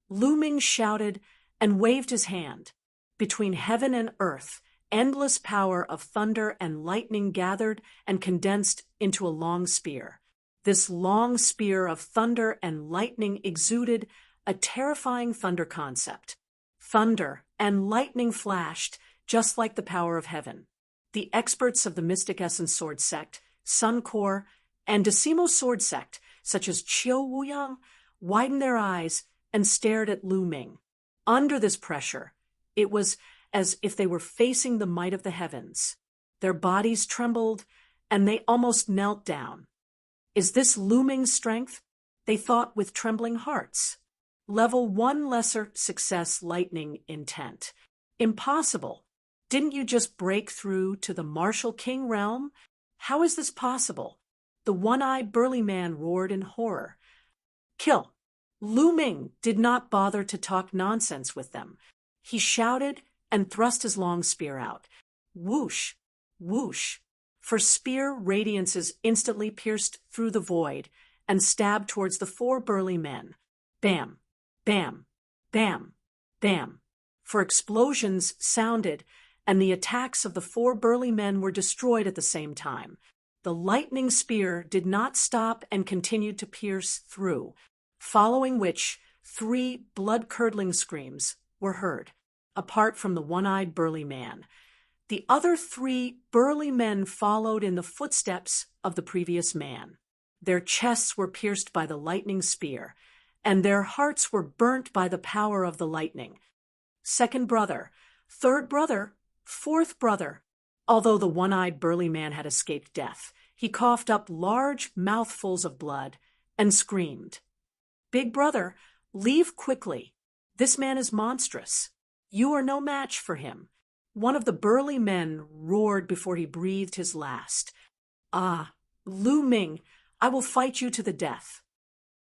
Lu Ming shouted and waved his hand. Between heaven and earth, endless power of thunder and lightning gathered and condensed into a long spear. This long spear of thunder and lightning exuded a terrifying thunder concept. Thunder and lightning flashed, just like the power of heaven. The experts of the Mystic Essence Sword sect, Sun Core, and Decimo Sword sect, such as Qiu Wuyang, widened their eyes and stared at Lu Ming. Under this pressure, it was as if they were facing the might of the heavens. Their bodies trembled, and they almost knelt down. Is this Lu Ming's strength? They thought with trembling hearts. Level 1 lesser success lightning intent. Impossible. Didn't you just break through to the Martial King realm? How is this possible? The one-eyed burly man roared in horror. Kill. Lu Ming did not bother to talk nonsense with them. He shouted and thrust his long spear out. Whoosh, whoosh. For spear radiances instantly pierced through the void and stabbed towards the 4 burly men. Bam, bam, bam, bam. For explosions sounded, and the attacks of the 4 burly men were destroyed at the same time. The lightning spear did not stop and continued to pierce through, following which 3 blood-curdling screams were heard, apart from the one-eyed burly man. The other 3 burly men followed in the footsteps of the previous man. Their chests were pierced by the lightning spear, and their hearts were burnt by the power of the lightning. 2nd brother, 3rd brother, 4th brother. Although the one-eyed burly man had escaped death, he coughed up large mouthfuls of blood and screamed. Big brother, leave quickly. This man is monstrous. You are no match for him. One of the burly men roared before he breathed his last. "Ah, Lu Ming, I will fight you to the death."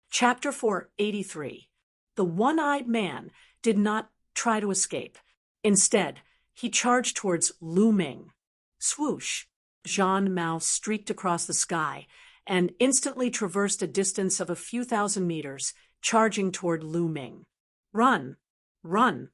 Chapter 483. The one-eyed man did not try to escape. Instead, he charged towards Lu Ming. Swoosh! Jean Mao streaked across the sky and instantly traversed a distance of a few thousand meters, charging toward Lu Ming. "Run! Run!"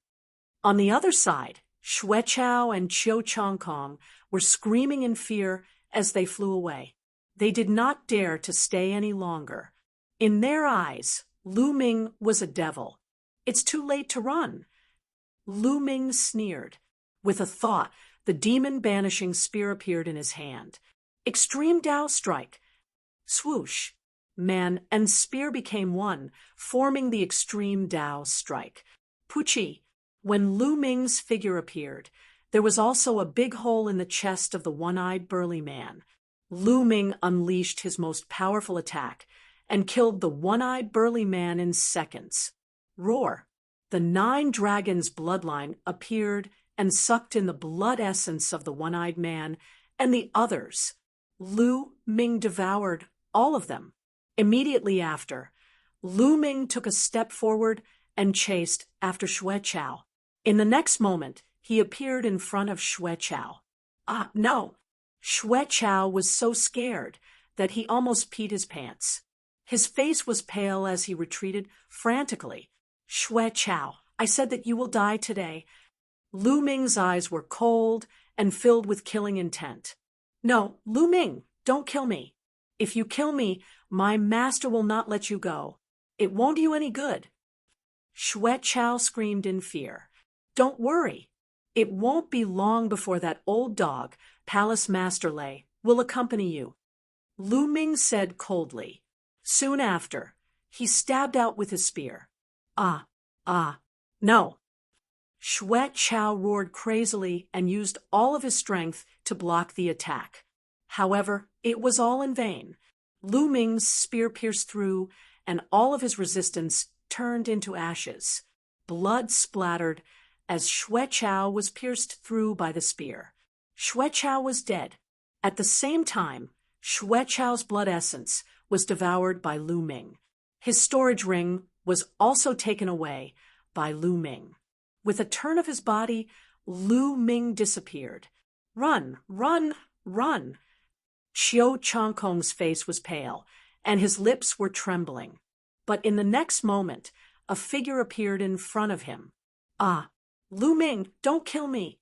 On the other side, Xue Chao and Chiu Chongkong were screaming in fear as they flew away. They did not dare to stay any longer. In their eyes, Lu Ming was a devil. "It's too late to run." Lu Ming sneered. With a thought, the demon-banishing spear appeared in his hand. Extreme Tao Strike. Swoosh! Man and spear became one, forming the Extreme Tao Strike. Puchi! When Lu Ming's figure appeared, there was also a big hole in the chest of the one-eyed burly man. Lu Ming unleashed his most powerful attack and killed the one-eyed burly man in seconds. Roar! The 9 dragons' bloodline appeared and sucked in the blood essence of the one-eyed man and the others. Lu Ming devoured all of them. Immediately after, Lu Ming took a step forward and chased after Xue Chao. In the next moment, he appeared in front of Xue Chao. "Ah, no!" Xue Chao was so scared that he almost peed his pants. His face was pale as he retreated frantically. "Xue Chao, I said that you will die today." Lu Ming's eyes were cold and filled with killing intent. "No, Lu Ming, don't kill me. If you kill me, my master will not let you go. It won't do you any good." Xue Chao screamed in fear. "Don't worry. It won't be long before that old dog, Palace Master Lei, will accompany you." Lu Ming said coldly. Soon after, he stabbed out with his spear. "Ah, no." Xue Chao roared crazily and used all of his strength to block the attack. However, it was all in vain. Lu Ming's spear pierced through, and all of his resistance turned into ashes. Blood splattered as Xue Chao was pierced through by the spear. Xue Chao was dead. At the same time, Xue Chao's blood essence was devoured by Lu Ming. His storage ring was also taken away by Lu Ming. With a turn of his body, Lu Ming disappeared. "Run, run, run!" Chiu Chongkong's face was pale, and his lips were trembling. But in the next moment, a figure appeared in front of him. "Ah, Lu Ming, don't kill me!"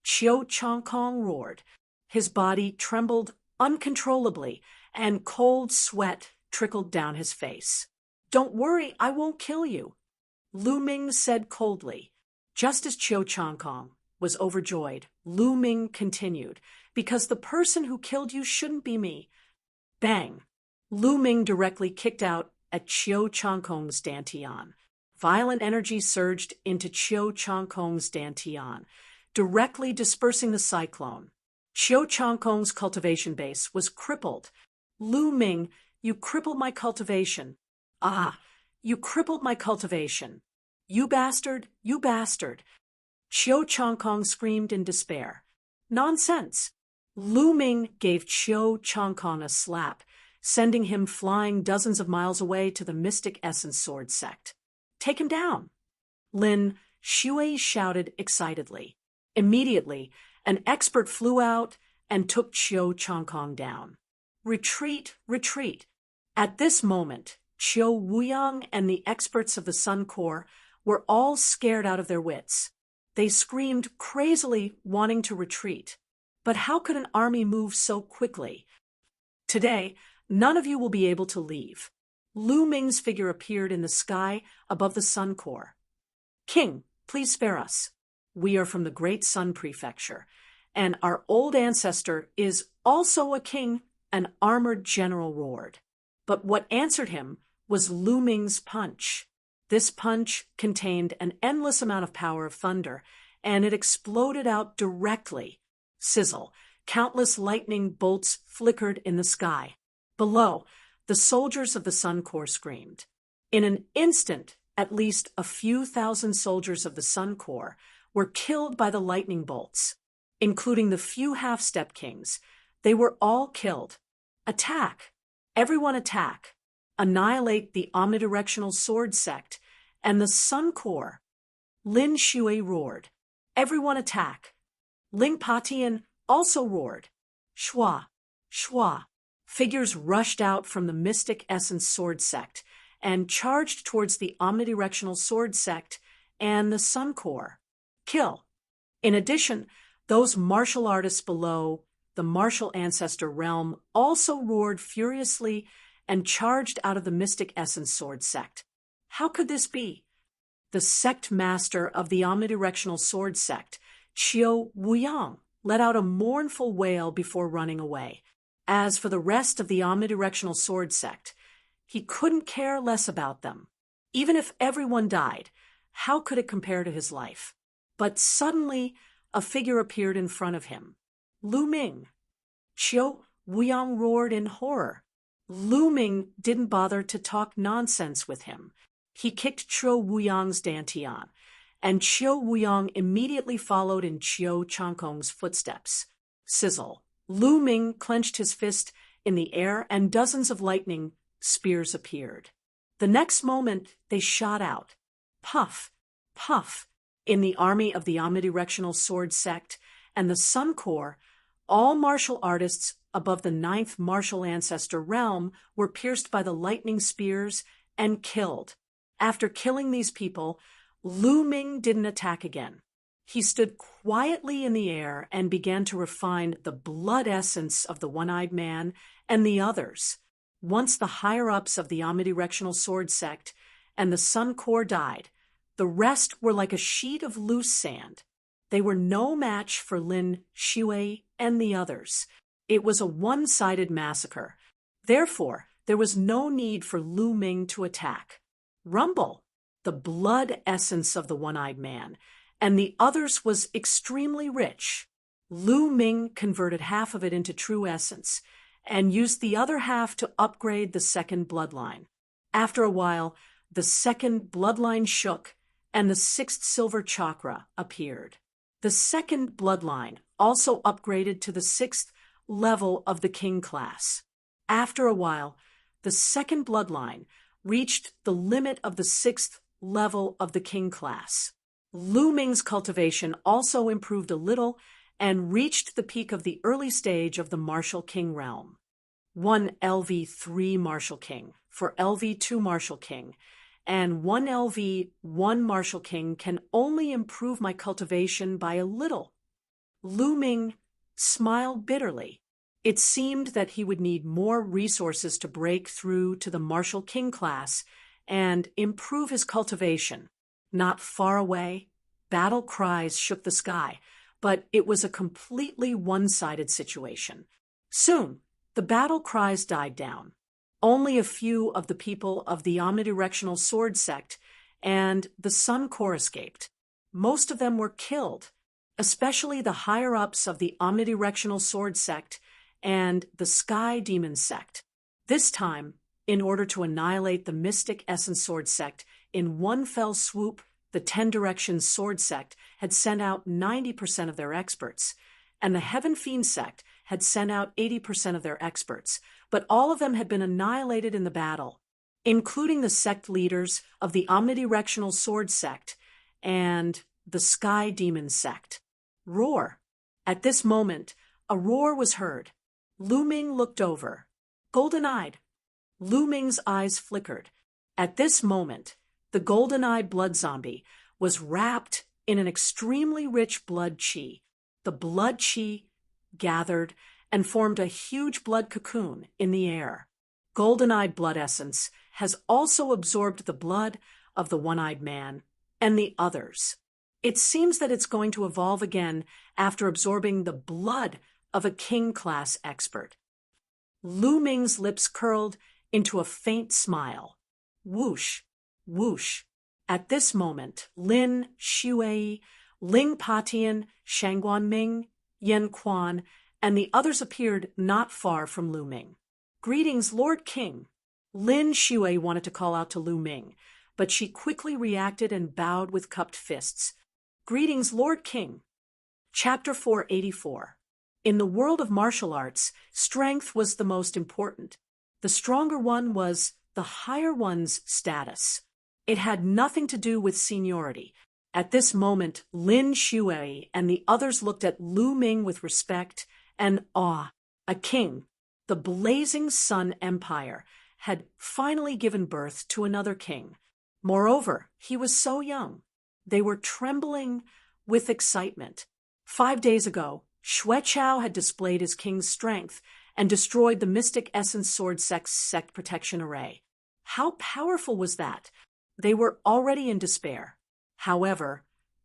Chiu Chongkong roared. His body trembled uncontrollably, and cold sweat trickled down his face. "Don't worry, I won't kill you," Lu Ming said coldly. Just as Chiu Chongkong was overjoyed, Lu Ming continued, "Because the person who killed you shouldn't be me." Bang! Lu Ming directly kicked out at Chiu Chongkong's dantian. Violent energy surged into Chiu Chongkong's dantian, directly dispersing the cyclone. Chiu Chongkong's cultivation base was crippled. "Lu Ming, you crippled my cultivation." "Ah, you crippled my cultivation. You bastard, you bastard." Chiu Chongkong screamed in despair. "Nonsense." Lu Ming gave Chiu Chongkong a slap, sending him flying dozens of miles away to the Mystic Essence Sword sect. "Take him down." Lin Shui shouted excitedly. Immediately, an expert flew out and took Chiu Chongkong down. "Retreat, retreat." At this moment, Chiu Wuyang and the experts of the Sun Corps were all scared out of their wits. They screamed crazily, wanting to retreat. But how could an army move so quickly? "Today, none of you will be able to leave." Lu Ming's figure appeared in the sky above the Sun Corps. "King, please spare us. We are from the Great Sun Prefecture, and our old ancestor is also a king," an armored general roared. But what answered him was Lu Ming's punch. This punch contained an endless amount of power of thunder, and it exploded out directly. Sizzle, countless lightning bolts flickered in the sky. Below, the soldiers of the Sun Corps screamed. In an instant, at least a few thousand soldiers of the Sun Corps were killed by the lightning bolts, including the few half-step kings. They were all killed. Attack! Everyone attack! Annihilate the omnidirectional sword sect and the Sun Core. Lin Shui roared. Everyone attack! Ling Patian also roared. Shua! Shua! Figures rushed out from the Mystic Essence Sword Sect and charged towards the Omnidirectional Sword Sect and the Sun Core. Kill! In addition, those martial artists below the martial ancestor realm also roared furiously and charged out of the Mystic Essence Sword Sect. How could this be? The sect master of the Omnidirectional Sword Sect, Qiu Wuyang, let out a mournful wail before running away. As for the rest of the Omnidirectional Sword Sect, he couldn't care less about them. Even if everyone died, how could it compare to his life? But suddenly, a figure appeared in front of him. Lu Ming. Qiu Wuyang roared in horror. Lu Ming didn't bother to talk nonsense with him. He kicked Qiu Wuyang's dantian, and Qiu Wuyang immediately followed in Qiu Changkong's footsteps. Sizzle. Lu Ming clenched his fist in the air, and dozens of lightning spears appeared. The next moment, they shot out. Puff, puff. In the army of the Omnidirectional Sword Sect and the Sun Core, all martial artists above the 9th martial ancestor realm were pierced by the lightning spears and killed. After killing these people, Lu Ming didn't attack again. He stood quietly in the air and began to refine the blood essence of the One-Eyed Man and the others. Once the higher-ups of the Omnidirectional Sword Sect and the Sun Core died, the rest were like a sheet of loose sand. They were no match for Lin Shui and the others. It was a one-sided massacre. Therefore, there was no need for Lu Ming to attack. Rumble, the blood essence of the One-Eyed Man, and the others was extremely rich. Lu Ming converted half of it into true essence and used the other half to upgrade the second bloodline. After a while, the second bloodline shook and the 6th silver chakra appeared. The second bloodline also upgraded to the 6th level of the king class. After a while, the second bloodline reached the limit of the 6th level of the king class. Lu Ming's cultivation also improved a little and reached the peak of the early stage of the Martial King realm. 1 LV3 Martial King for LV2 Martial King, and 1 LV1 Martial King can only improve my cultivation by a little. Lu Ming smiled bitterly. It seemed that he would need more resources to break through to the Martial King class and improve his cultivation. Not far away, battle cries shook the sky, but it was a completely one-sided situation. Soon, the battle cries died down. Only a few of the people of the Omnidirectional Sword Sect and the Sun Core escaped. Most of them were killed, especially the higher-ups of the Omnidirectional Sword Sect and the Sky Demon Sect. This time, in order to annihilate the Mystic Essence Sword Sect in one fell swoop, the 10 Directions Sword Sect had sent out 90% of their experts, and the Heaven Fiend Sect had sent out 80% of their experts, but all of them had been annihilated in the battle, including the sect leaders of the Omnidirectional Sword Sect and the Sky Demon Sect. Roar. At this moment, a roar was heard. Lu Ming looked over. Golden-eyed. Lu Ming's eyes flickered. At this moment, the golden-eyed blood zombie was wrapped in an extremely rich blood chi. The blood chi gathered and formed a huge blood cocoon in the air. Golden-eyed blood essence has also absorbed the blood of the One-Eyed Man and the others. It seems that it's going to evolve again after absorbing the blood of a king-class expert. Lu Ming's lips curled into a faint smile. Whoosh, whoosh. At this moment, Lin Shui, Ling Patian, Shangguan Ming, Yen Quan, and the others appeared not far from Lu Ming. Greetings, Lord King. Lin Shui wanted to call out to Lu Ming, but she quickly reacted and bowed with cupped fists. Greetings, Lord King. Chapter 484. In the world of martial arts, strength was the most important. The stronger one was the higher one's status. It had nothing to do with seniority. At this moment, Lin Shui and the others looked at Lu Ming with respect and awe. A king, the Blazing Sun Empire, had finally given birth to another king. Moreover, he was so young. They were trembling with excitement. 5 days ago, Xue Chao had displayed his king's strength and destroyed the Mystic Essence Sword Sect Protection Array. How powerful was that? They were already in despair. However,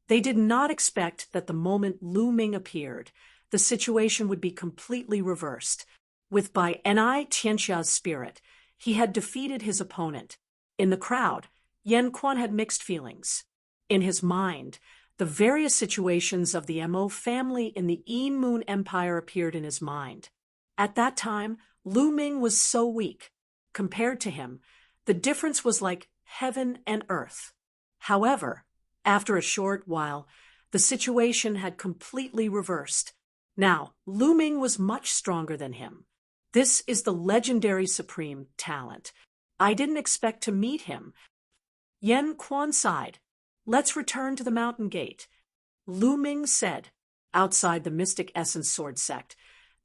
they did not expect that the moment Lu Ming appeared, the situation would be completely reversed. With Bai Ni Tianxia's spirit, he had defeated his opponent. In the crowd, Yan Quan had mixed feelings. In his mind, the various situations of the Mo family in the Yi Moon Empire appeared in his mind. At that time, Lu Ming was so weak. Compared to him, the difference was like heaven and earth. However, after a short while, the situation had completely reversed. Now, Lu Ming was much stronger than him. This is the legendary supreme talent. I didn't expect to meet him. Yan Quan sighed. Let's return to the mountain gate. Lu Ming said. Outside the Mystic Essence Sword Sect,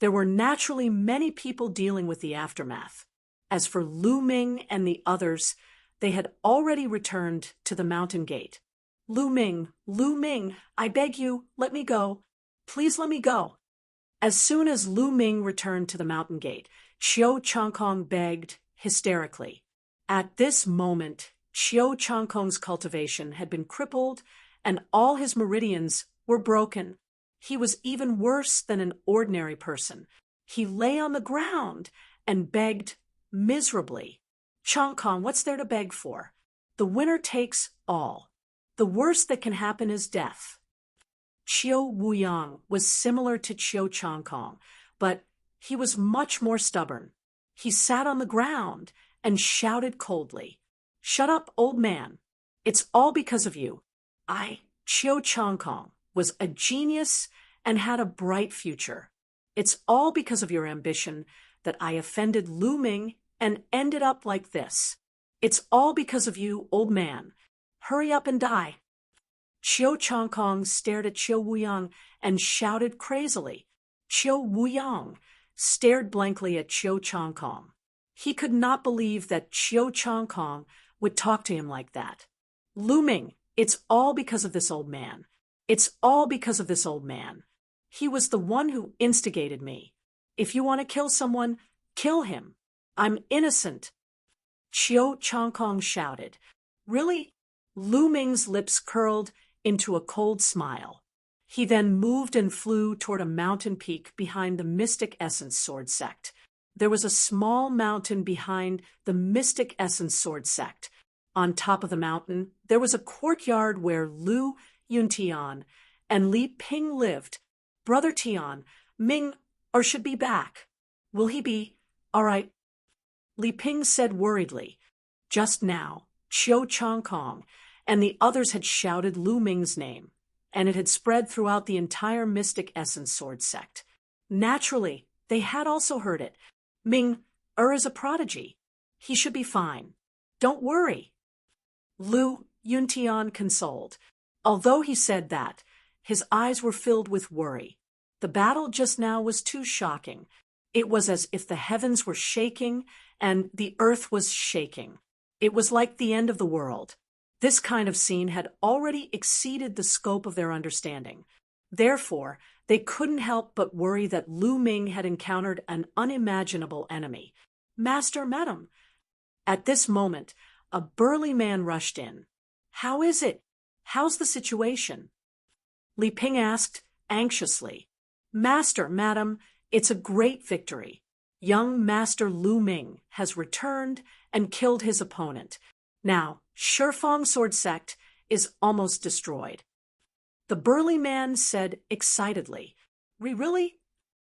there were naturally many people dealing with the aftermath. As for Lu Ming and the others, they had already returned to the mountain gate. Lu Ming, I beg you, let me go. Please let me go. As soon as Lu Ming returned to the mountain gate, Qiu Changkong begged hysterically. At this moment, Qiu Changkong's cultivation had been crippled and all his meridians were broken. He was even worse than an ordinary person. He lay on the ground and begged miserably. Changkong, what's there to beg for? The winner takes all. The worst that can happen is death. Qiu Wuyang was similar to Qiu Changkong, but he was much more stubborn. He sat on the ground and shouted coldly, "Shut up, old man. It's all because of you. I, Qiu Changkong, was a genius and had a bright future. It's all because of your ambition that I offended Lu Ming and ended up like this. It's all because of you, old man. Hurry up and die." Qiu Changkong stared at Qiu Wuyang and shouted crazily. Qiu Wuyang stared blankly at Qiu Changkong. He could not believe that Qiu Changkong would talk to him like that. Lu Ming, it's all because of this old man. It's all because of this old man. He was the one who instigated me. If you want to kill someone, kill him. I'm innocent. Qiu Changkong shouted. Really? Lu Ming's lips curled into a cold smile. He then moved and flew toward a mountain peak behind the Mystic Essence Sword Sect. There was a small mountain behind the Mystic Essence Sword Sect. On top of the mountain, there was a courtyard where Lu Yuntian and Li Ping lived. Brother Tian, Ming, or should be back. Will he be? All right. Li Ping said worriedly. Just now, Qiu Changkong and the others had shouted Lu Ming's name, and it had spread throughout the entire Mystic Essence Sword Sect. Naturally, they had also heard it. Ming, is a prodigy. He should be fine. Don't worry. Lu Yuntian consoled. Although he said that, his eyes were filled with worry. The battle just now was too shocking. It was as if the heavens were shaking and the earth was shaking. It was like the end of the world. This kind of scene had already exceeded the scope of their understanding. Therefore, they couldn't help but worry that Lu Ming had encountered an unimaginable enemy. Master, madam. At this moment, a burly man rushed in. How is it? How's the situation? Li Ping asked anxiously. Master, madam, it's a great victory. Young Master Lu Ming has returned and killed his opponent. Now, Shifeng Sword Sect is almost destroyed. The burly man said excitedly. Really?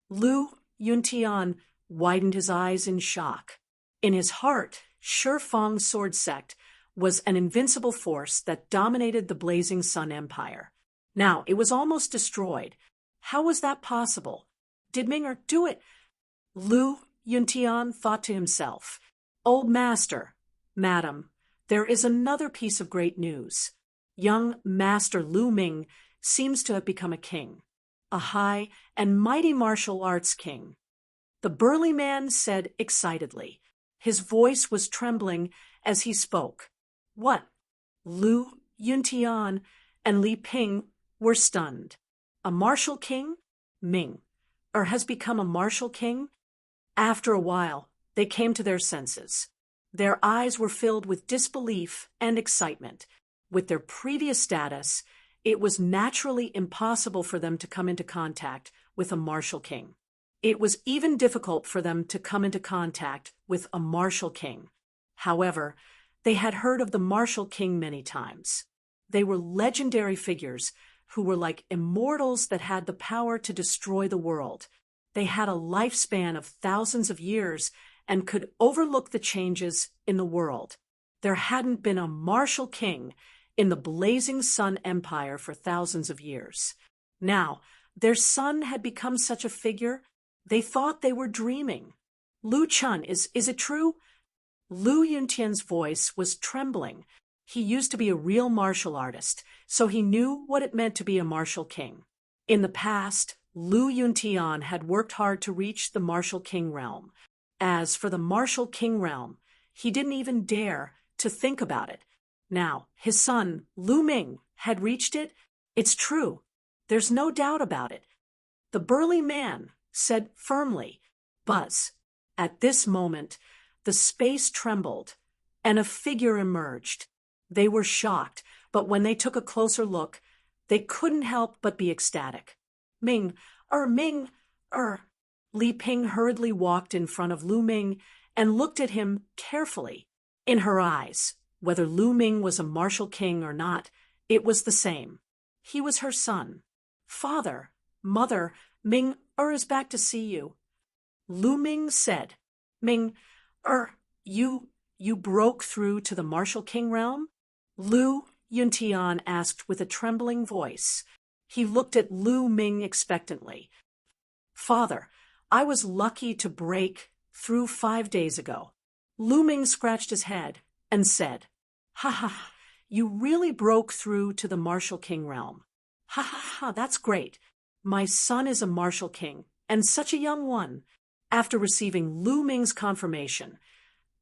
Lu Yuntian widened his eyes in shock. In his heart, Shifeng Sword Sect was an invincible force that dominated the Blazing Sun Empire. Now, it was almost destroyed. How was that possible? Did Ming do it? Lu Yuntian thought to himself, Old Master, Madam, there is another piece of great news. Young Master Lu Ming seems to have become a king, a high and mighty martial arts king. The burly man said excitedly. His voice was trembling as he spoke. What? Lu Yuntian and Li Ping were stunned. A martial king? Ming. Has become a martial king? After a while, they came to their senses. Their eyes were filled with disbelief and excitement. With their previous status, it was naturally impossible for them to come into contact with a martial king. It was even difficult for them to come into contact with a martial king. However, they had heard of the martial king many times. They were legendary figures who were like immortals that had the power to destroy the world. They had a lifespan of thousands of years and could overlook the changes in the world. There hadn't been a martial king in the Blazing Sun Empire for thousands of years. Now, their son had become such a figure, they thought they were dreaming. Lu Chun, is it true? Lu Yuntian's voice was trembling. He used to be a real martial artist, so he knew what it meant to be a martial king. In the past, Lu Yuntian had worked hard to reach the martial king realm. As for the martial king realm, he didn't even dare to think about it. Now, his son, Lu Ming, had reached it. It's true. There's no doubt about it. The burly man said firmly, Buzz. At this moment, the space trembled, and a figure emerged. They were shocked, but when they took a closer look, they couldn't help but be ecstatic. Ming. Li Ping hurriedly walked in front of Lu Ming and looked at him carefully. In her eyes, whether Lu Ming was a martial king or not, it was the same. He was her son. Father, mother, Ming is back to see you. Lu Ming said, Ming, you broke through to the martial king realm? Lu Yuntian asked with a trembling voice. He looked at Lu Ming expectantly. Father, I was lucky to break through 5 days ago. Lu Ming scratched his head and said, Ha ha, you really broke through to the martial king realm. Ha ha ha, that's great. My son is a martial king, and such a young one. After receiving Lu Ming's confirmation,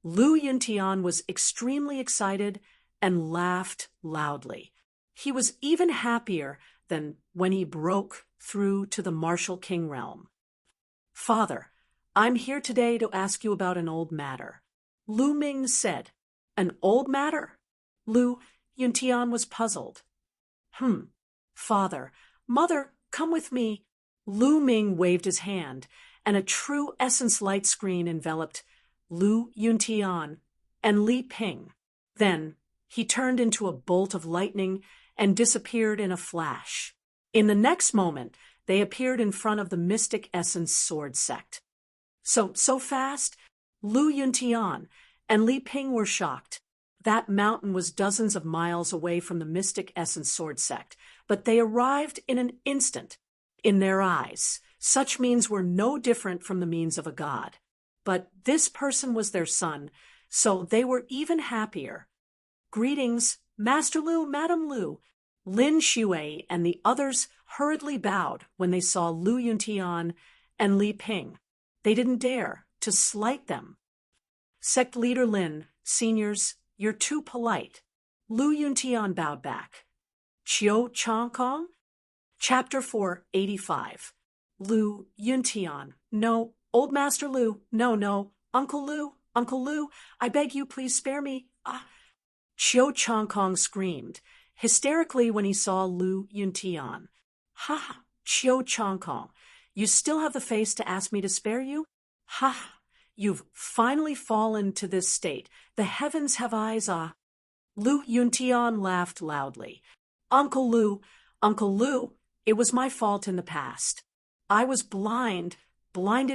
Lu Yuntian was extremely excited and laughed loudly. He was even happier than when he broke through to the martial king realm. Father, I'm here today to ask you about an old matter. Lu Ming said. An old matter? Lu Yuntian was puzzled. Father, mother, come with me. Lu Ming waved his hand, and a true essence light screen enveloped Lu Yuntian and Li Ping. Then he turned into a bolt of lightning and disappeared in a flash. In the next moment, they appeared in front of the Mystic Essence Sword Sect. So fast? Lu Yuntian and Li Ping were shocked. That mountain was dozens of miles away from the Mystic Essence Sword Sect, but they arrived in an instant. In their eyes, such means were no different from the means of a god. But this person was their son, so they were even happier. Greetings, Master Lu, Madam Lu. Lin Shui and the others hurriedly bowed when they saw Lu Yuntian and Li Ping. They didn't dare to slight them. Sect Leader Lin, seniors, you're too polite. Lu Yuntian bowed back. Chiu Chong Kong? Chapter 485. Lu Yuntian. No, Old Master Lu. No. Uncle Lu, I beg you, please spare me. Chiu Chong Kong screamed hysterically when he saw Lu Yuntian. Ha! Chiu Chong Kong, you still have the face to ask me to spare you? Ha! You've finally fallen to this state. The heavens have eyes, Lu Yuntian laughed loudly. Uncle Lu, it was my fault in the past. I was blinded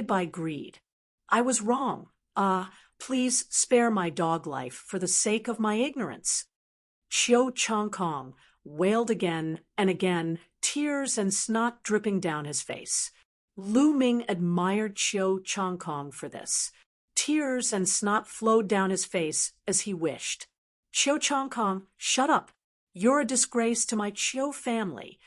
by greed. I was wrong. Please spare my dog life for the sake of my ignorance. Chiu Chong Kong wailed again and again, tears and snot dripping down his face. Lu Ming admired Chiu Chong Kong for this. Tears and snot flowed down his face as he wished. Chiu Chong Kong, shut up. You're a disgrace to my Chiu family.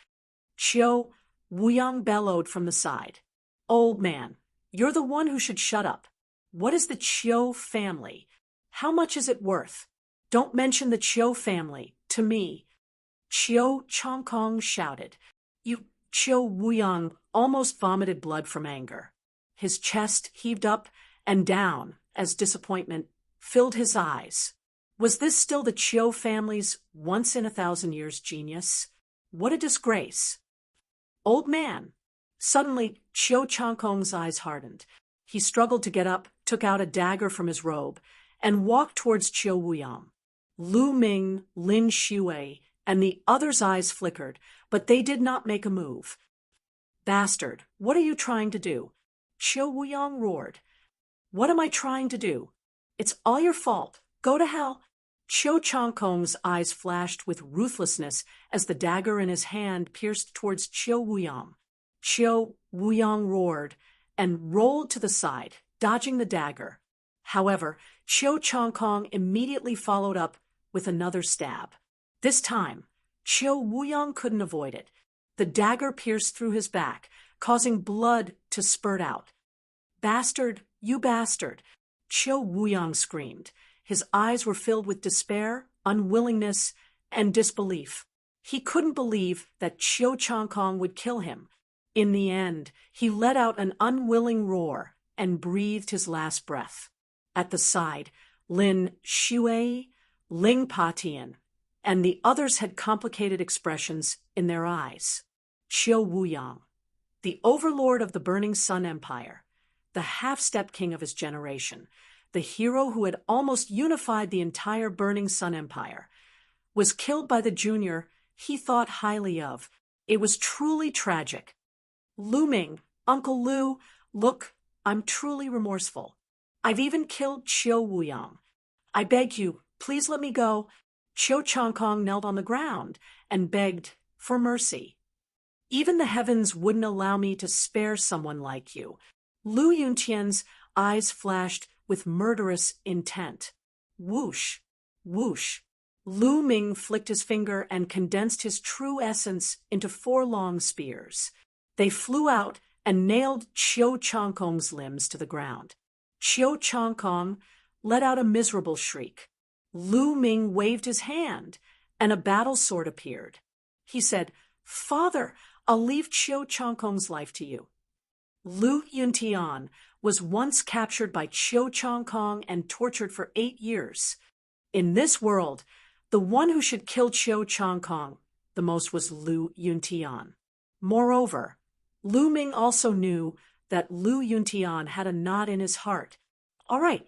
Chiu Wuyang bellowed from the side. Old man, you're the one who should shut up. What is the Chiu family? How much is it worth? Don't mention the Chiu family to me. Chiu Chong Kong shouted. Chiu Wuyang almost vomited blood from anger. His chest heaved up and down as disappointment filled his eyes. Was this still the Chiu family's once-in-a-thousand-years genius? What a disgrace! Old man! Suddenly, Chiu Chong Kong's eyes hardened. He struggled to get up, took out a dagger from his robe, and walked towards Chiu Wuyang. Lu Ming, Lin Shui, and the others' eyes flickered, but they did not make a move. Bastard, what are you trying to do? Chiu Wuyang roared. What am I trying to do? It's all your fault. Go to hell. Chiu Chong Kong's eyes flashed with ruthlessness as the dagger in his hand pierced towards Chiu Wuyang. Chiu Wuyang roared and rolled to the side, dodging the dagger. However, Chiu Chong Kong immediately followed up with another stab. This time, Chiu Wuyang couldn't avoid it. The dagger pierced through his back, causing blood to spurt out. Bastard, you bastard! Chiu Wuyang screamed. His eyes were filled with despair, unwillingness, and disbelief. He couldn't believe that Chiu Chong Kong would kill him. In the end, he let out an unwilling roar and breathed his last breath. At the side, Lin Shui, Ling Patian, and the others had complicated expressions in their eyes. Chiu Wuyang, the overlord of the Burning Sun Empire, the half-step king of his generation, the hero who had almost unified the entire Burning Sun Empire, was killed by the junior he thought highly of. It was truly tragic. Lu Ming, Uncle Lu, look, I'm truly remorseful. I've even killed Chiu Wuyang. I beg you, please let me go. Chiu Chong Kong knelt on the ground and begged for mercy. Even the heavens wouldn't allow me to spare someone like you. Lu Yuntian's eyes flashed with murderous intent. Whoosh, whoosh. Lu Ming flicked his finger and condensed his true essence into 4 long spears. They flew out and nailed Chiu Chong Kong's limbs to the ground. Chiu Chong Kong let out a miserable shriek. Lu Ming waved his hand, and a battle sword appeared. He said, Father, I'll leave Chiu Chong Kong's life to you. Lu Yuntian was once captured by Chiu Chong Kong and tortured for 8 years. In this world, the one who should kill Chiu Chong Kong the most was Lu Yuntian. Moreover, Lu Ming also knew that Lu Yuntian had a knot in his heart. All right.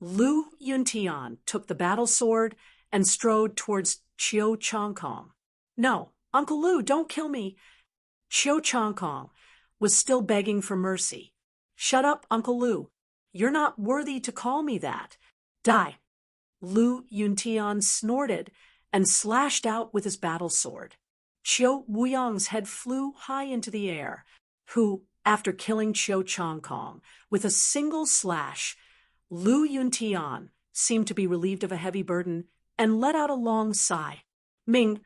Lu Yuntian took the battle sword and strode towards Chiu Chong Kong. No, Uncle Lu, don't kill me. Chiu Chong Kong was still begging for mercy. Shut up, Uncle Lu. You're not worthy to call me that. Die. Lu Yuntian snorted and slashed out with his battle sword. Chiu Wuyang's head flew high into the air, who, after killing Chiu Chong Kong with a single slash, Lu Yuntian seemed to be relieved of a heavy burden and let out a long sigh. Ming,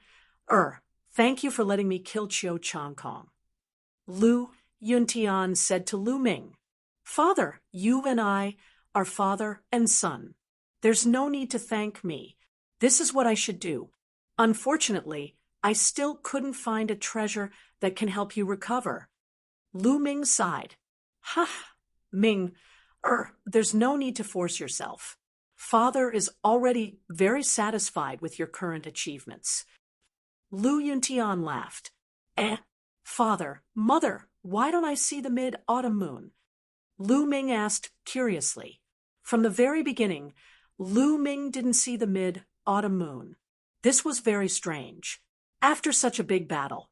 thank you for letting me kill Chiu Chong Kong. Lu Yuntian said to Lu Ming, Father, you and I are father and son. There's no need to thank me. This is what I should do. Unfortunately, I still couldn't find a treasure that can help you recover. Lu Ming sighed. Ha, Ming, there's no need to force yourself. Father is already very satisfied with your current achievements. Lu Yuntian laughed. Father, Mother, why don't I see the mid-autumn moon? Lu Ming asked curiously. From the very beginning, Lu Ming didn't see the mid-autumn moon. This was very strange. After such a big battle,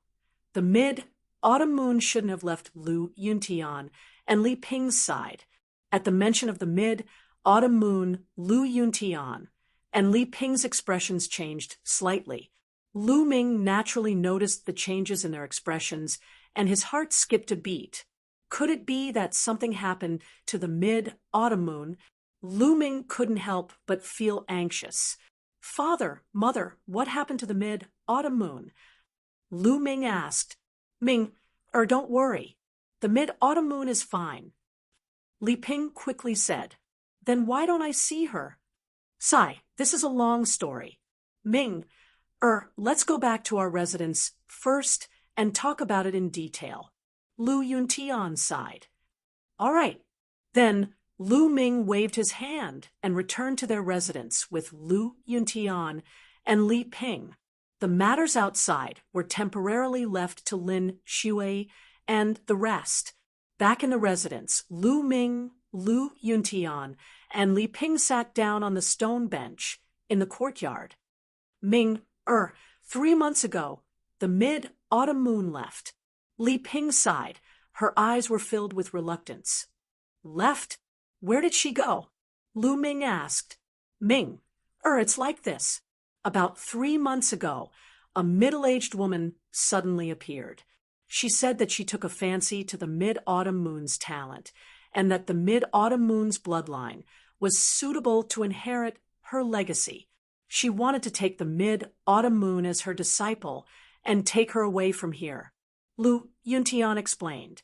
the mid-autumn moon shouldn't have left Lu Yuntian and Li Ping's side. At the mention of the mid-autumn moon, Lu Yuntian and Li Ping's expressions changed slightly. Lu Ming naturally noticed the changes in their expressions, and his heart skipped a beat. Could it be that something happened to the mid-autumn moon? Lu Ming couldn't help but feel anxious. Father, mother, what happened to the mid-autumn moon? Lu Ming asked. Ming, don't worry. The mid-autumn moon is fine. Li Ping quickly said. Then why don't I see her? Sai, this is a long story. Ming, let's go back to our residence first and talk about it in detail. Lu Yuntian sighed. All right. Then Lu Ming waved his hand and returned to their residence with Lu Yuntian and Li Ping. The matters outside were temporarily left to Lin Shui and the rest. Back in the residence, Lu Ming, Lu Yuntian, and Li Ping sat down on the stone bench in the courtyard. Ming, 3 months ago, the mid-autumn moon left. Li Ping sighed. Her eyes were filled with reluctance. Left? Where did she go? Lu Ming asked. Ming, it's like this. About 3 months ago, a middle-aged woman suddenly appeared. She said that she took a fancy to the mid-autumn moon's talent, and that the mid-autumn moon's bloodline was suitable to inherit her legacy. She wanted to take the mid-autumn moon as her disciple and take her away from here. Lu Yuntian explained.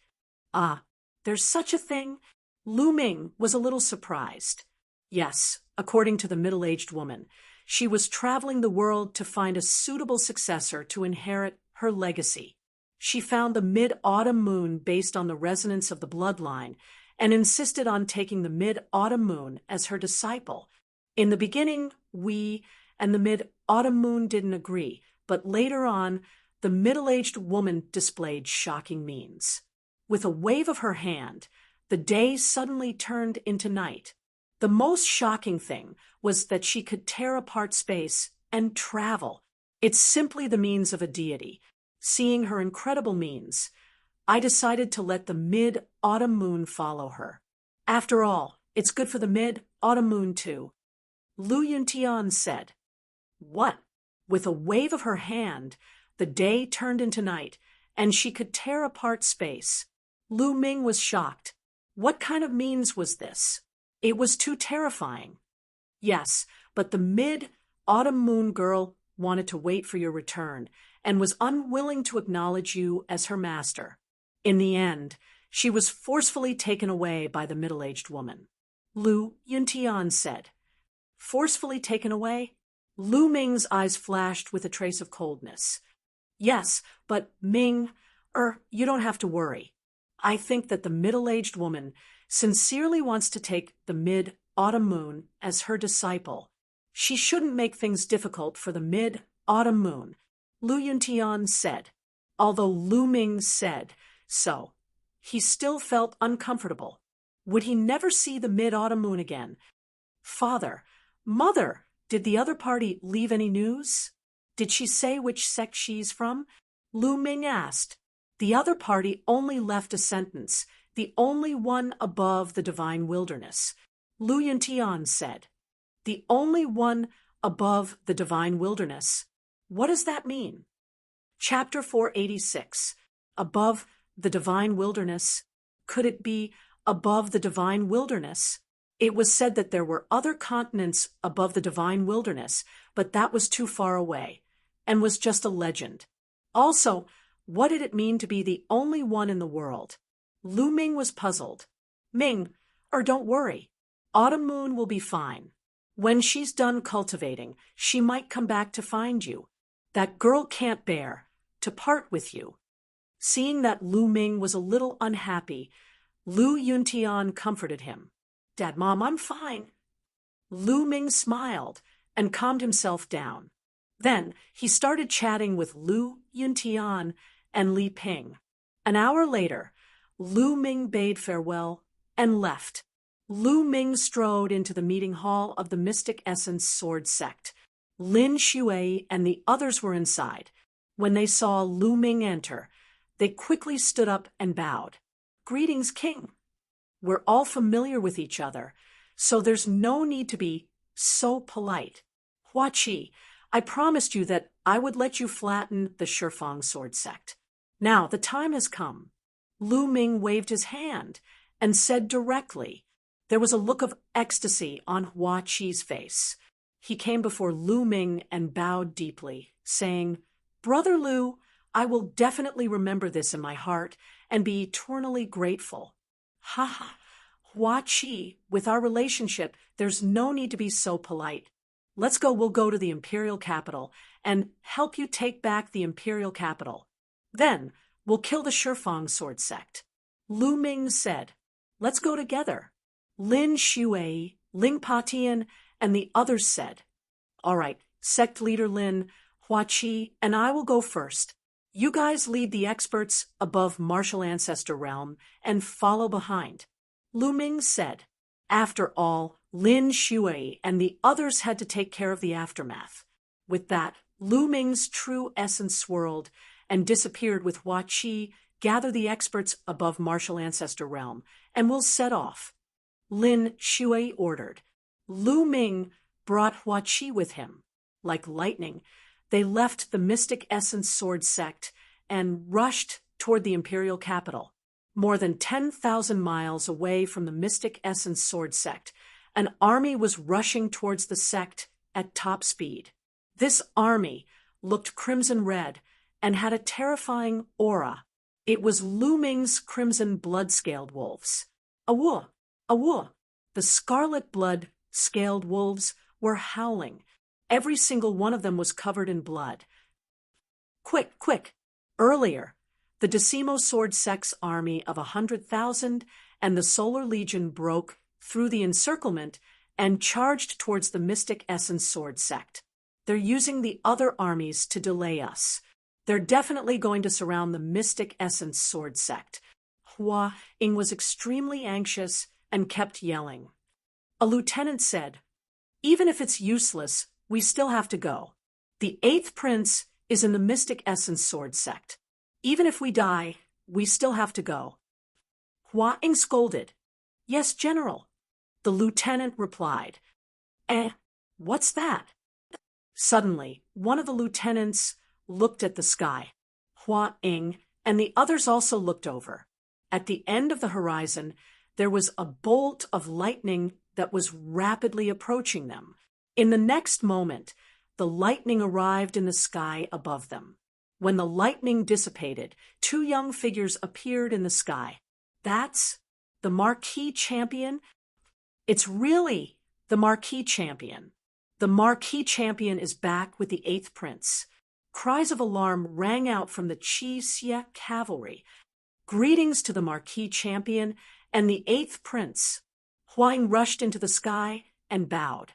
Ah, there's such a thing? Lu Ming was a little surprised. Yes, according to the middle-aged woman, she was traveling the world to find a suitable successor to inherit her legacy. She found the mid-autumn moon based on the resonance of the bloodline and insisted on taking the mid-autumn moon as her disciple. In the beginning, we and the mid-autumn moon didn't agree, but later on, the middle-aged woman displayed shocking means. With a wave of her hand, the day suddenly turned into night. The most shocking thing was that she could tear apart space and travel. It's simply the means of a deity. Seeing her incredible means, I decided to let the mid-autumn moon follow her. After all, it's good for the mid-autumn moon too. Lu Yuntian said. What? With a wave of her hand, the day turned into night, and she could tear apart space. Lu Ming was shocked. What kind of means was this? It was too terrifying. Yes, but the mid-autumn moon girl wanted to wait for your return and was unwilling to acknowledge you as her master. In the end, she was forcefully taken away by the middle-aged woman. Lu Yuntian said. Forcefully taken away? Lu Ming's eyes flashed with a trace of coldness. Yes, but Ming, you don't have to worry. I think that the middle-aged woman sincerely wants to take the mid-autumn moon as her disciple. She shouldn't make things difficult for the mid-autumn moon, Lu Yuntian said. Although Lu Ming said so, he still felt uncomfortable. Would he never see the mid-autumn moon again? Father, mother, did the other party leave any news? Did she say which sect she's from? Lu Ming asked. The other party only left a sentence, the only one above the divine wilderness. Lu Yuntian said. The only one above the divine wilderness. What does that mean? Chapter 486. Above the divine wilderness. Could it be above the divine wilderness? It was said that there were other continents above the divine wilderness, but that was too far away, and was just a legend. Also, what did it mean to be the only one in the world? Lu Ming was puzzled. Ming, don't worry. Autumn Moon will be fine. When she's done cultivating, she might come back to find you. That girl can't bear to part with you. Seeing that Lu Ming was a little unhappy, Lu Yuntian comforted him. Dad, Mom, I'm fine. Lu Ming smiled and calmed himself down. Then he started chatting with Lu Yuntian and Li Ping. An hour later, Lu Ming bade farewell and left. Lu Ming strode into the meeting hall of the Mystic Essence Sword Sect. Lin Shui and the others were inside. When they saw Lu Ming enter, they quickly stood up and bowed. Greetings, King. We're all familiar with each other, so there's no need to be so polite. Hua Qi, I promised you that I would let you flatten the Shifang sword sect. Now the time has come. Lu Ming waved his hand and said directly. There was a look of ecstasy on Hua Qi's face. He came before Lu Ming and bowed deeply, saying, "Brother Lu, I will definitely remember this in my heart and be eternally grateful." Ha ha. Hua Qi, with our relationship, there's no need to be so polite. We'll go to the imperial capital and help you take back the imperial capital. Then we'll kill the Shifang sword sect. Lu Ming said, "Let's go together." Lin Shui, Ling Patian, and the others said, "All right, sect leader Lin, Hua Qi, and I will go first. You guys lead the experts above martial ancestor realm and follow behind." Lu Ming said. After all, Lin Shui and the others had to take care of the aftermath. With that, Lu Ming's true essence swirled and disappeared with Hua Qi. Gather the experts above martial ancestor realm, and we'll set off. Lin Shui ordered. Lu Ming brought Hua Qi with him. Like lightning, they left the Mystic Essence Sword sect and rushed toward the imperial capital. More than 10,000 miles away from the Mystic Essence Sword sect, an army was rushing towards the sect at top speed. This army looked crimson red and had a terrifying aura. It was Lu Ming's crimson blood-scaled wolves. Awu! Awu! The scarlet blood-scaled wolves were howling. Every single one of them was covered in blood. Quick, quick! Earlier, the Decimo Sword Sect's army of 100,000 and the Solar Legion broke through the encirclement and charged towards the Mystic Essence Sword sect. They're using the other armies to delay us. They're definitely going to surround the Mystic Essence Sword sect. Hua Ying was extremely anxious and kept yelling. A lieutenant said, "Even if it's useless, we still have to go. The 8th prince is in the Mystic Essence Sword sect. Even if we die, we still have to go." Hua Ying scolded. "Yes, General." The lieutenant replied. What's that?" Suddenly, one of the lieutenants looked at the sky. Hua Ying and the others also looked over. At the end of the horizon, there was a bolt of lightning that was rapidly approaching them. In the next moment, the lightning arrived in the sky above them. When the lightning dissipated, 2 young figures appeared in the sky. That's the Marquis Champion. It's really the Marquis Champion. The Marquis Champion is back with the 8th prince. Cries of alarm rang out from the Qi Xie cavalry. Greetings to the Marquis Champion and the 8th prince. Hua Ying rushed into the sky and bowed.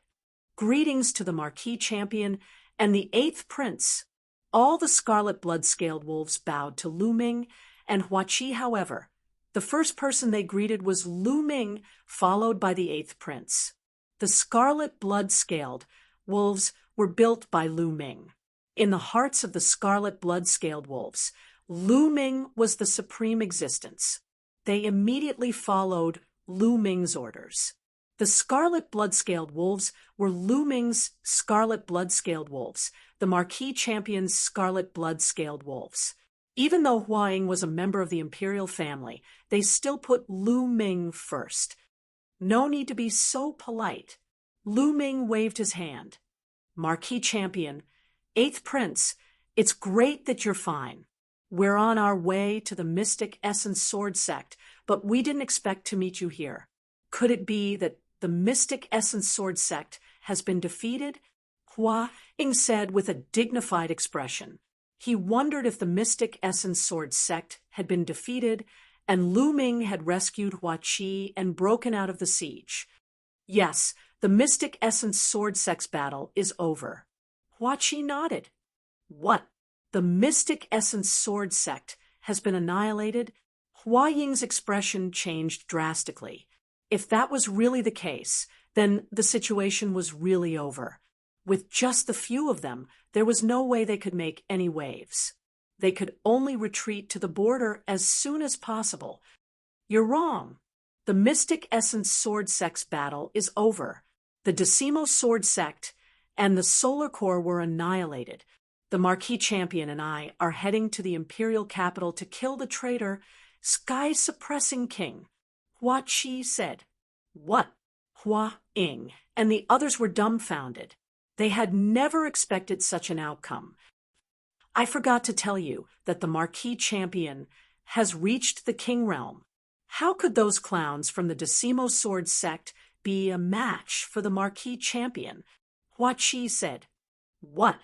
Greetings to the Marquis Champion and the 8th prince. All the scarlet blood-scaled wolves bowed to Lu Ming and Hua Qi. However, the first person they greeted was Lu Ming, followed by the 8th prince. The scarlet blood-scaled wolves were built by Lu Ming. In the hearts of the scarlet blood-scaled wolves, Lu Ming was the supreme existence. They immediately followed Lu Ming's orders. The scarlet blood-scaled wolves were Lu Ming's scarlet blood-scaled wolves, the Marquis Champion's scarlet blood-scaled wolves. Even though Hua Ying was a member of the imperial family, they still put Lu Ming first. No need to be so polite. Lu Ming waved his hand. "Marquis Champion, 8th Prince, it's great that you're fine. We're on our way to the Mystic Essence Sword sect, but we didn't expect to meet you here. Could it be that the Mystic Essence Sword sect has been defeated?" Hua Ying said with a dignified expression. He wondered if the Mystic Essence Sword sect had been defeated and Lu Ming had rescued Hua Qi and broken out of the siege. Yes, the Mystic Essence Sword sect's battle is over. Hua Qi nodded. What? The Mystic Essence Sword sect has been annihilated? Hua Ying's expression changed drastically. If that was really the case, then the situation was really over. With just the few of them, there was no way they could make any waves. They could only retreat to the border as soon as possible. You're wrong. The Mystic Essence Sword sect's battle is over. The Decimo Sword sect and the Solar Corps were annihilated. The Marquis Champion and I are heading to the imperial capital to kill the traitor, sky-suppressing king. Hua Qi said. What? Hua Ying and the others were dumbfounded. They had never expected such an outcome. I forgot to tell you that the Marquis Champion has reached the King Realm. How could those clowns from the Decimo Sword sect be a match for the Marquis Champion? Hua Qi said. What?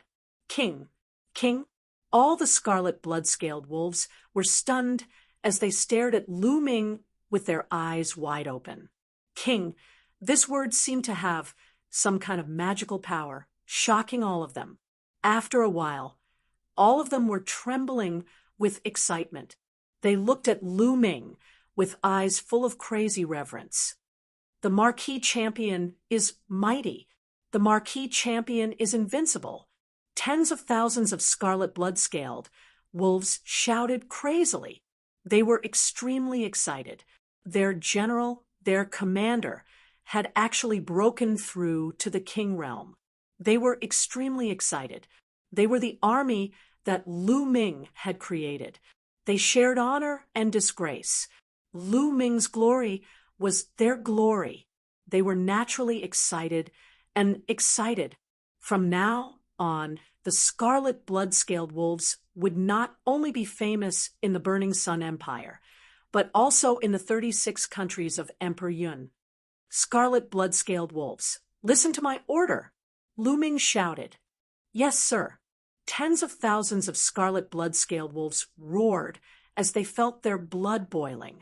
King? King? All the scarlet blood-scaled wolves were stunned as they stared at Lu Ming with their eyes wide open. King, this word seemed to have some kind of magical power, shocking all of them. After a while, all of them were trembling with excitement. They looked at Lu Ming with eyes full of crazy reverence. The Marquis Champion is mighty. The Marquis Champion is invincible. Tens of thousands of scarlet blood-scaled wolves shouted crazily. They were extremely excited. Their general, their commander, had actually broken through to the King Realm. They were extremely excited. They were the army that Lu Ming had created. They shared honor and disgrace. Lu Ming's glory was their glory. They were naturally excited and excited. From now on, the scarlet blood-scaled wolves would not only be famous in the Burning Sun Empire, but also in the 36 countries of Emperor Yun. Scarlet blood-scaled wolves, listen to my order. Lu Ming shouted. Yes, sir. Tens of thousands of scarlet blood-scaled wolves roared as they felt their blood boiling.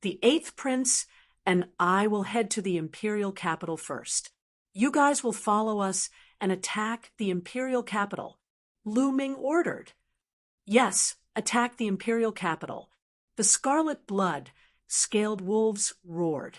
The 8th Prince and I will head to the imperial capital first. You guys will follow us and attack the imperial capital. Lu Ming ordered. Yes, attack the imperial capital. The scarlet blood-scaled wolves roared.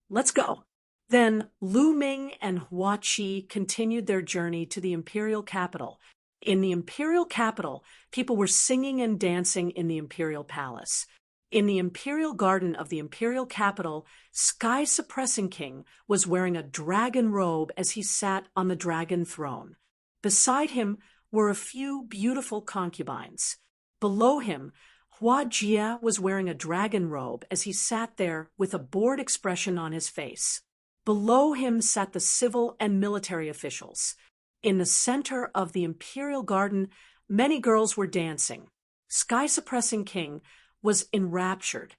Let's go. Then Lu Ming and Hua Qi continued their journey to the imperial capital. In the imperial capital, people were singing and dancing in the imperial palace. In the imperial garden of the imperial capital, Sky-Suppressing King was wearing a dragon robe as he sat on the dragon throne. Beside him were a few beautiful concubines. Below him, Hua Jia was wearing a dragon robe as he sat there with a bored expression on his face. Below him sat the civil and military officials. In the center of the imperial garden, many girls were dancing. Sky-Suppressing King was enraptured.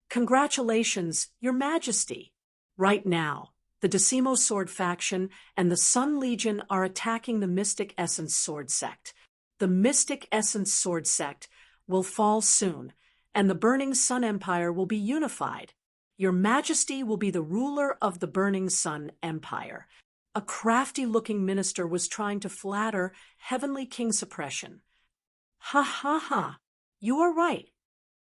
Congratulations, Your Majesty. Right now, the Decimo Sword faction and the Sun Legion are attacking the Mystic Essence Sword sect. The Mystic Essence Sword sect will fall soon, and the Burning Sun Empire will be unified. Your Majesty will be the ruler of the Burning Sun Empire. A crafty-looking minister was trying to flatter Heavenly King Suppression. Ha ha ha, you are right.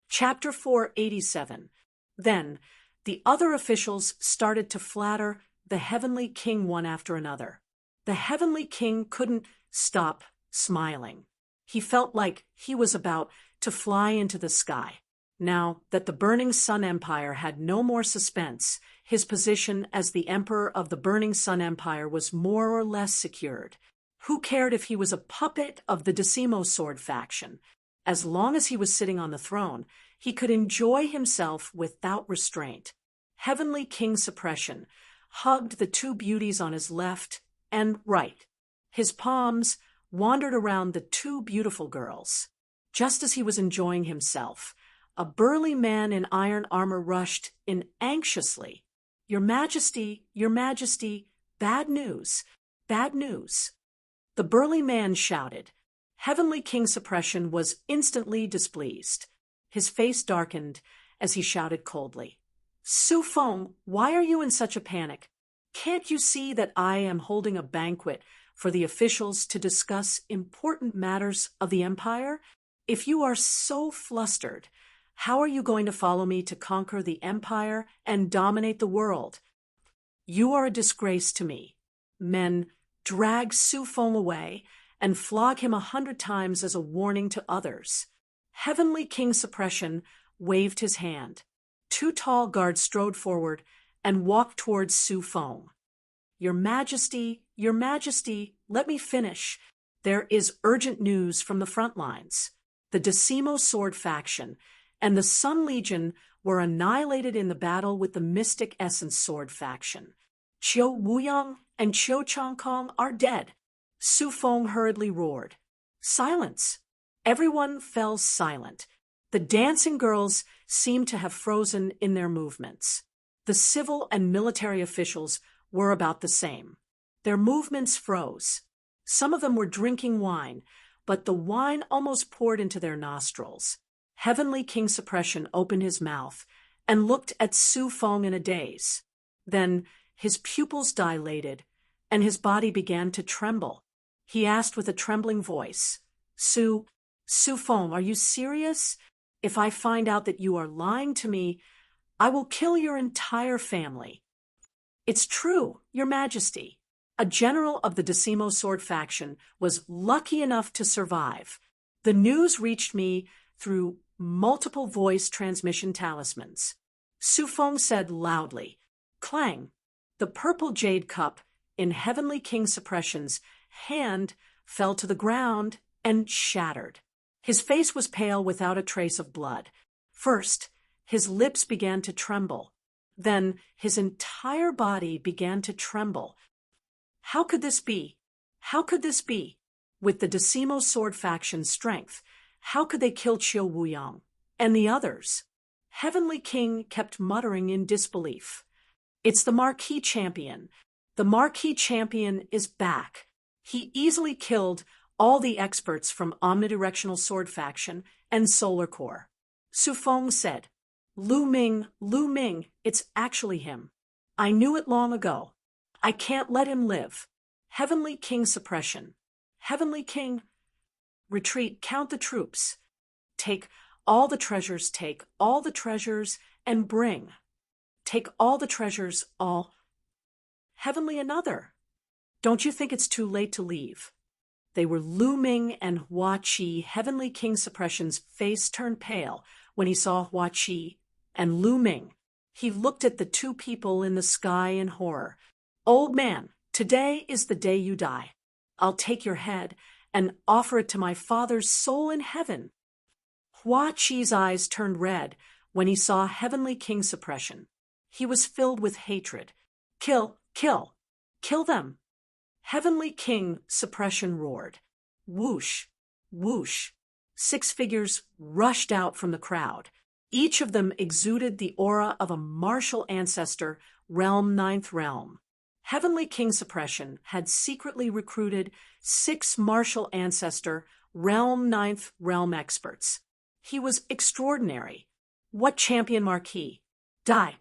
Chapter 487. Then, the other officials started to flatter the Heavenly King one after another. The Heavenly King couldn't stop smiling. He felt like he was about to fly into the sky. Now that the Burning Sun Empire had no more suspense, his position as the Emperor of the Burning Sun Empire was more or less secured. Who cared if he was a puppet of the Decimo Sword faction? As long as he was sitting on the throne, he could enjoy himself without restraint. Heavenly King Suppression hugged the two beauties on his left and right. His palms wandered around the two beautiful girls. Just as he was enjoying himself, a burly man in iron armor rushed in anxiously. Your Majesty, bad news, bad news. The burly man shouted. Heavenly King Suppression was instantly displeased. His face darkened as he shouted coldly. Su Feng, why are you in such a panic? Can't you see that I am holding a banquet for the officials to discuss important matters of the Empire? If you are so flustered, how are you going to follow me to conquer the Empire and dominate the world? You are a disgrace to me. Men drag Su Feng away and flog him 100 times as a warning to others. Heavenly King Suppression waved his hand. Two tall guards strode forward and walked towards Su Feng. Your Majesty, Your Majesty, let me finish. There is urgent news from the front lines. The Decimo Sword faction and the Sun Legion were annihilated in the battle with the Mystic Essence Sword faction. Qiu Wuyang and Qiu Changkong are dead. Su Feng hurriedly roared. Silence! Everyone fell silent. The dancing girls seemed to have frozen in their movements. The civil and military officials were about the same. Their movements froze. Some of them were drinking wine, but the wine almost poured into their nostrils. Heavenly King Suppression opened his mouth and looked at Su Feng in a daze. Then his pupils dilated, and his body began to tremble. He asked with a trembling voice, Su Feng, are you serious? If I find out that you are lying to me, I will kill your entire family. It's true, Your Majesty. A general of the Decimo Sword faction was lucky enough to survive. The news reached me through multiple voice transmission talismans. Su Feng said loudly. Clang! The purple jade cup in Heavenly King Suppression's hand fell to the ground and shattered. His face was pale without a trace of blood. First, his lips began to tremble. Then his entire body began to tremble. How could this be? How could this be? With the Decimo Sword faction's strength, how could they kill Qiu Wuyang and the others? Heavenly King kept muttering in disbelief. It's the Marquis Champion. The Marquis Champion is back. He easily killed all the experts from Omnidirectional Sword faction and Solar Core. Su Feng said, Lu Ming, it's actually him. I knew it long ago. I can't let him live. Heavenly King Suppression. Heavenly King. Retreat, count the troops. Take all the treasures, and bring. Take all the treasures, all. Heavenly another. Don't you think it's too late to leave? They were Lu Ming and Hua Qi. Heavenly King Suppression's face turned pale when he saw Hua Qi and Lu Ming. He looked at the two people in the sky in horror. Old man, today is the day you die. I'll take your head and offer it to my father's soul in heaven. Hua Qi's eyes turned red when he saw Heavenly King Suppression. He was filled with hatred. Kill them. Heavenly King Suppression roared. Whoosh, whoosh. 6 figures rushed out from the crowd. Each of them exuded the aura of a martial ancestor, realm 9th realm. Heavenly King Suppression had secretly recruited 6 martial ancestor, realm 9th realm experts. He was extraordinary. What champion Marquis? Die.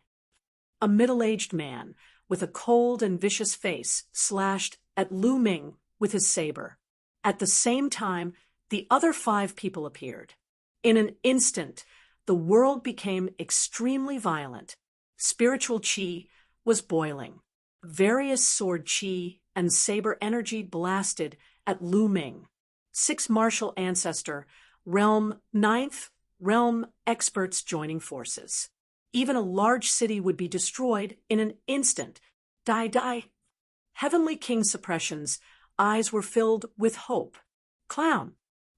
A middle-aged man with a cold and vicious face slashed at Lu Ming with his saber. At the same time, the other 5 people appeared. In an instant, the world became extremely violent. Spiritual qi was boiling. Various sword qi and saber energy blasted at Lu Ming. 6 martial ancestor, realm 9th realm experts joining forces. Even a large city would be destroyed in an instant. Die. Heavenly King Suppression's eyes were filled with hope. Clown,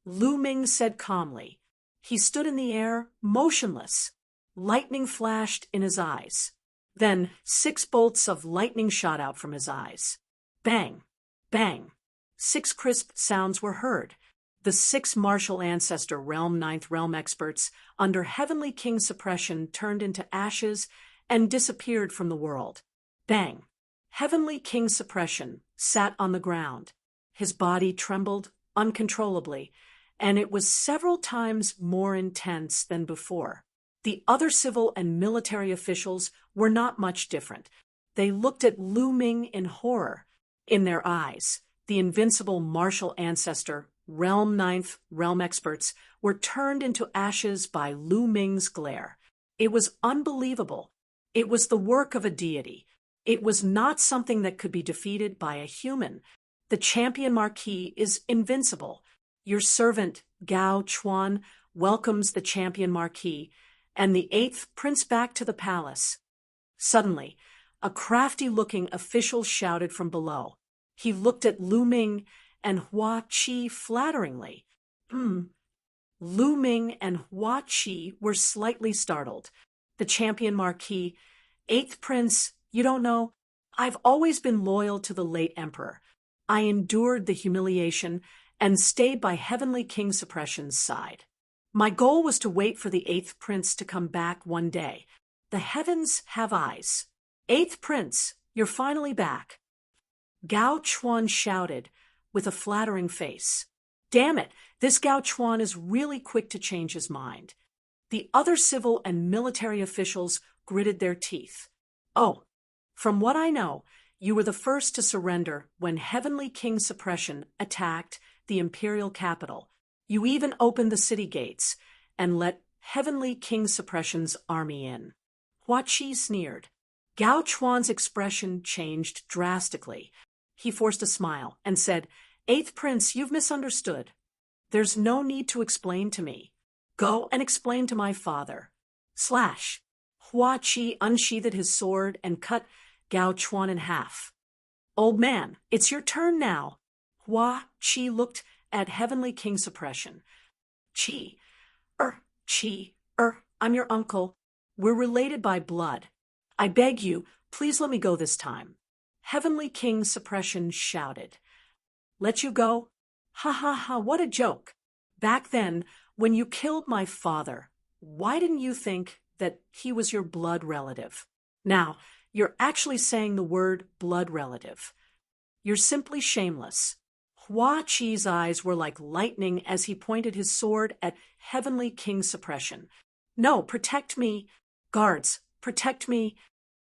Lu Ming said calmly. He stood in the air, motionless. Lightning flashed in his eyes. Then 6 bolts of lightning shot out from his eyes. Bang, bang. 6 crisp sounds were heard. The 6 martial ancestor realm 9th realm experts under Heavenly King Suppression turned into ashes and disappeared from the world. Bang. Heavenly King Suppression sat on the ground. His body trembled uncontrollably, and it was several times more intense than before. The other civil and military officials were not much different. They looked at Lu Ming in horror. In their eyes, the invincible martial ancestor, realm 9th realm experts, were turned into ashes by Lu Ming's glare. It was unbelievable. It was the work of a deity. It was not something that could be defeated by a human. The champion Marquis is invincible. Your servant, Gao Chuan, welcomes the champion Marquis and the 8th prince back to the palace. Suddenly, a crafty-looking official shouted from below. He looked at Lu Ming and Hua Qi flatteringly. Lu Ming and Hua Qi were slightly startled. The champion marquis, eighth prince, you don't know, I've always been loyal to the late emperor. I endured the humiliation and stayed by Heavenly King Suppression's side. My goal was to wait for the eighth prince to come back one day. The heavens have eyes. Eighth prince, you're finally back. Gao Chuan shouted with a flattering face. Damn it, this Gao Chuan is really quick to change his mind. The other civil and military officials gritted their teeth. Oh, from what I know, you were the first to surrender when Heavenly King Suppression attacked the imperial capital. You even opened the city gates and let Heavenly King Suppression's army in. Hua Qi sneered. Gao Chuan's expression changed drastically. He forced a smile and said, Eighth Prince, you've misunderstood. There's no need to explain to me. Go and explain to my father. Slash. Hua Qi unsheathed his sword and cut Gao Chuan in half. Old man, it's your turn now. Hua Qi looked at Heavenly King Suppression. Qi, I'm your uncle. We're related by blood. I beg you, please let me go this time. Heavenly King Suppression shouted. Let you go? Ha ha ha, what a joke. Back then, when you killed my father, why didn't you think that he was your blood relative? Now, you're actually saying the word blood relative. You're simply shameless. Hua Qi's eyes were like lightning as he pointed his sword at Heavenly King Suppression. No, protect me. Guards, protect me.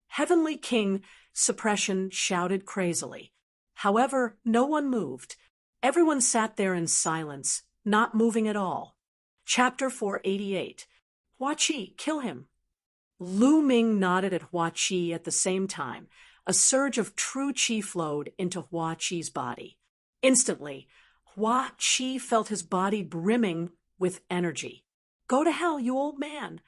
Heavenly King Suppression shouted crazily. However, no one moved. Everyone sat there in silence, not moving at all. Chapter 488. Hua Qi, kill him. Lu Ming nodded at Hua Qi at the same time. A surge of true qi flowed into Hua Qi's body. Instantly, Hua Qi felt his body brimming with energy. Go to hell, you old man!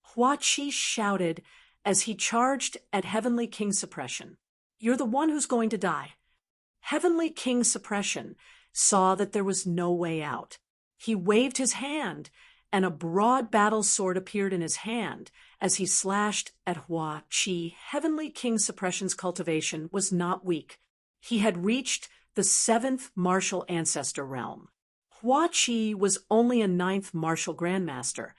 Hua Qi shouted as he charged at Heavenly King Suppression. You're the one who's going to die. Heavenly King Suppression saw that there was no way out. He waved his hand, and a broad battle sword appeared in his hand as he slashed at Hua Qi. Heavenly King Suppression's cultivation was not weak. He had reached the seventh martial ancestor realm. Hua Qi was only a ninth martial grandmaster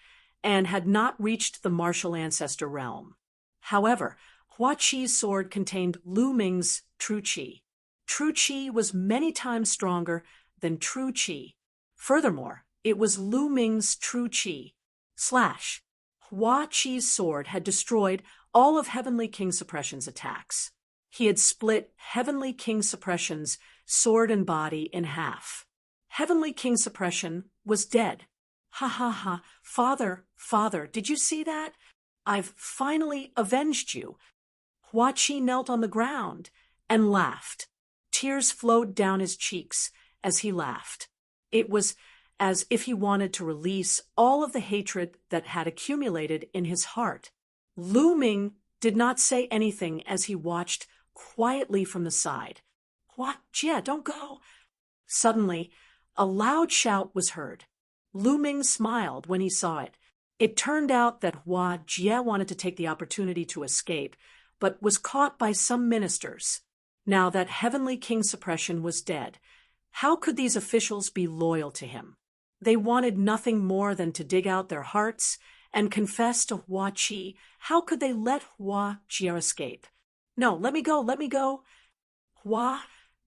and had not reached the martial ancestor realm. However, Hua Qi's sword contained Lu Ming's true qi. True qi was many times stronger than true qi. Furthermore, it was Lu Ming's true qi. Slash. Hua Qi's sword had destroyed all of Heavenly King Suppression's attacks. He had split Heavenly King Suppression's sword and body in half. Heavenly King Suppression was dead. Ha ha ha, father, did you see that? I've finally avenged you. Hua Qi knelt on the ground and laughed. Tears flowed down his cheeks as he laughed. It was as if he wanted to release all of the hatred that had accumulated in his heart. Lu Ming did not say anything as he watched quietly from the side. Hua Jie, don't go. Suddenly, a loud shout was heard. Lu Ming smiled when he saw it. It turned out that Hua Jie wanted to take the opportunity to escape, but was caught by some ministers. Now that Heavenly King Suppression was dead, how could these officials be loyal to him? They wanted nothing more than to dig out their hearts and confess to Hua Qi. How could they let Hua Jie escape? No, let me go. Hua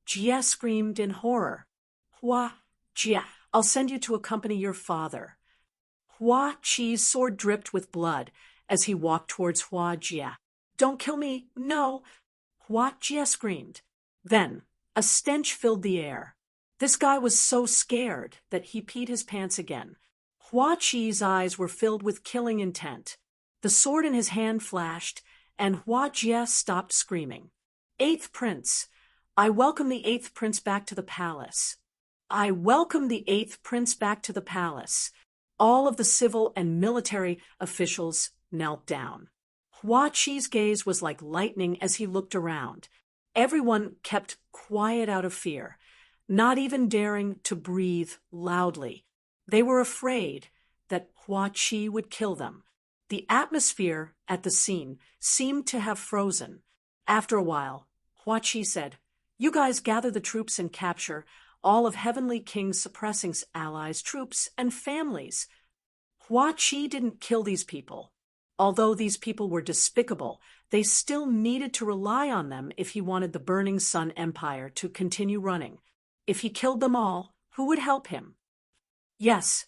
Jie screamed in horror. Hua Jie, I'll send you to accompany your father. Hua Qi's sword dripped with blood as he walked towards Hua Jie. Don't kill me, no! Hua Jie screamed. Then, a stench filled the air. This guy was so scared that he peed his pants again. Hua Qi's eyes were filled with killing intent. The sword in his hand flashed, and Hua Jie stopped screaming. Eighth Prince, I welcome the Eighth Prince back to the palace. I welcome the Eighth Prince back to the palace. All of the civil and military officials knelt down. Hua Qi's gaze was like lightning as he looked around. Everyone kept quiet out of fear, not even daring to breathe loudly. They were afraid that Hua Qi would kill them. The atmosphere at the scene seemed to have frozen. After a while, Hua Qi said, "You guys gather the troops and capture all of Heavenly King Suppressing's allies, troops, and families." Hua Qi didn't kill these people. Although these people were despicable, they still needed to rely on them if he wanted the Burning Sun Empire to continue running. If he killed them all, who would help him? Yes,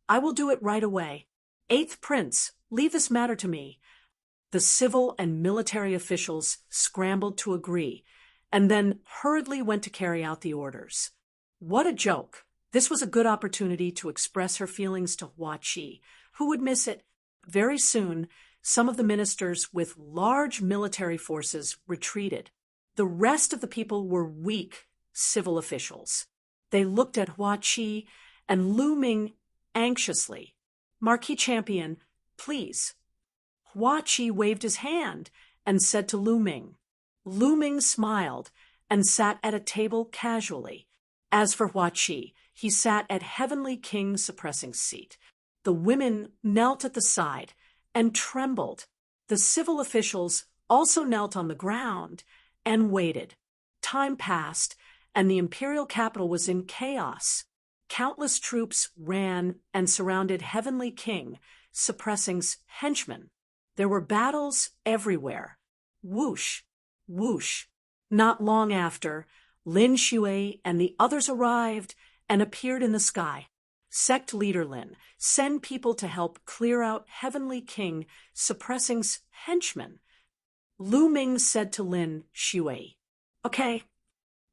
I will do it right away. Eighth Prince, leave this matter to me." The civil and military officials scrambled to agree, and then hurriedly went to carry out the orders. What a joke! This was a good opportunity to express her feelings to Hua Qi. Who would miss it? Very soon, some of the ministers with large military forces retreated. The rest of the people were weak civil officials. They looked at Hua Qi and Lu Ming anxiously. "Marquis Champion, please." Hua Qi waved his hand and said to Lu Ming. Lu Ming smiled and sat at a table casually. As for Hua Qi, he sat at Heavenly King Suppressing's seat. The women knelt at the side and trembled. The civil officials also knelt on the ground and waited. Time passed, and the imperial capital was in chaos. Countless troops ran and surrounded Heavenly King Suppressing's henchmen. There were battles everywhere. Whoosh, whoosh. Not long after, Lin Shui and the others arrived and appeared in the sky. Sect leader Lin, send people to help clear out Heavenly King Suppressing's henchmen. Lu Ming said to Lin Shui. "Okay."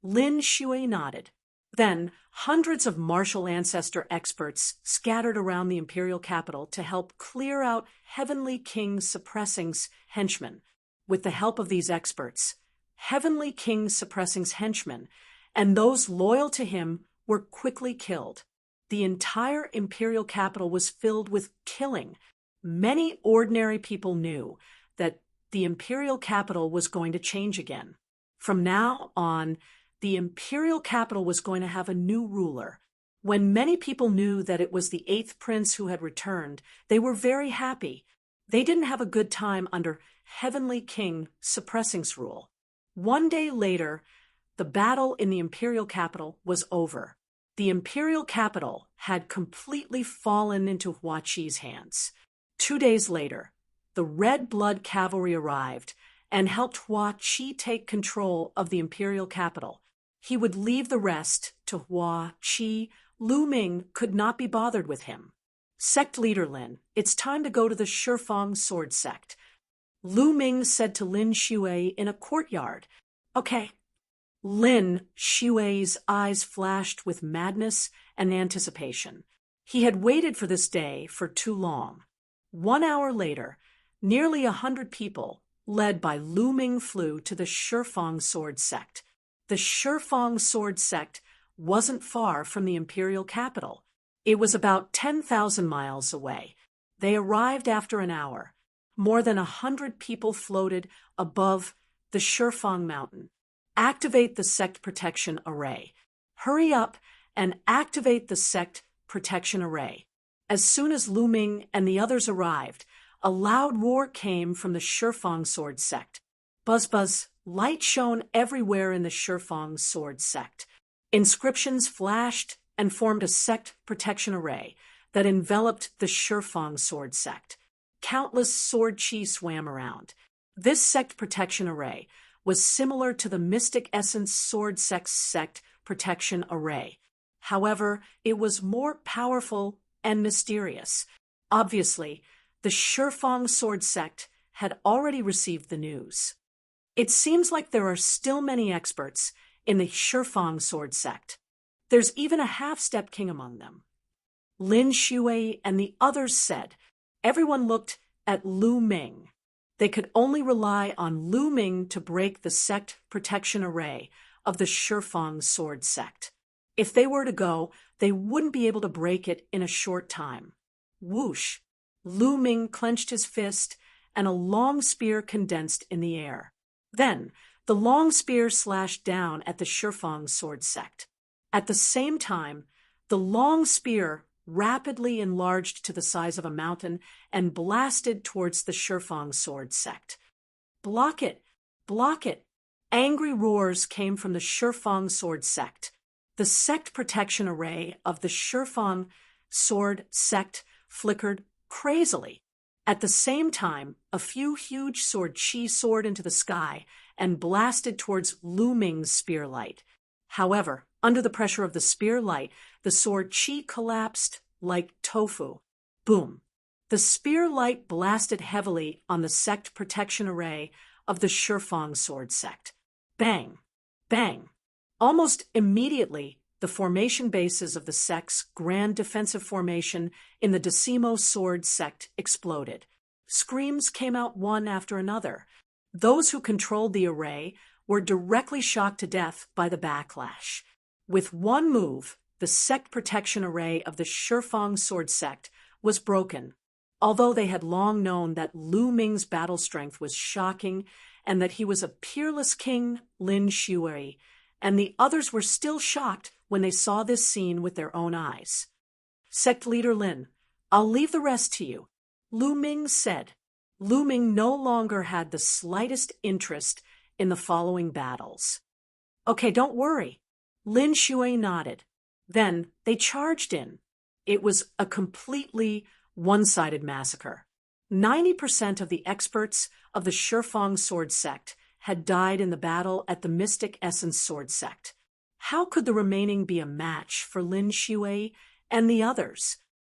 Lin Shui nodded. Then, hundreds of martial ancestor experts scattered around the imperial capital to help clear out Heavenly King Suppressing's henchmen. With the help of these experts, Heavenly King Suppressing's henchmen and those loyal to him were quickly killed. The entire imperial capital was filled with killing. Many ordinary people knew that the imperial capital was going to change again. From now on, the imperial capital was going to have a new ruler. When many people knew that it was the eighth prince who had returned, they were very happy. They didn't have a good time under Heavenly King Suppressing's rule. One day later, the battle in the imperial capital was over. The imperial capital had completely fallen into Hua Qi's hands. 2 days later, the Red Blood Cavalry arrived and helped Hua Qi take control of the imperial capital. He would leave the rest to Hua Qi. Lu Ming could not be bothered with him. Sect leader Lin, it's time to go to the Shifang sword sect. Lu Ming said to Lin Shui in a courtyard. Okay. Lin Shui's eyes flashed with madness and anticipation. He had waited for this day for too long. 1 hour later, nearly 100 people, led by Lu Ming, flew to the Shifang sword sect. The Shifang sword sect wasn't far from the imperial capital. It was about 10,000 miles away. They arrived after an hour. More than 100 people floated above the Shifang mountain. Activate the sect protection array. Hurry up and activate the sect protection array. As soon as Lu Ming and the others arrived, a loud roar came from the Shifang sword sect. Buzz buzz, light shone everywhere in the Shifang sword sect. Inscriptions flashed and formed a sect protection array that enveloped the Shifang sword sect. Countless sword chi swam around. This sect protection array was similar to the Mystic Essence sword sect protection array. However, it was more powerful and mysterious. Obviously, the Shifang sword sect had already received the news. It seems like there are still many experts in the Shifang sword sect. There's even a half-step king among them. Lin Shui and the others said. Everyone looked at Lu Ming. They could only rely on Lu Ming to break the sect protection array of the Shifang sword sect. If they were to go, they wouldn't be able to break it in a short time. Whoosh! Lu Ming clenched his fist, and a long spear condensed in the air. Then, The long spear slashed down at the Shifang sword sect. At the same time, the long spear rapidly enlarged to the size of a mountain and blasted towards the Shifang sword sect. "Block it! Block it!" Angry roars came from the Shifang sword sect. The sect protection array of the Shifang sword sect flickered crazily. At the same time, a few huge sword chi soared into the sky and blasted towards Lu Ming's spear light. However, under the pressure of the spear light, the sword chi collapsed like tofu. Boom! The spear light blasted heavily on the sect protection array of the Shifang sword sect. Bang! Bang! Almost immediately, the formation bases of the sect's grand defensive formation in the Decimo sword sect exploded. Screams came out one after another. Those who controlled the array were directly shocked to death by the backlash. With one move, the sect protection array of the Shifang sword sect was broken. Although they had long known that Lu Ming's battle strength was shocking and that he was a peerless king, Lin Shui, and the others were still shocked when they saw this scene with their own eyes. "Sect leader Lin, I'll leave the rest to you," Lu Ming said. Lu Ming no longer had the slightest interest in the following battles. "Okay, don't worry." Lin Shui nodded. Then they charged in. It was a completely one-sided massacre. 90% of the experts of the Shifang sword sect had died in the battle at the Mystic Essence sword sect. How could the remaining be a match for Lin Shui and the others?